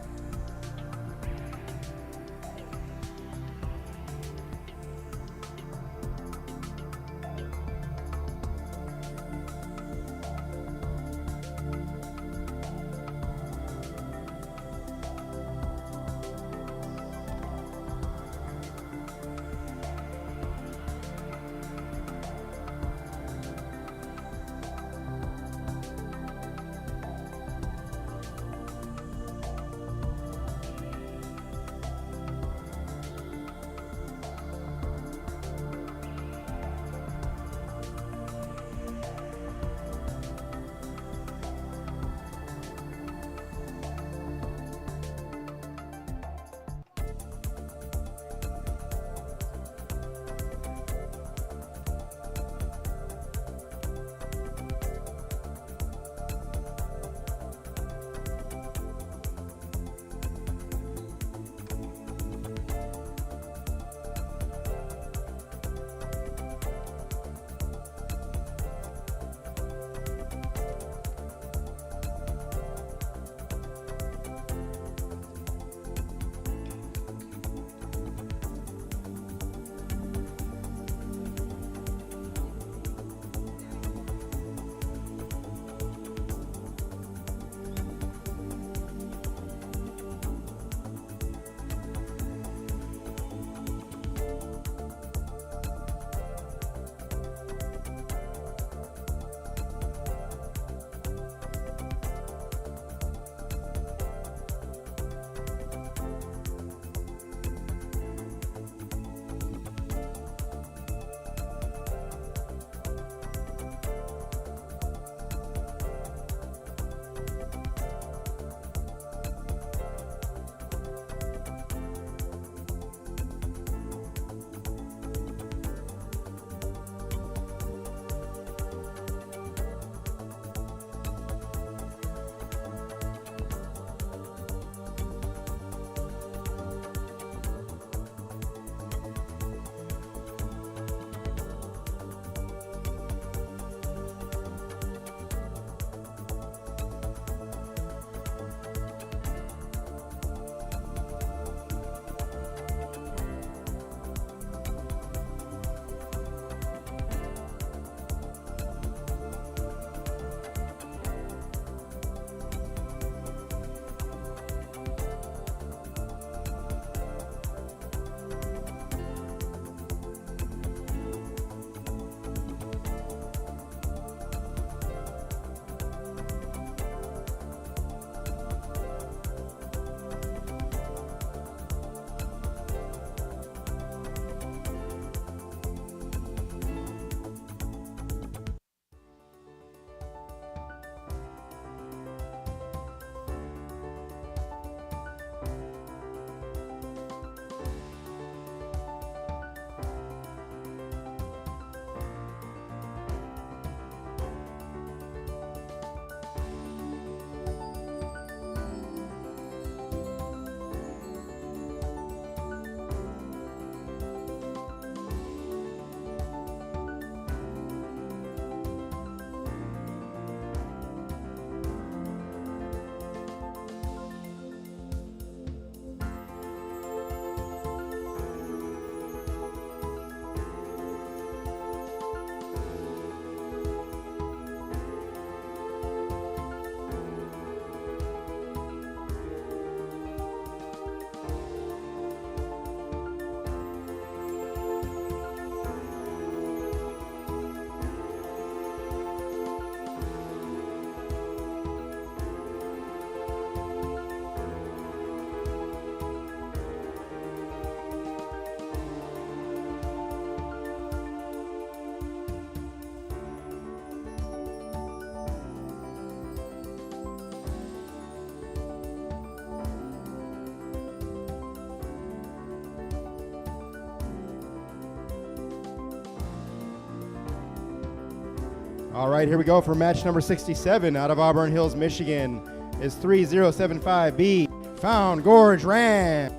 All right, here we go for match number 67 out of Auburn Hills, Michigan. Is 3075B Found Gorge Ranch.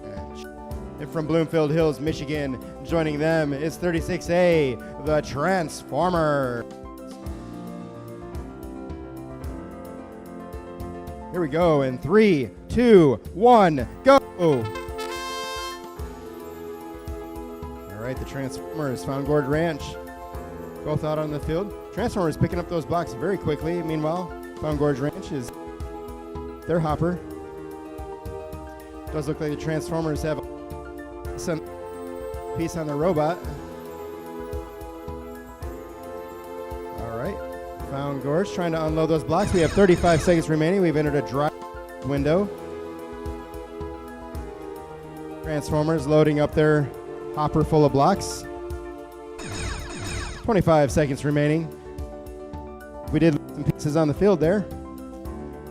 And from Bloomfield Hills, Michigan, joining them is 36A, the Transformer. Here we go in 3, 2, 1, go! All right, the Transformers, Found Gorge Ranch, both out on the field. Transformers picking up those blocks very quickly. Meanwhile, Found Gorge Ranch is their hopper. Does look like the Transformers have some piece on the robot. All right, Found Gorge trying to unload those blocks. We have 35 seconds remaining. We've entered a dry window. Transformers loading up their hopper full of blocks. 25 seconds remaining. We did lose some pieces on the field there.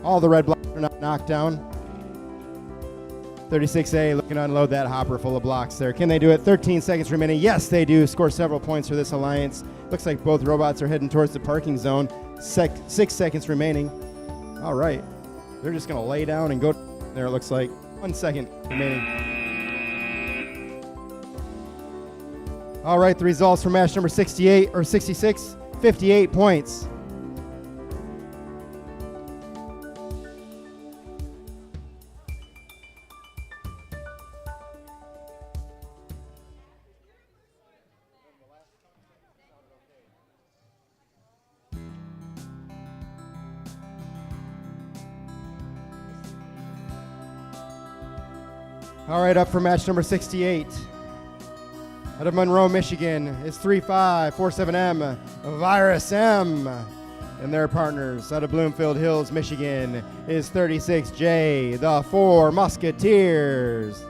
All the red blocks are not knocked down. 36A looking to unload that hopper full of blocks there. Can they do it? 13 seconds remaining. Yes, they do. Score several points for this alliance. Looks like both robots are heading towards the parking zone. 6 seconds remaining. All right. They're just going to lay down and go there, it looks like. 1 second remaining. All right, the results for match number 68 or 66, 58 points. All right, up for match number 68. Out of Monroe, Michigan, is 3547M, Virus M. And their partners out of Bloomfield Hills, Michigan, is 36J, the Four Musketeers.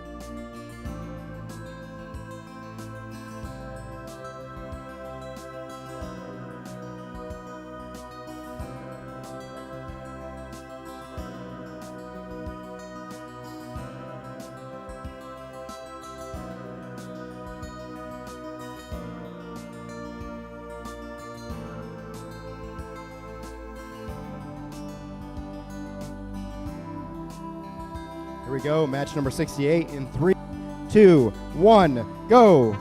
Here we go, match number 68 in 3, 2, 1, go.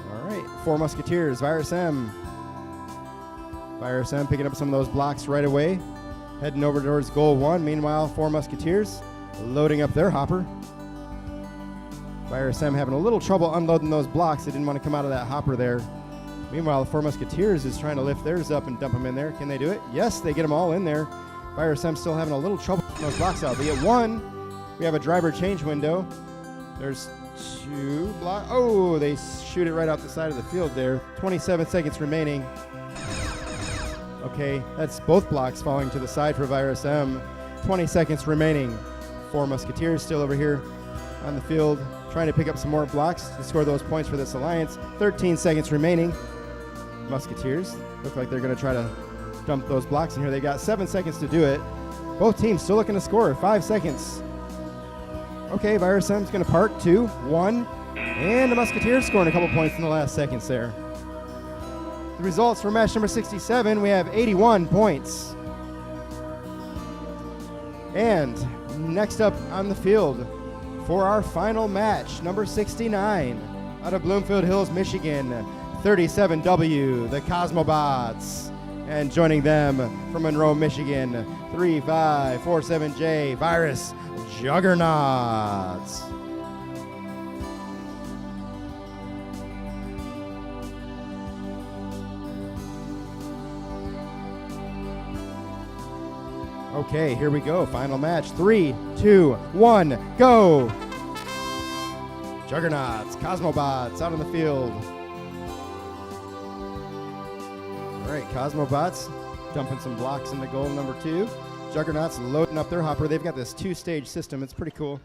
All right, Four Musketeers, Virus M. Virus M picking up some of those blocks right away, heading over towards goal 1. Meanwhile, Four Musketeers loading up their hopper. Virus M having a little trouble unloading those blocks. They didn't want to come out of that hopper there. Meanwhile, the Four Musketeers is trying to lift theirs up and dump them in there. Can they do it? Yes, they get them all in there. Virus M still having a little trouble getting those blocks out. They get 1. We have a driver change window. There's 2 blocks. Oh, they shoot it right out the side of the field there. 27 seconds remaining. Okay, that's both blocks falling to the side for Virus M. 20 seconds remaining. Four Musketeers still over here on the field trying to pick up some more blocks to score those points for this alliance. 13 seconds remaining. Musketeers look like they're going to try to dump those blocks in here. They got 7 seconds to do it. Both teams still looking to score. 5 seconds. Okay, Virus M's going to park. 2, 1, and the Musketeers scoring a couple points in the last seconds there. The results for match number 67, we have 81 points. And next up on the field for our final match, number 69, out of Bloomfield Hills, Michigan, 37W, the Cosmobots. And joining them from Monroe, Michigan, 3547J, Virus Juggernauts. Okay, here we go. Final match. 3, 2, 1, go. Juggernauts, Cosmobots out on the field. All right, Cosmobots dumping some blocks into goal number 2. Juggernauts loading up their hopper. They've got this 2-stage system. It's pretty cool.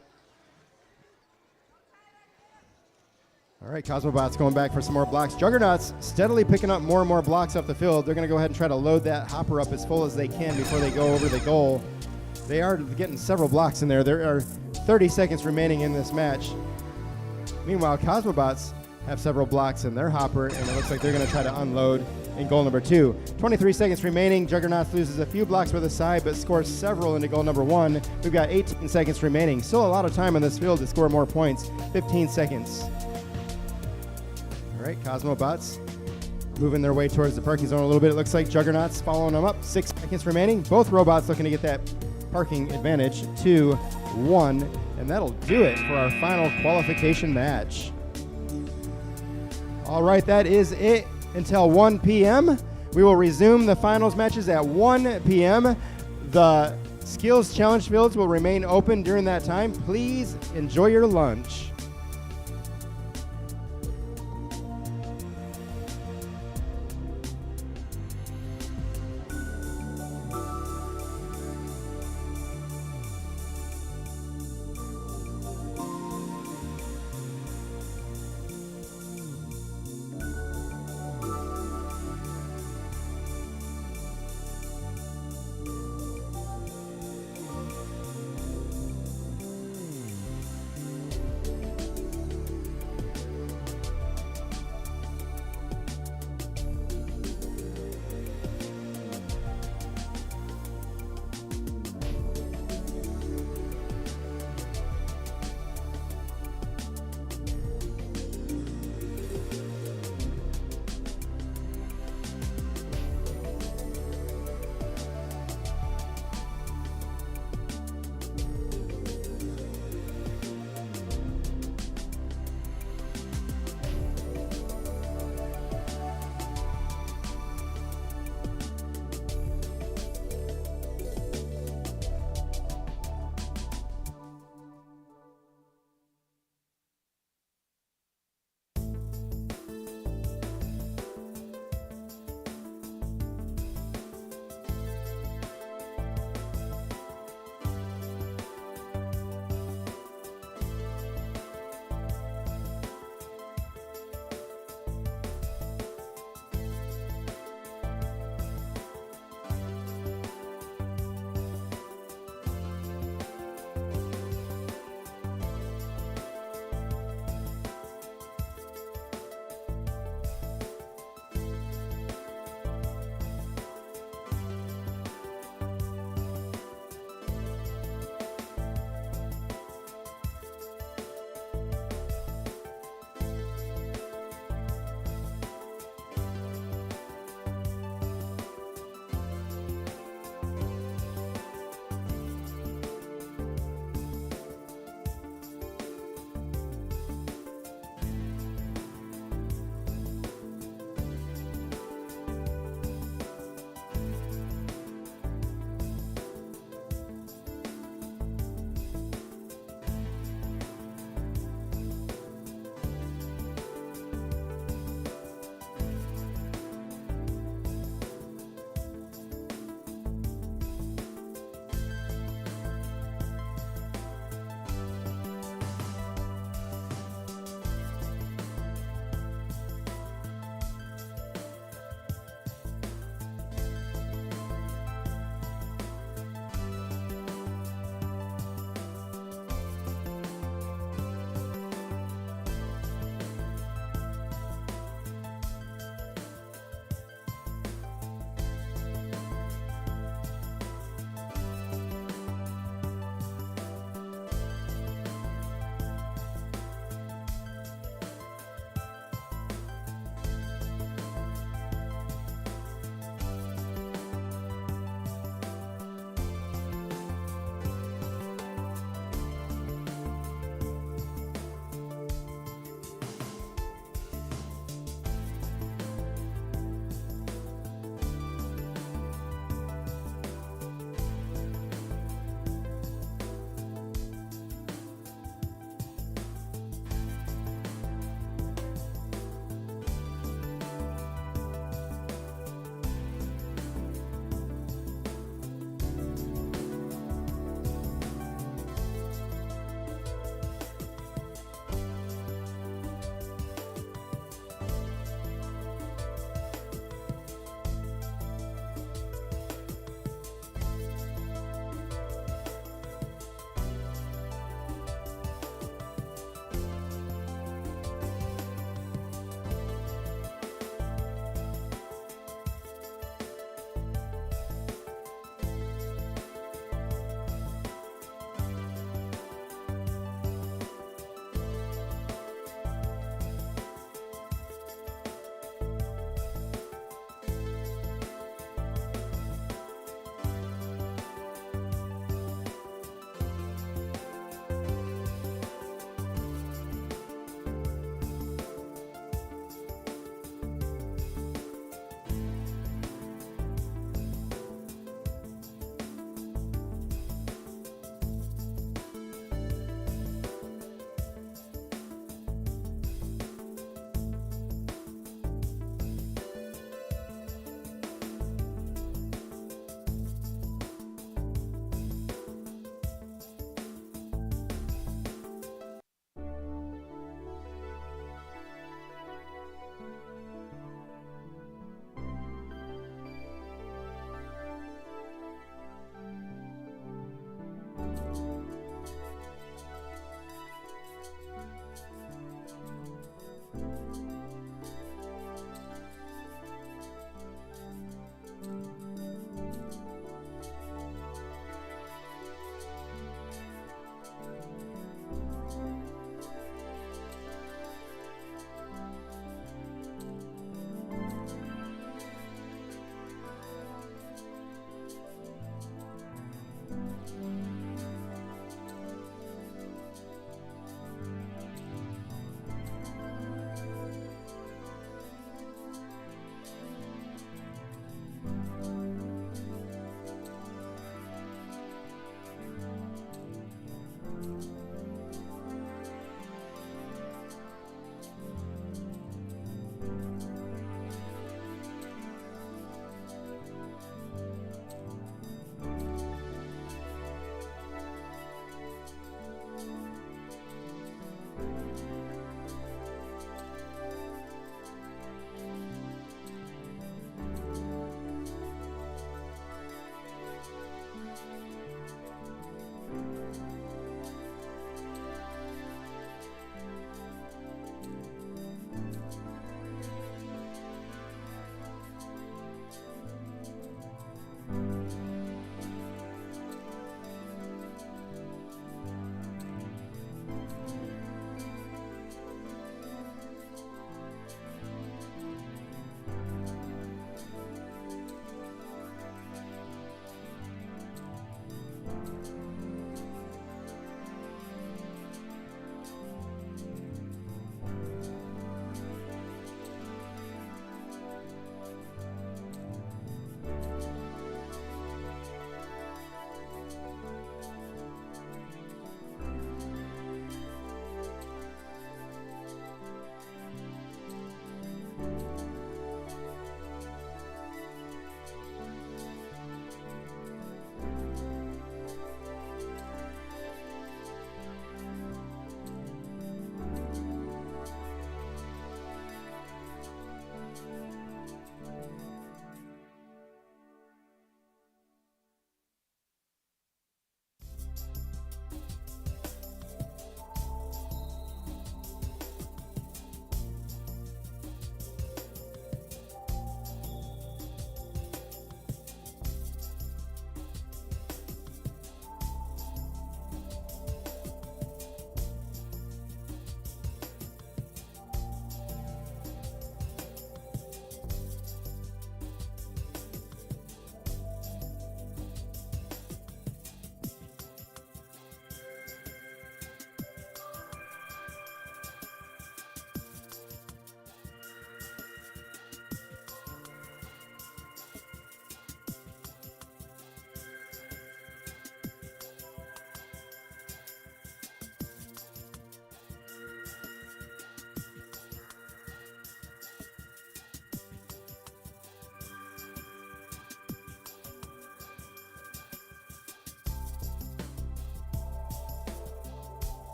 All right, Cosmobots going back for some more blocks. Juggernauts steadily picking up more and more blocks off the field. They're going to go ahead and try to load that hopper up as full as they can before they go over the goal. They are getting several blocks in there. There are 30 seconds remaining in this match. Meanwhile, Cosmobots have several blocks in their hopper, and it looks like they're going to try to unload in goal number 2. 23 seconds remaining. Juggernauts loses a few blocks with a side, but scores several into goal number 1. We've got 18 seconds remaining. Still a lot of time on this field to score more points. 15 seconds. All right, Cosmobots moving their way towards the parking zone a little bit. It looks like Juggernauts following them up. 6 seconds remaining. Both robots looking to get that parking advantage. 2, 1, and that'll do it for our final qualification match. All right, that is it until 1 p.m. We will resume the finals matches at 1 p.m. The skills challenge fields will remain open during that time. Please enjoy your lunch.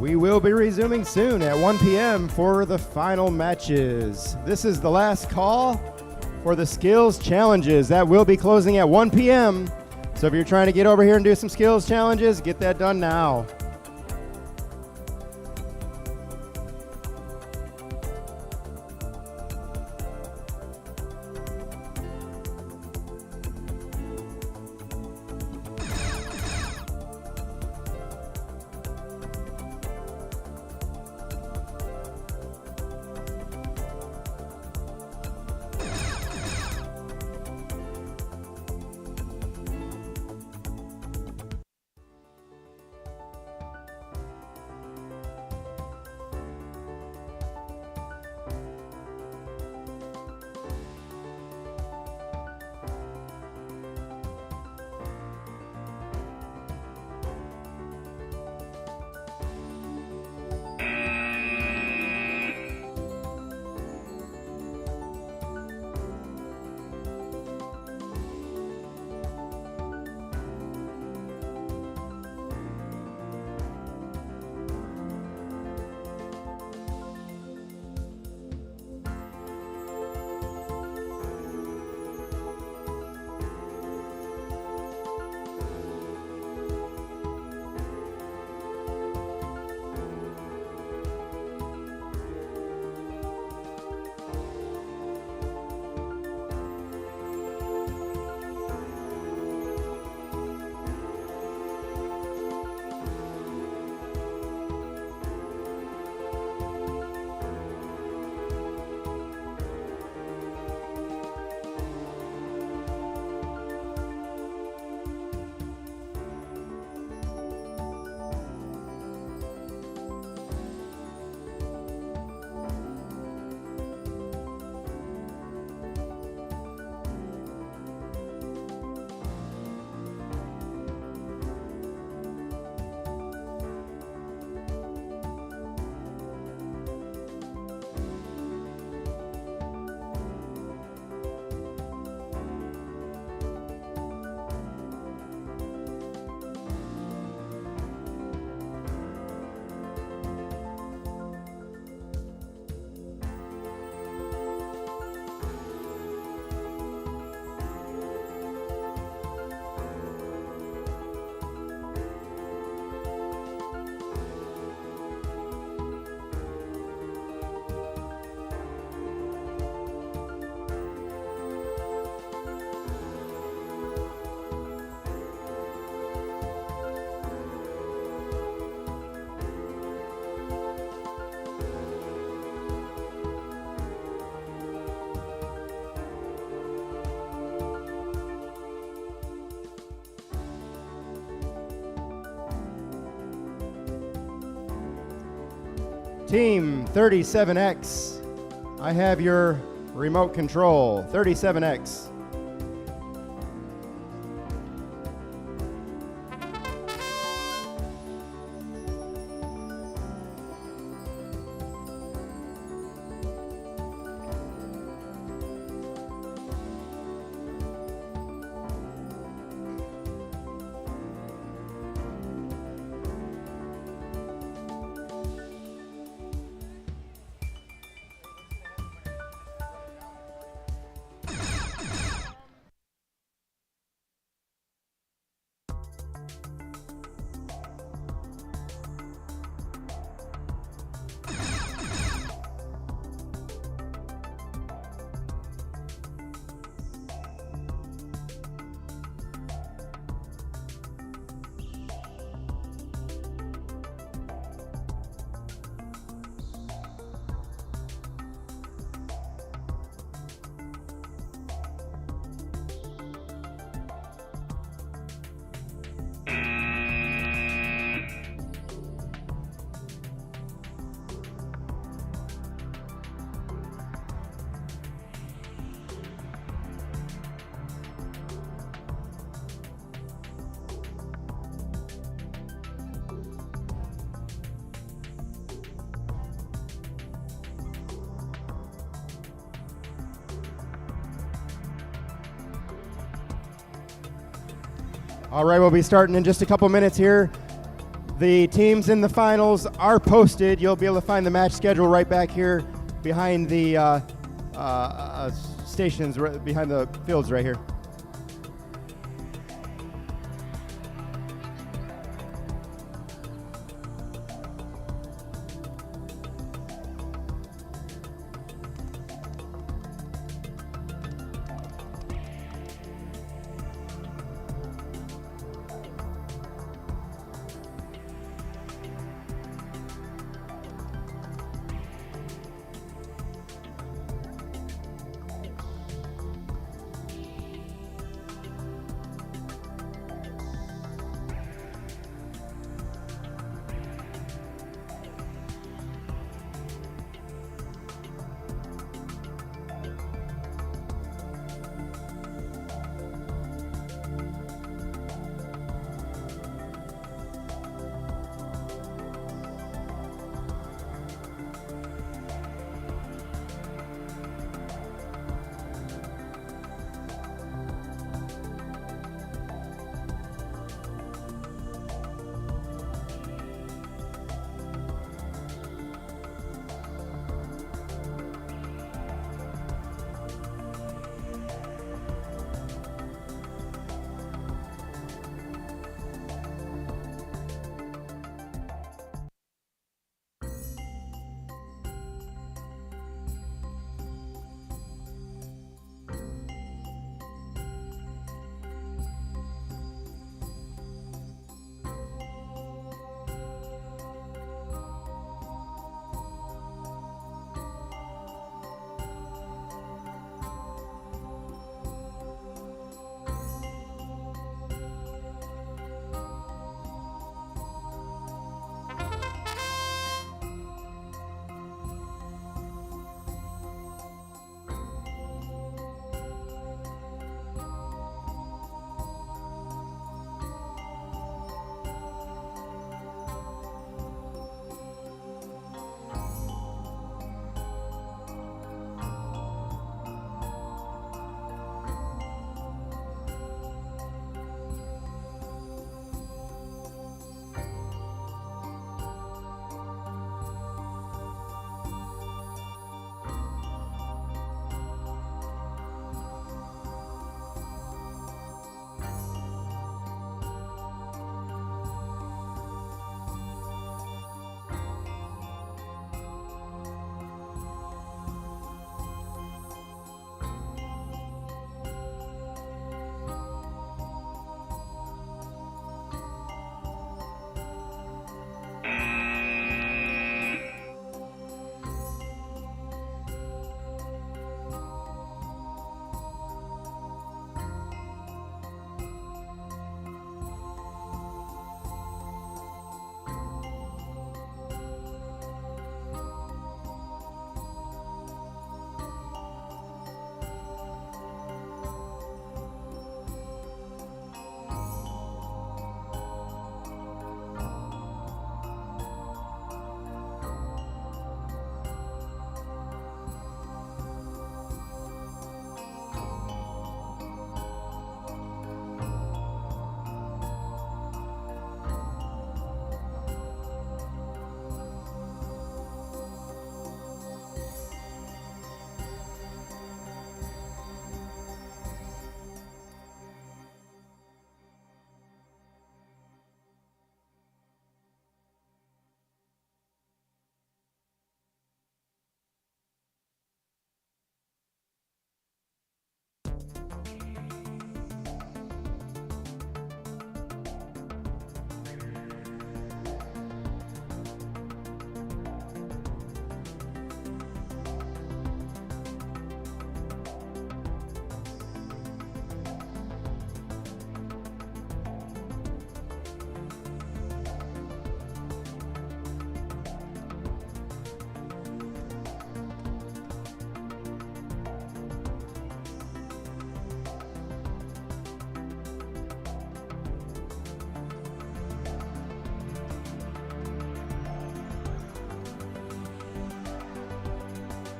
We will be resuming soon at 1 p.m. for the final matches. This is the last call for the skills challenges. That will be closing at 1 p.m. So if you're trying to get over here and do some skills challenges, get that done now. Team 37X, I have your remote control. 37X. All right, we'll be starting in just a couple minutes here. The teams in the finals are posted. You'll be able to find the match schedule right back here behind the stations, right behind the fields right here.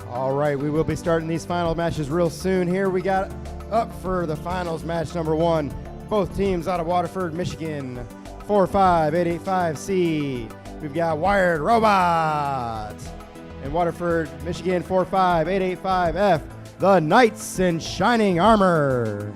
All right, we will be starting these final matches real soon. Here we got up for the finals match number one. Both teams out of Waterford, Michigan. 45885C. We've got Wired Robots. And Waterford, Michigan 45885F, the Knights in Shining Armor.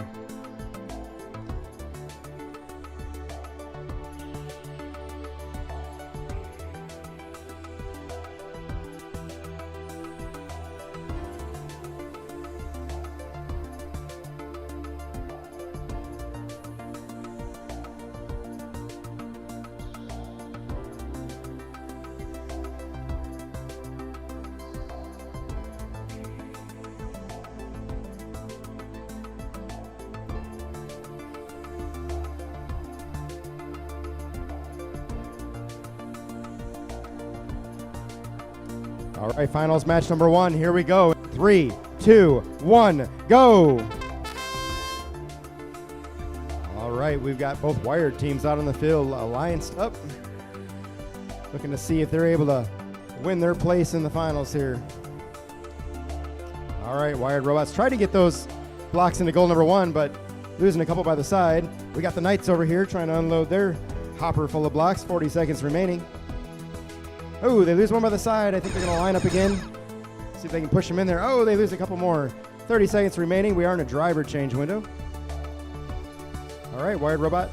All right, finals match number 1. Here we go. 3, 2, 1, go. All right, we've got both Wired teams out on the field, allianced up. Looking to see if they're able to win their place in the finals here. All right, Wired Robots try to get those blocks into goal number 1, but losing a couple by the side. We got the Knights over here trying to unload their hopper full of blocks. 40 seconds remaining. Oh, they lose one by the side. I think they're going to line up again. See if they can push them in there. Oh, they lose a couple more. 30 seconds remaining. We are in a driver change window. All right, Wired Robot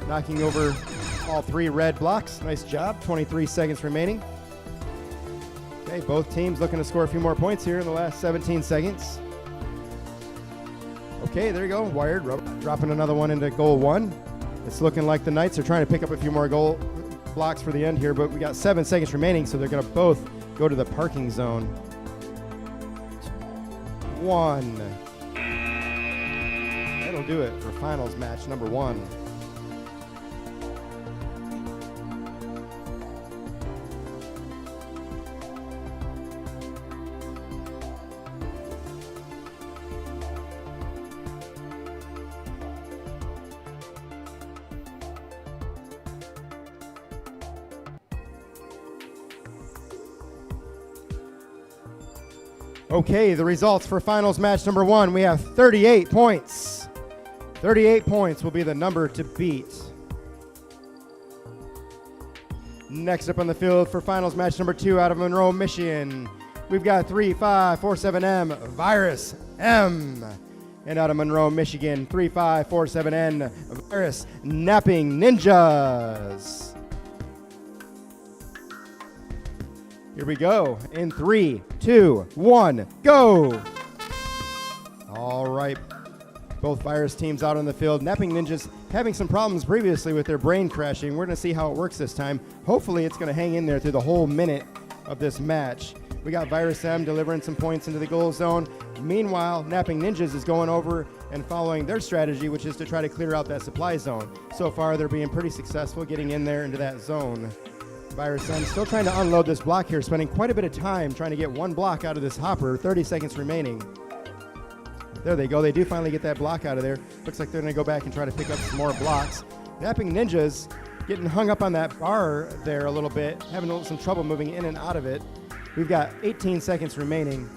knocking over all 3 red blocks. Nice job. 23 seconds remaining. Okay, both teams looking to score a few more points here in the last 17 seconds. Okay, there you go. Wired Robot dropping another one into goal 1. It's looking like the Knights are trying to pick up a few more goal blocks for the end here, but we got 7 seconds remaining, so they're going to both go to the parking zone. 1. That'll do it for finals match number 1. Okay, the results for finals match number 1. We have 38 points. 38 points will be the number to beat. Next up on the field for finals match number 2 out of Monroe, Michigan, we've got 3547M Virus M. And out of Monroe, Michigan, 3547N Virus Napping Ninjas. Here we go. In 3, 2, 1, go. All right. Both Virus teams out on the field. Napping Ninjas having some problems previously with their brain crashing. We're going to see how it works this time. Hopefully it's going to hang in there through the whole minute of this match. We got Virus M delivering some points into the goal zone. Meanwhile, Napping Ninjas is going over and following their strategy, which is to try to clear out that supply zone. So far, they're being pretty successful getting in there into that zone. Virus M still trying to unload this block here, spending quite a bit of time trying to get one block out of this hopper. 30 seconds remaining. There they go. They do finally get that block out of there. Looks like they're going to go back and try to pick up some more blocks. Napping Ninjas getting hung up on that bar there a little bit, having some trouble moving in and out of it. We've got 18 seconds remaining.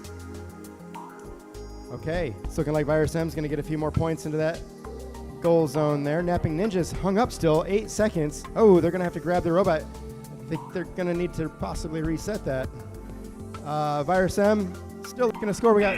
Okay, it's looking like Virus M's going to get a few more points into that goal zone there. Napping Ninjas hung up still, 8 seconds. Oh, they're going to have to grab the robot. I think they're going to need to possibly reset that. Virus M still looking to score. We got...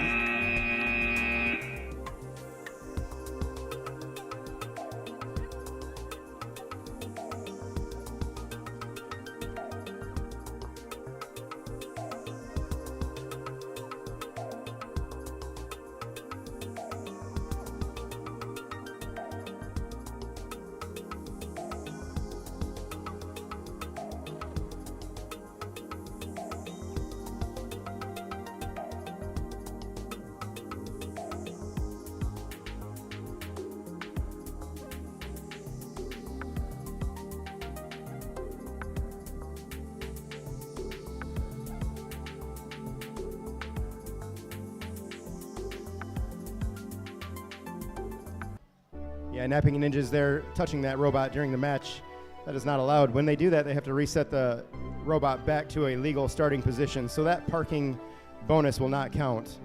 Yeah, Napping Ninjas there touching that robot during the match. That is not allowed. When they do that, they have to reset the robot back to a legal starting position. So that parking bonus will not count.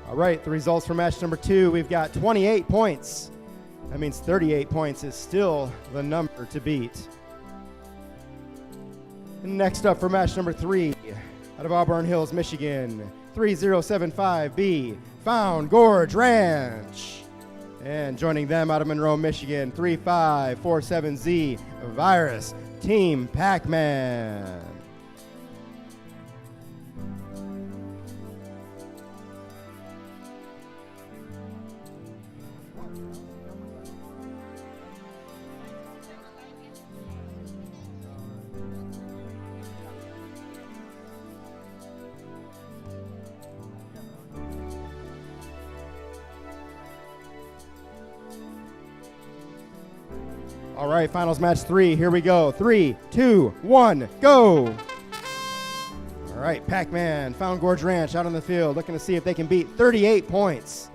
All right, the results for match number 2, we've got 28 points. That means 38 points is still the number to beat. Next up for match number 3, out of Auburn Hills, Michigan, 3075B, Found Gorge Ranch. And joining them out of Monroe, Michigan, 3547Z, Virus Team Pac-Man. All right, finals match 3. Here we go. 3, 2, 1, go. All right, Pac-Man, Found Gorge Ranch out on the field, looking to see if they can beat 38 points.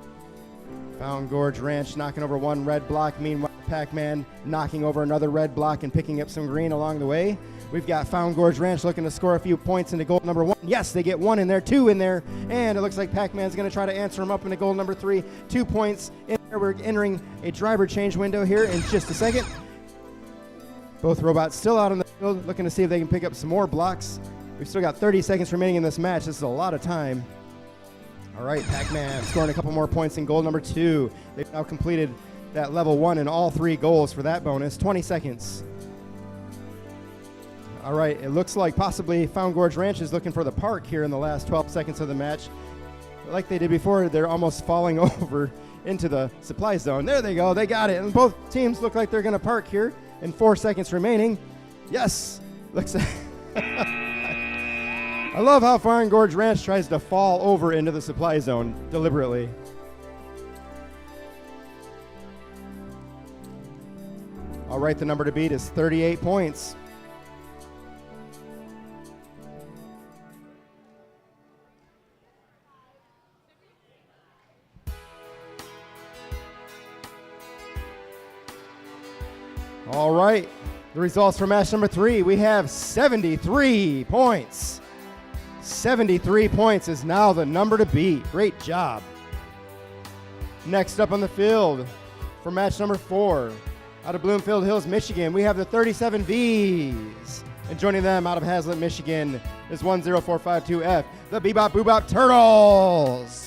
Found Gorge Ranch knocking over one red block. Meanwhile, Pac-Man knocking over another red block and picking up some green along the way. We've got Found Gorge Ranch looking to score a few points into goal number 1. Yes, they get 1 in there, 2 in there, and it looks like Pac-Man's going to try to answer them up into goal number 3. 2 points in there. We're entering a driver change window here in just a second. Both robots still out on the field, looking to see if they can pick up some more blocks. We've still got 30 seconds remaining in this match. This is a lot of time. All right, Pac-Man scoring a couple more points in goal number 2. They've now completed that level 1 in all 3 goals for that bonus. 20 seconds. All right, it looks like possibly Found Gorge Ranch is looking for the park here in the last 12 seconds of the match. Like they did before, they're almost falling over into the supply zone. There they go, they got it. And both teams look like they're gonna park here. In 4 seconds remaining. Yes, looks I love how Found Gorge Ranch tries to fall over into the supply zone deliberately. All right, the number to beat is 38 points. All right, the results for match number 3, we have 73 points. 73 points is now the number to beat. Great job. Next up on the field for match number 4, out of Bloomfield Hills, Michigan, we have the 37Vs. And joining them out of Hazlet, Michigan is 10452F, the Bebop Boobop Turtles.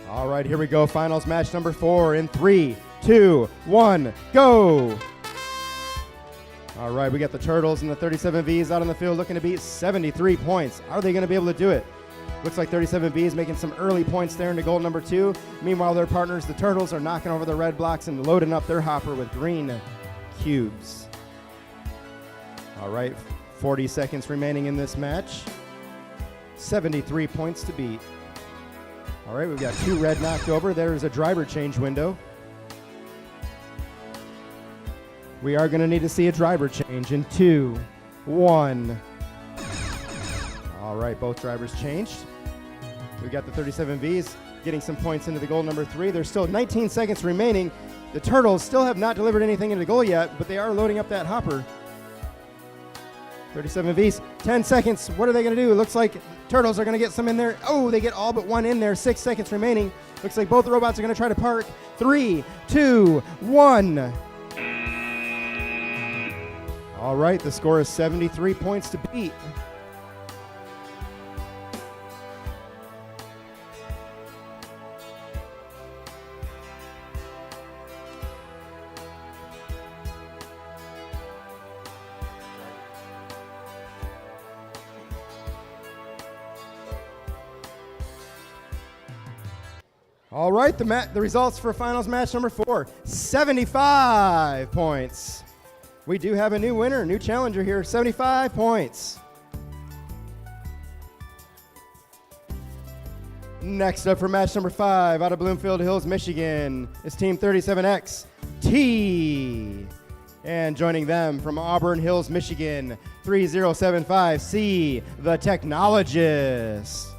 All right, here we go. Finals match number 4 in 3, 2, 1, go. All right, we got the Turtles and the 37Vs out on the field looking to beat 73 points. Are they going to be able to do it? Looks like 37Vs making some early points there into goal number 2. Meanwhile, their partners, the Turtles, are knocking over the red blocks and loading up their hopper with green cubes. All right, 40 seconds remaining in this match. 73 points to beat. All right, we've got 2 red knocked over. There's a driver change window. We are going to need to see a driver change in 2, 1. All right, both drivers changed. We've got the 37Vs getting some points into the goal number 3. There's still 19 seconds remaining. The Turtles still have not delivered anything into the goal yet, but they are loading up that hopper. 37Vs, 10 seconds. What are they going to do? It looks like Turtles are going to get some in there. Oh, they get all but 1 in there. 6 seconds remaining. Looks like both the robots are going to try to park. 3, 2, 1. All right, the score is 73 points to beat. All right, the results for finals match number 4, 75 points. We do have a new winner, new challenger here, 75 points. Next up for match number 5, out of Bloomfield Hills, Michigan, is Team 37X T. And joining them from Auburn Hills, Michigan, 3075C, the Technologist.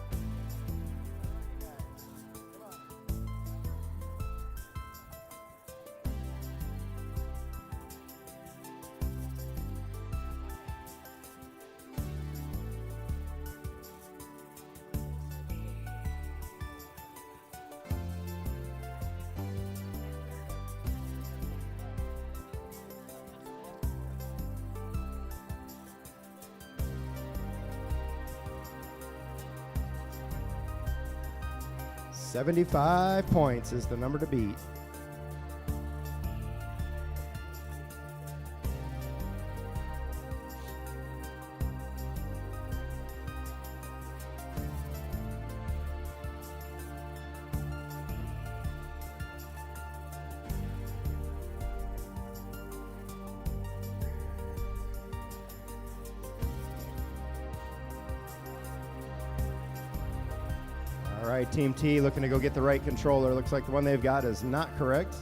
$75 points is the number to beat. All right, Team T looking to go get the right controller. Looks like the one they've got is not correct.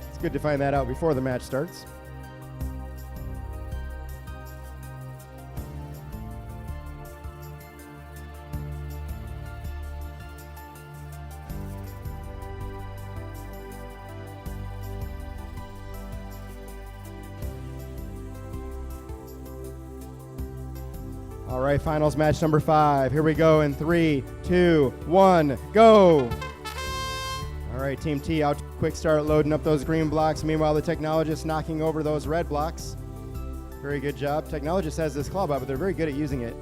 It's good to find that out before the match starts. All right, finals match number 5. Here we go in 3, 2, 1, go. All right, Team T out to a quick start, loading up those green blocks. Meanwhile, the Technologist knocking over those red blocks. Very good job. Technologist has this claw bot, but they're very good at using it.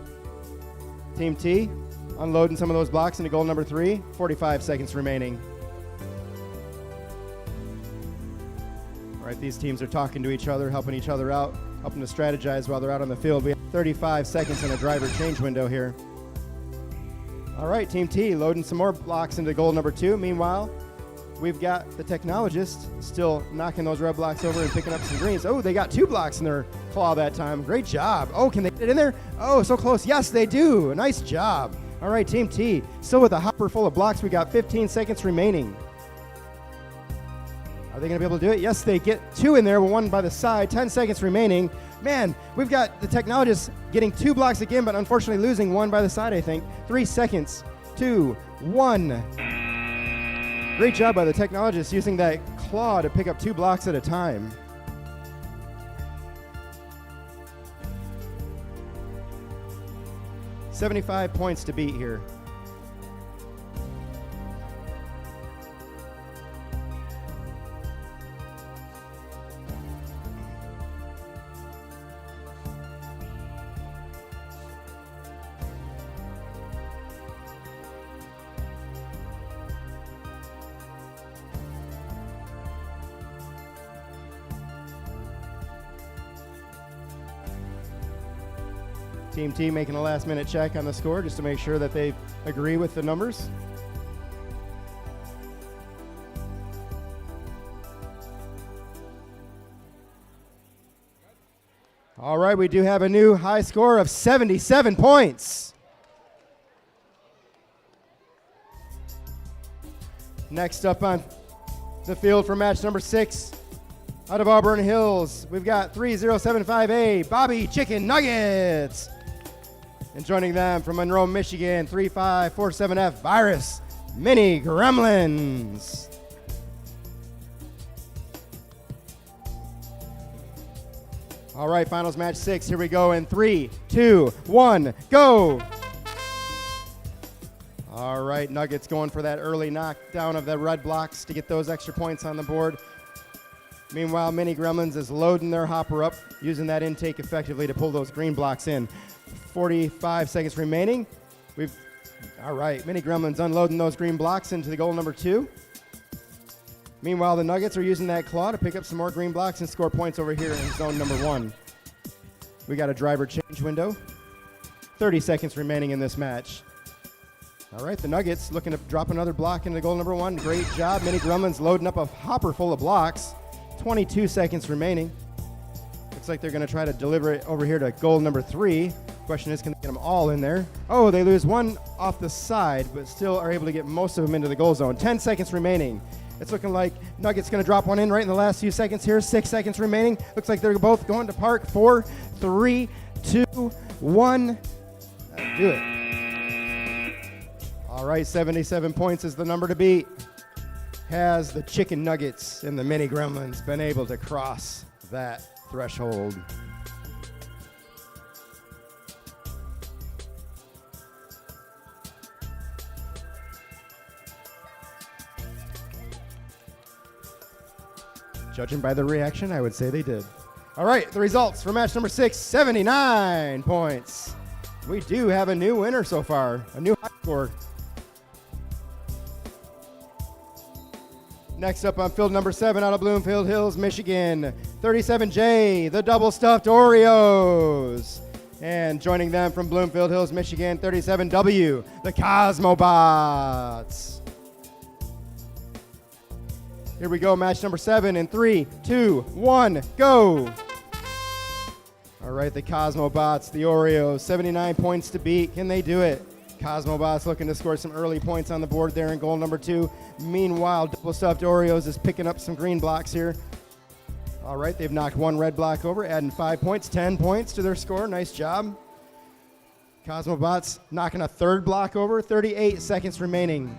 Team T unloading some of those blocks into goal number 3. 45 seconds remaining. All right, these teams are talking to each other, helping each other out, helping to strategize while they're out on the field. We have 35 seconds in a driver change window here. All right, Team T loading some more blocks into goal number 2. Meanwhile, we've got the Technologist still knocking those red blocks over and picking up some greens. Oh, they got 2 blocks in their claw that time. Great job. Oh, can they get it in there? Oh, so close. Yes, they do. Nice job. All right, Team T still with a hopper full of blocks. We got 15 seconds remaining. Are they going to be able to do it? Yes, they get 2 in there, one by the side. 10 seconds remaining. Man, we've got the Technologist getting 2 blocks again, but unfortunately losing 1 by the side, I think. 3 seconds, 2, 1. Great job by the Technologist using that claw to pick up 2 blocks at a time. $75 points to beat here. Team T making a last-minute check on the score just to make sure that they agree with the numbers. All right, we do have a new high score of 77 points. Next up on the field for match number 6, out of Auburn Hills, we've got 3075A, Bobby Chicken Nuggets. And joining them from Monroe, Michigan, 3547F, Virus Mini Gremlins. All right, finals match 6. Here we go in 3, 2, 1, go. All right, Nuggets going for that early knockdown of the red blocks to get those extra points on the board. Meanwhile, Mini Gremlins is loading their hopper up, using that intake effectively to pull those green blocks in. 45 seconds remaining. All right, Mini Gremlins unloading those green blocks into the goal number 2. Meanwhile, the Nuggets are using that claw to pick up some more green blocks and score points over here in zone number 1. We got a driver change window. 30 seconds remaining in this match. All right, the Nuggets looking to drop another block into goal number 1. Great job. Mini Gremlins loading up a hopper full of blocks. 22 seconds remaining. Looks like they're going to try to deliver it over here to goal number 3. Question is, can they get them all in there? Oh, they lose one off the side, but still are able to get most of them into the goal zone. 10 seconds remaining. It's looking like Nuggets going to drop one in right in the last few seconds here. 6 seconds remaining. Looks like they're both going to park. 4, 3, 2, 1. That'll do it. All right, 77 points is the number to beat. Has the Chicken Nuggets and the Mini Gremlins been able to cross that threshold? Judging by the reaction, I would say they did. All right, the results for match number 6, 79 points. We do have a new winner so far, a new high score. Next up on field number 7 out of Bloomfield Hills, Michigan, 37J, the Double Stuffed Oreos. And joining them from Bloomfield Hills, Michigan, 37W, the Cosmobots. Here we go, match number 7 in 3, 2, 1, go. All right, the Cosmobots, the Oreos, 79 points to beat. Can they do it? Cosmobots looking to score some early points on the board there in goal number 2. Meanwhile, Double Stuffed Oreos is picking up some green blocks here. All right, they've knocked one red block over, adding 5 points, 10 points to their score. Nice job. Cosmobots knocking a third block over, 38 seconds remaining.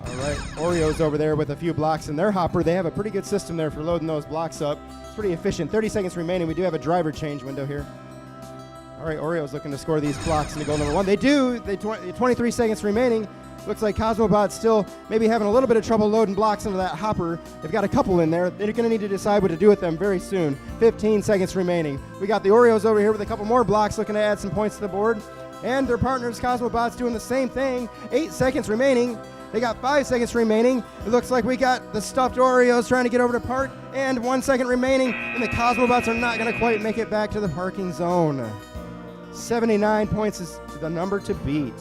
All right, Oreos over there with a few blocks in their hopper. They have a pretty good system there for loading those blocks up. It's pretty efficient. 30 seconds remaining. We do have a driver change window here. All right, Oreos looking to score these blocks into goal number 1. They do. 23 seconds remaining. Looks like Cosmobots still maybe having a little bit of trouble loading blocks into that hopper. They've got a couple in there. They're going to need to decide what to do with them very soon. 15 seconds remaining. We got the Oreos over here with a couple more blocks looking to add some points to the board. And their partners, Cosmobots, doing the same thing. 8 seconds remaining. They got 5 seconds remaining. It looks like we got the Stuffed Oreos trying to get over to park. And 1 second remaining. And the Cosmobots are not going to quite make it back to the parking zone. 79 points is the number to beat.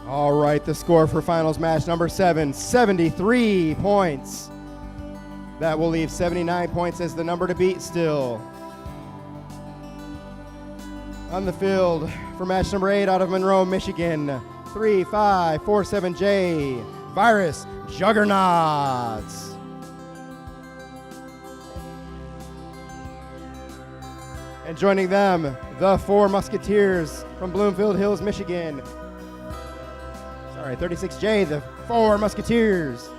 All right, the score for finals match number 7, 73 points. That will leave 79 points as the number to beat still. On the field for match number 8 out of Monroe, Michigan, 3547J, Virus Juggernauts. And joining them, the 4 Musketeers from Bloomfield Hills, Michigan. 36J, the 4 Musketeers.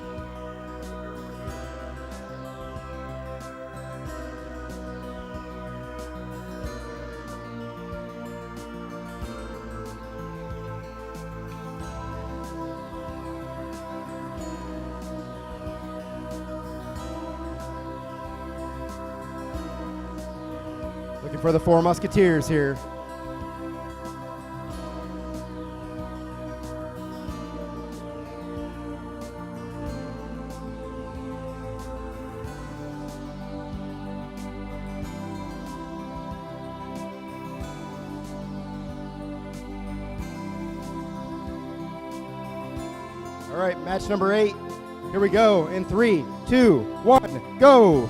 Looking for the 4 Musketeers here. All right, match number 8. Here we go in 3, 2, 1, go.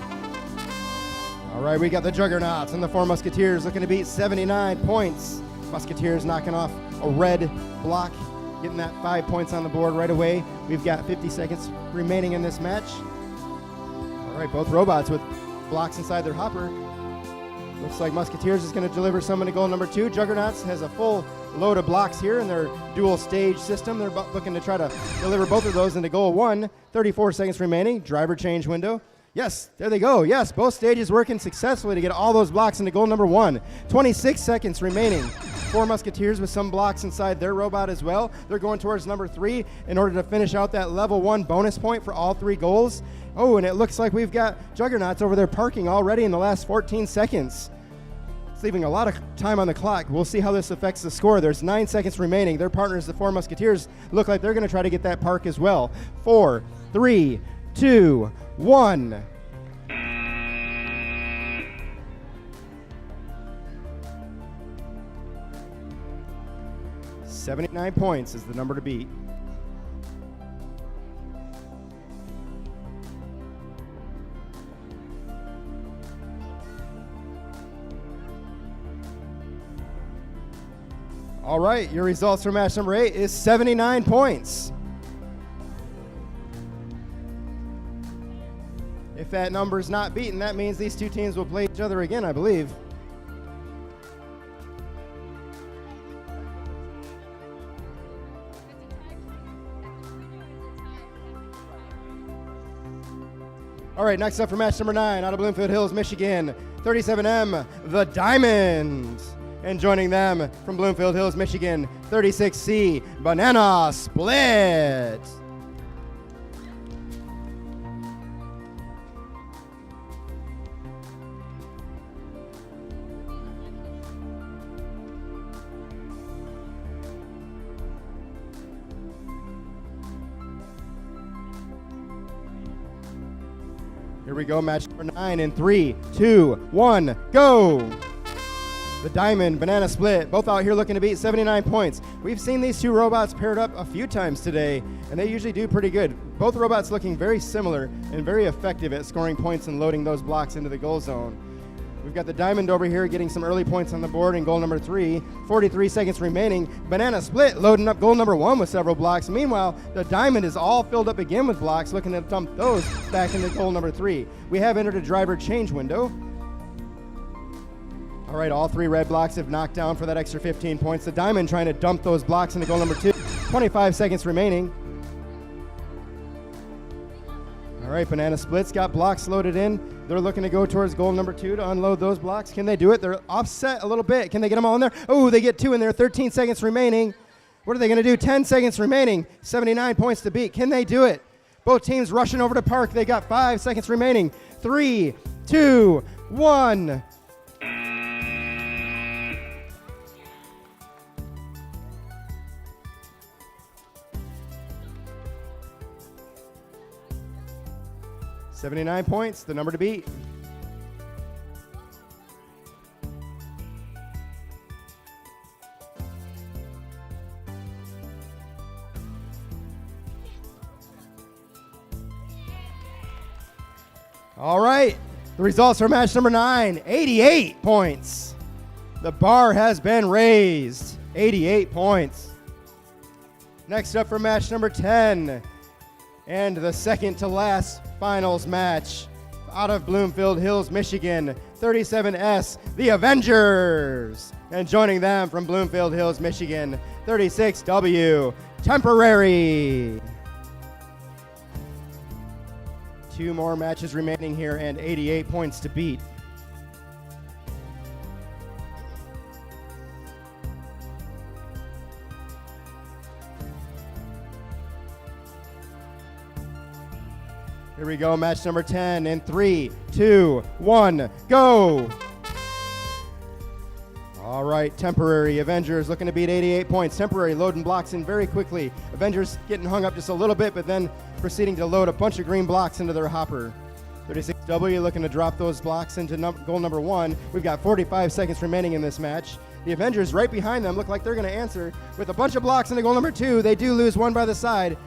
All right, we got the Juggernauts and the 4 Musketeers looking to beat 79 points. Musketeers knocking off a red block, getting that 5 points on the board right away. We've got 50 seconds remaining in this match. All right, both robots with blocks inside their hopper. Looks like Musketeers is going to deliver some into goal number 2. Juggernauts has a full load of blocks here in their dual stage system. They're looking to try to deliver both of those into goal 1. 34 seconds remaining. Driver change window. Yes, there they go. Yes, both stages working successfully to get all those blocks into goal number 1. 26 seconds remaining. 4 Musketeers with some blocks inside their robot as well. They're going towards number 3 in order to finish out that level 1 bonus point for all 3 goals. Oh, and it looks like we've got Juggernauts over there parking already in the last 14 seconds. It's leaving a lot of time on the clock. We'll see how this affects the score. There's 9 seconds remaining. Their partners, the Four Musketeers, look like they're going to try to get that park as well. 4, 3, 2, 1. $79 points is the number to beat. All right, your results for match number 8 is 79 points. If that number is not beaten, that means these two teams will play each other again, I believe. All right, next up for match number 9, out of Bloomfield Hills, Michigan, 37M, the Diamonds. And joining them from Bloomfield Hills, Michigan, 36C, Banana Split. Here we go, match number 9 in 3, 2, 1, go! The Diamond, Banana Split, both out here looking to beat 79 points. We've seen these two robots paired up a few times today, and they usually do pretty good. Both robots looking very similar and very effective at scoring points and loading those blocks into the goal zone. We've got the Diamond over here getting some early points on the board in goal number 3. 43 seconds remaining. Banana Split loading up goal number 1 with several blocks. Meanwhile, the Diamond is all filled up again with blocks, looking to dump those back into goal number 3. We have entered a driver change window. All right, all 3 red blocks have knocked down for that extra 15 points. The Diamond trying to dump those blocks into goal number 2. 25 seconds remaining. All right, Banana Split's got blocks loaded in. They're looking to go towards goal number 2 to unload those blocks. Can they do it? They're offset a little bit. Can they get them all in there? Oh, they get 2 in there. 13 seconds remaining. What are they going to do? 10 seconds remaining. 79 points to beat. Can they do it? Both teams rushing over to park. They got 5 seconds remaining. 3, 2, 1. $79 points, the number to beat. All right, the results for match number 9, 88 points. The bar has been raised, 88 points. Next up for match number 10, and the second to last finals match, out of Bloomfield Hills, Michigan, 37S, the Avengers. And joining them from Bloomfield Hills, Michigan, 36W, Temporary. 2 more matches remaining here and 88 points to beat. Here we go, match number 10 in 3, 2, 1, go! All right, Temporary Avengers looking to beat 88 points. Temporary loading blocks in very quickly. Avengers getting hung up just a little bit, but then proceeding to load a bunch of green blocks into their hopper. 36W looking to drop those blocks into goal number 1. We've got 45 seconds remaining in this match. The Avengers right behind them look like they're going to answer with a bunch of blocks into goal number 2. They do lose one by the side.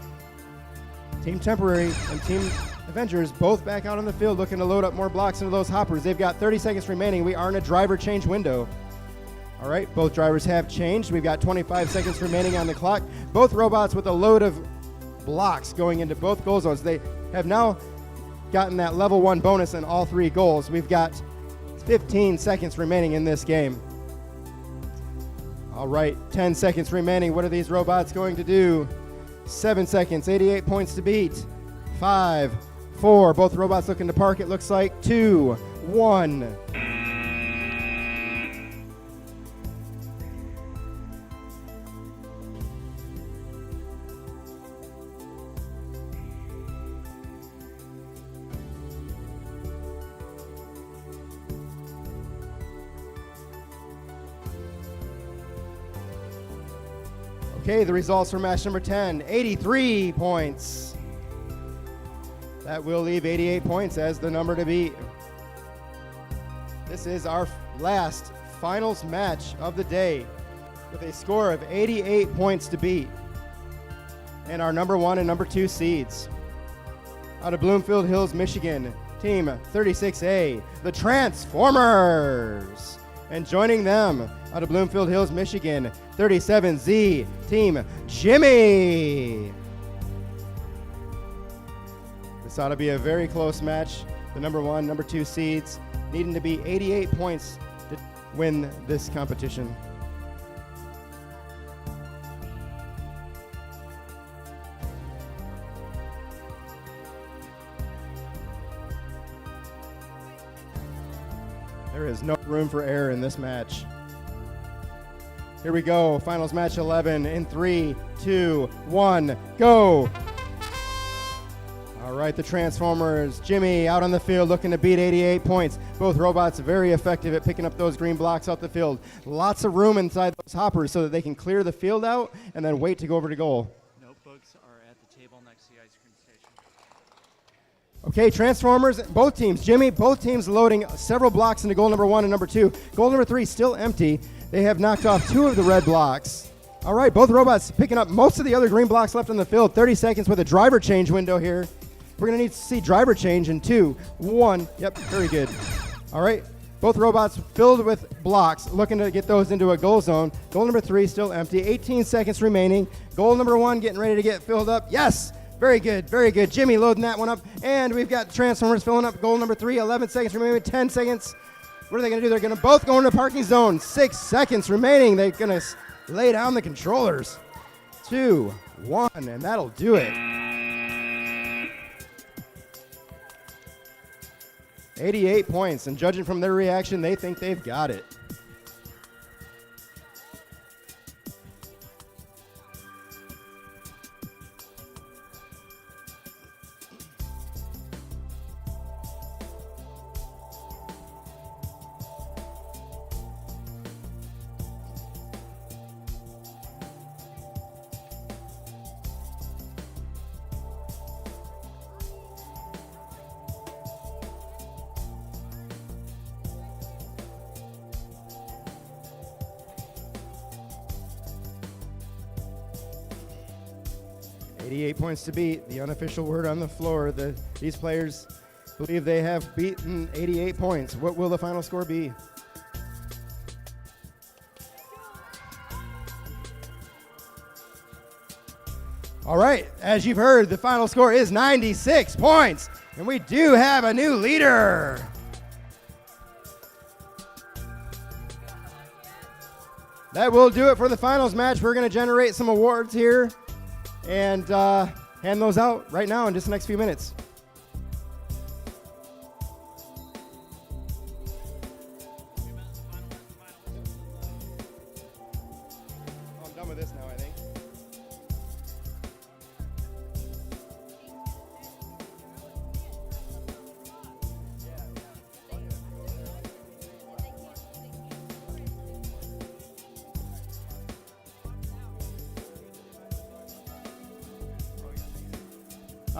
Team Temporary and Team Avengers both back out on the field looking to load up more blocks into those hoppers. They've got 30 seconds remaining. We are in a driver change window. All right, both drivers have changed. We've got 25 seconds remaining on the clock. Both robots with a load of blocks going into both goal zones. They have now gotten that level 1 bonus in all 3 goals. We've got 15 seconds remaining in this game. All right, 10 seconds remaining. What are these robots going to do? 7 seconds, 88 points to beat. 5, 4, both robots looking to park, it looks like. 2, 1. Okay, the results for match number 10, 83 points. That will leave 88 points as the number to beat. This is our last finals match of the day with a score of 88 points to beat. And our number 1 and number 2 seeds. Out of Bloomfield Hills, Michigan, Team 36A, the Transformers. And joining them, out of Bloomfield Hills, Michigan, 37Z, Team Jimmy. This ought to be a very close match. The number 1, number 2 seeds needing to be 88 points to win this competition. There is no room for error in this match. Here we go, finals match 11 in 3, 2, 1, go! All right, the Transformers, Jimmy out on the field looking to beat 88 points. Both robots very effective at picking up those green blocks out the field. Lots of room inside those hoppers so that they can clear the field out and then wait to go over to goal. Notebooks are at the table next to the ice cream station. Okay, Transformers, both teams. Jimmy, both teams loading several blocks into goal number 1 and number 2. Goal number 3 still empty. They have knocked off 2 of the red blocks. All right, both robots picking up most of the other green blocks left on the field. 30 seconds with a driver change window here. We're going to need to see driver change in 2, 1. Yep, very good. All right, both robots filled with blocks, looking to get those into a goal zone. Goal number 3 still empty. 18 seconds remaining. Goal number 1 getting ready to get filled up. Yes, very good, very good. Jimmy loading that one up. And we've got Transformers filling up goal number 3. 11 seconds remaining, 10 seconds. What are they going to do? They're going to both go into parking zone. 6 seconds remaining. They're going to lay down the controllers. 2, 1, and that'll do it. 88 points, and judging from their reaction, they think they've got it. Points to beat. The unofficial word on the floor. These players believe they have beaten 88 points. What will the final score be? All right, as you've heard, the final score is 96 points, and we do have a new leader. That will do it for the finals match. We're going to generate some awards here and hand those out right now in just the next few minutes. I'm done with this now, I think.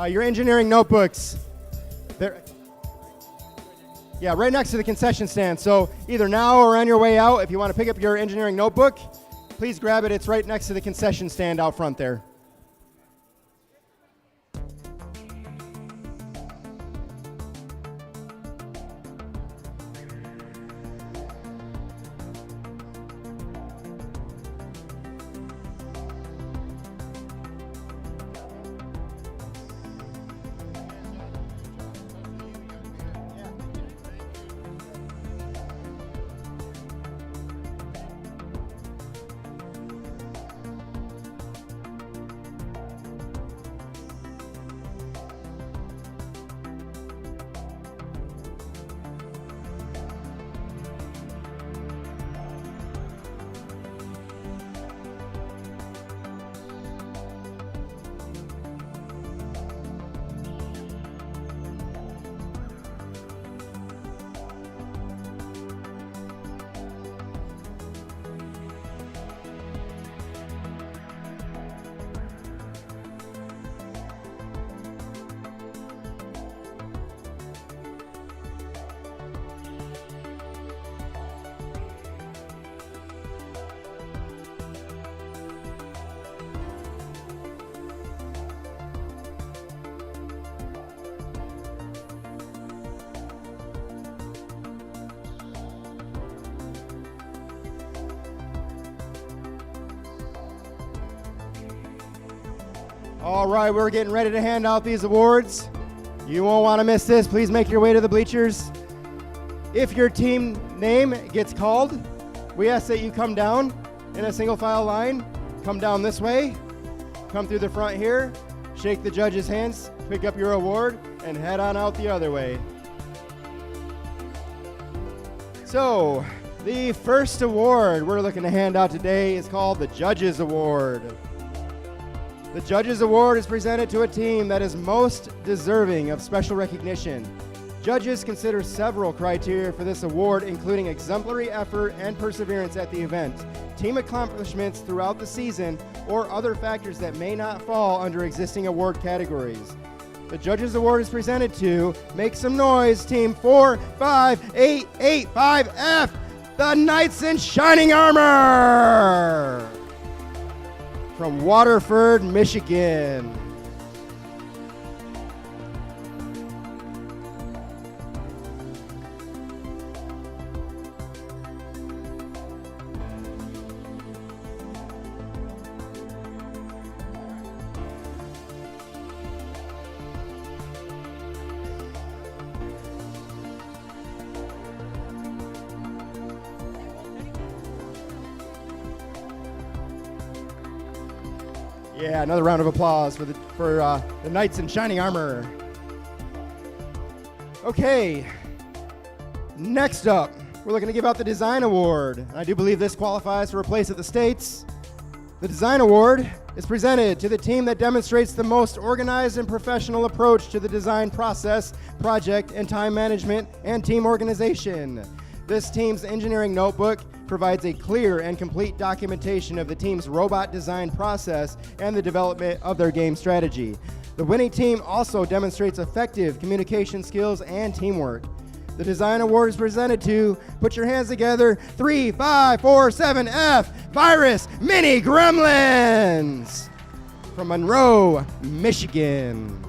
Your engineering notebooks. Yeah, right next to the concession stand. So either now or on your way out, if you want to pick up your engineering notebook, please grab it. It's right next to the concession stand out front there. All right, we're getting ready to hand out these awards. You won't want to miss this. Please make your way to the bleachers. If your team name gets called, we ask that you come down in a single file line. Come down this way, come through the front here, shake the judges' hands, pick up your award, and head on out the other way. So, the first award we're looking to hand out today is called the Judges Award. The Judges Award is presented to a team that is most deserving of special recognition. Judges consider several criteria for this award, including exemplary effort and perseverance at the event, team accomplishments throughout the season, or other factors that may not fall under existing award categories. The Judges Award is presented to, make some noise, Team 45885F, the Knights in Shining Armor! From Waterford, Michigan. Yeah, another round of applause for the Knights in Shining Armor. Okay, next up, we're looking to give out the Design Award. I do believe this qualifies for a place at the States. The Design Award is presented to the team that demonstrates the most organized and professional approach to the design process, project, and time management, and team organization. This team's engineering notebook provides a clear and complete documentation of the team's robot design process and the development of their game strategy. The winning team also demonstrates effective communication skills and teamwork. The Design Award is presented to, put your hands together, 3547F Virus Mini Gremlins from Monroe, Michigan.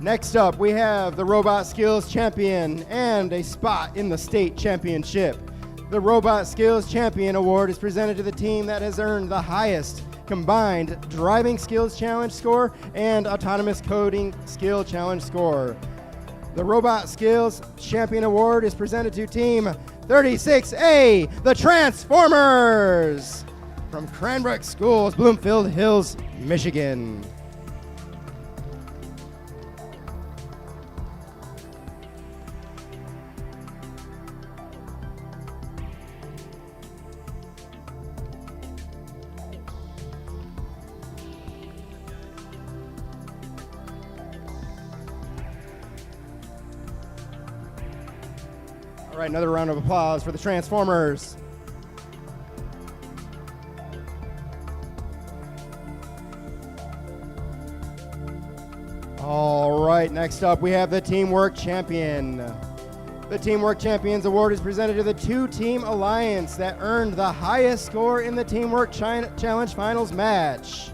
Next up, we have the Robot Skills Champion and a spot in the state championship. The Robot Skills Champion Award is presented to the team that has earned the highest combined Driving Skills Challenge score and Autonomous Coding Skill Challenge score. The Robot Skills Champion Award is presented to Team 36A, the Transformers, from Cranbrook Schools, Bloomfield Hills, Michigan. All right, another round of applause for the Transformers. All right, next up we have the Teamwork Champion. The Teamwork Champions Award is presented to the two-team alliance that earned the highest score in the Teamwork Challenge Finals match.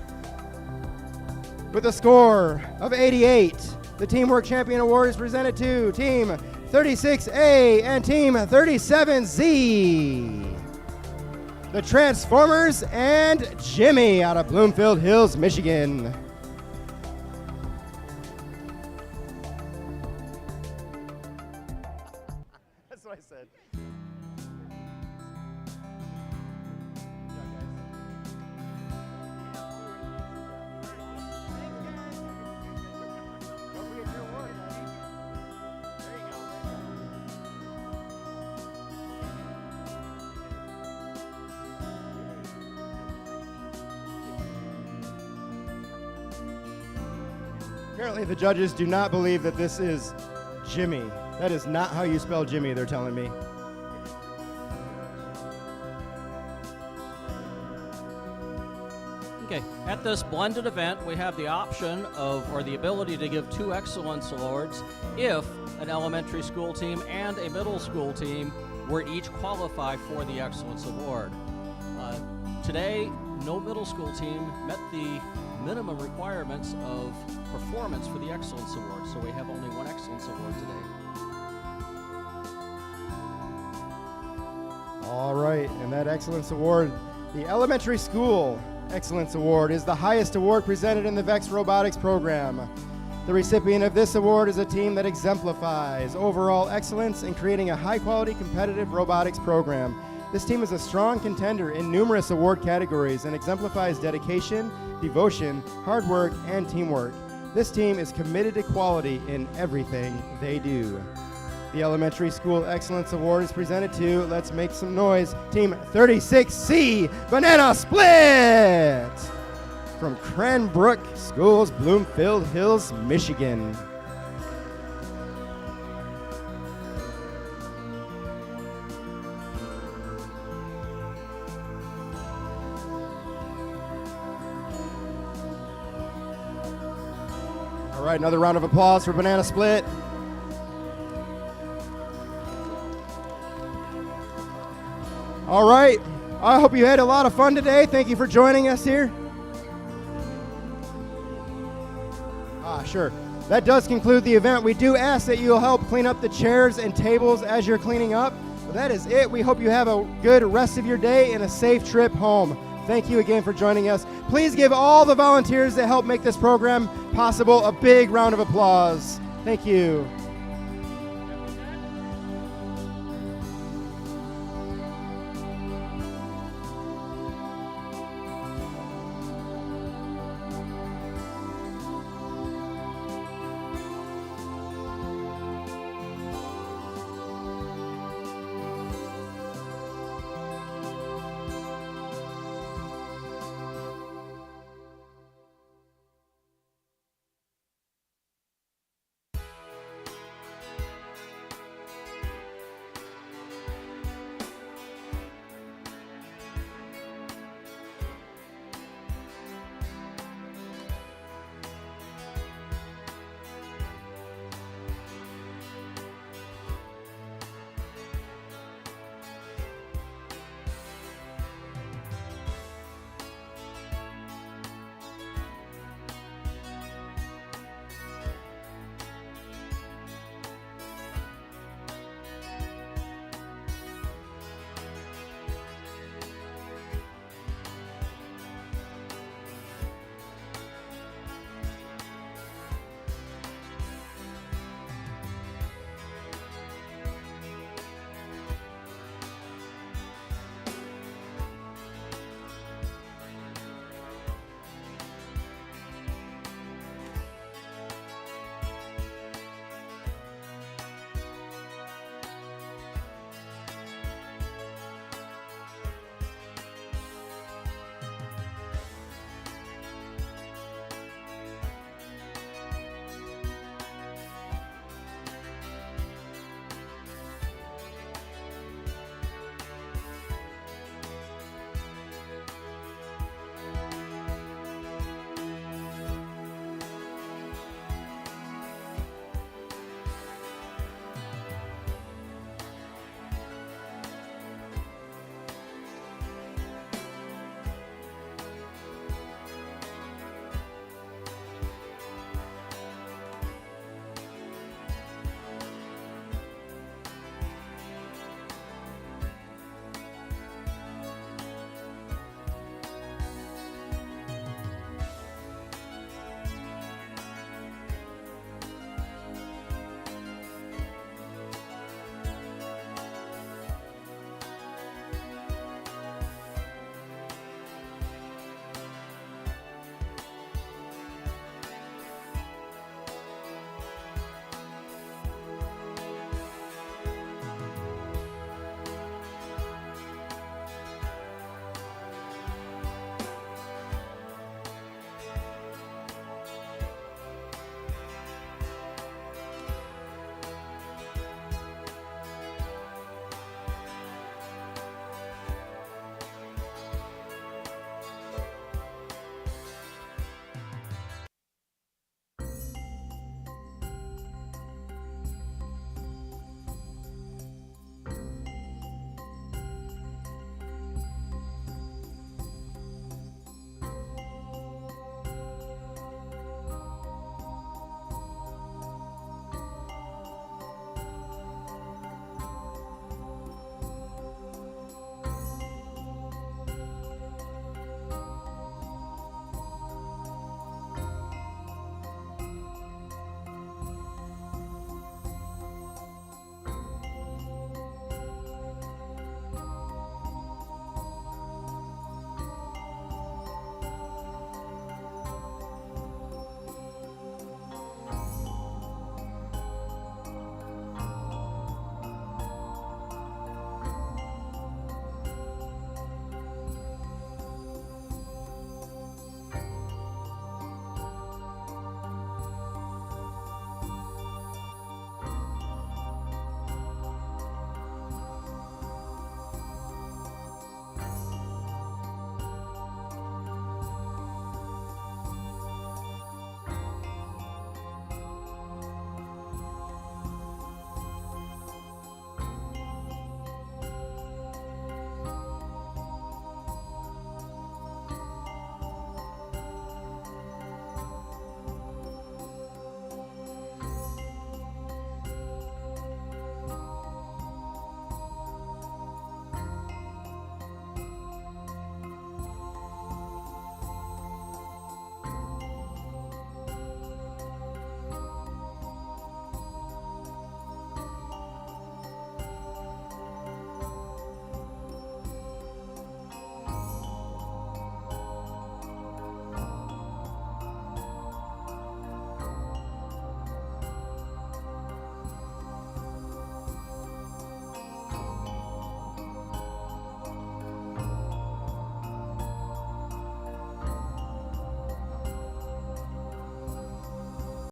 With a score of 88, the Teamwork Champion Award is presented to Team 36A and Team 37Z. The Transformers and Jimmy out of Bloomfield Hills, Michigan. That's what I said. Apparently the judges do not believe that this is Jimmy. That is not how you spell Jimmy, they're telling me. Okay, at this blended event, we have the option of, or the ability to give 2 excellence awards if an elementary school team and a middle school team where each qualify for the Excellence Award. Today, no middle school team met the minimum requirements of performance for the Excellence Award, so we have only one Excellence Award today. All right, and that Excellence Award, the Elementary School Excellence Award, is the highest award presented in the VEX Robotics program. The recipient of this award is a team that exemplifies overall excellence in creating a high-quality competitive robotics program. This team is a strong contender in numerous award categories and exemplifies dedication, devotion, hard work, and teamwork. This team is committed to quality in everything they do. The Elementary School Excellence Award is presented to, let's make some noise, Team 36C, Banana Split! From Cranbrook Schools, Bloomfield Hills, Michigan. All right, another round of applause for Banana Split. All right, I hope you had a lot of fun today. Thank you for joining us here. Sure. That does conclude the event. We do ask that you'll help clean up the chairs and tables as you're cleaning up. But that is it. We hope you have a good rest of your day and a safe trip home. Thank you again for joining us. Please give all the volunteers that help make this program possible a big round of applause. Thank you.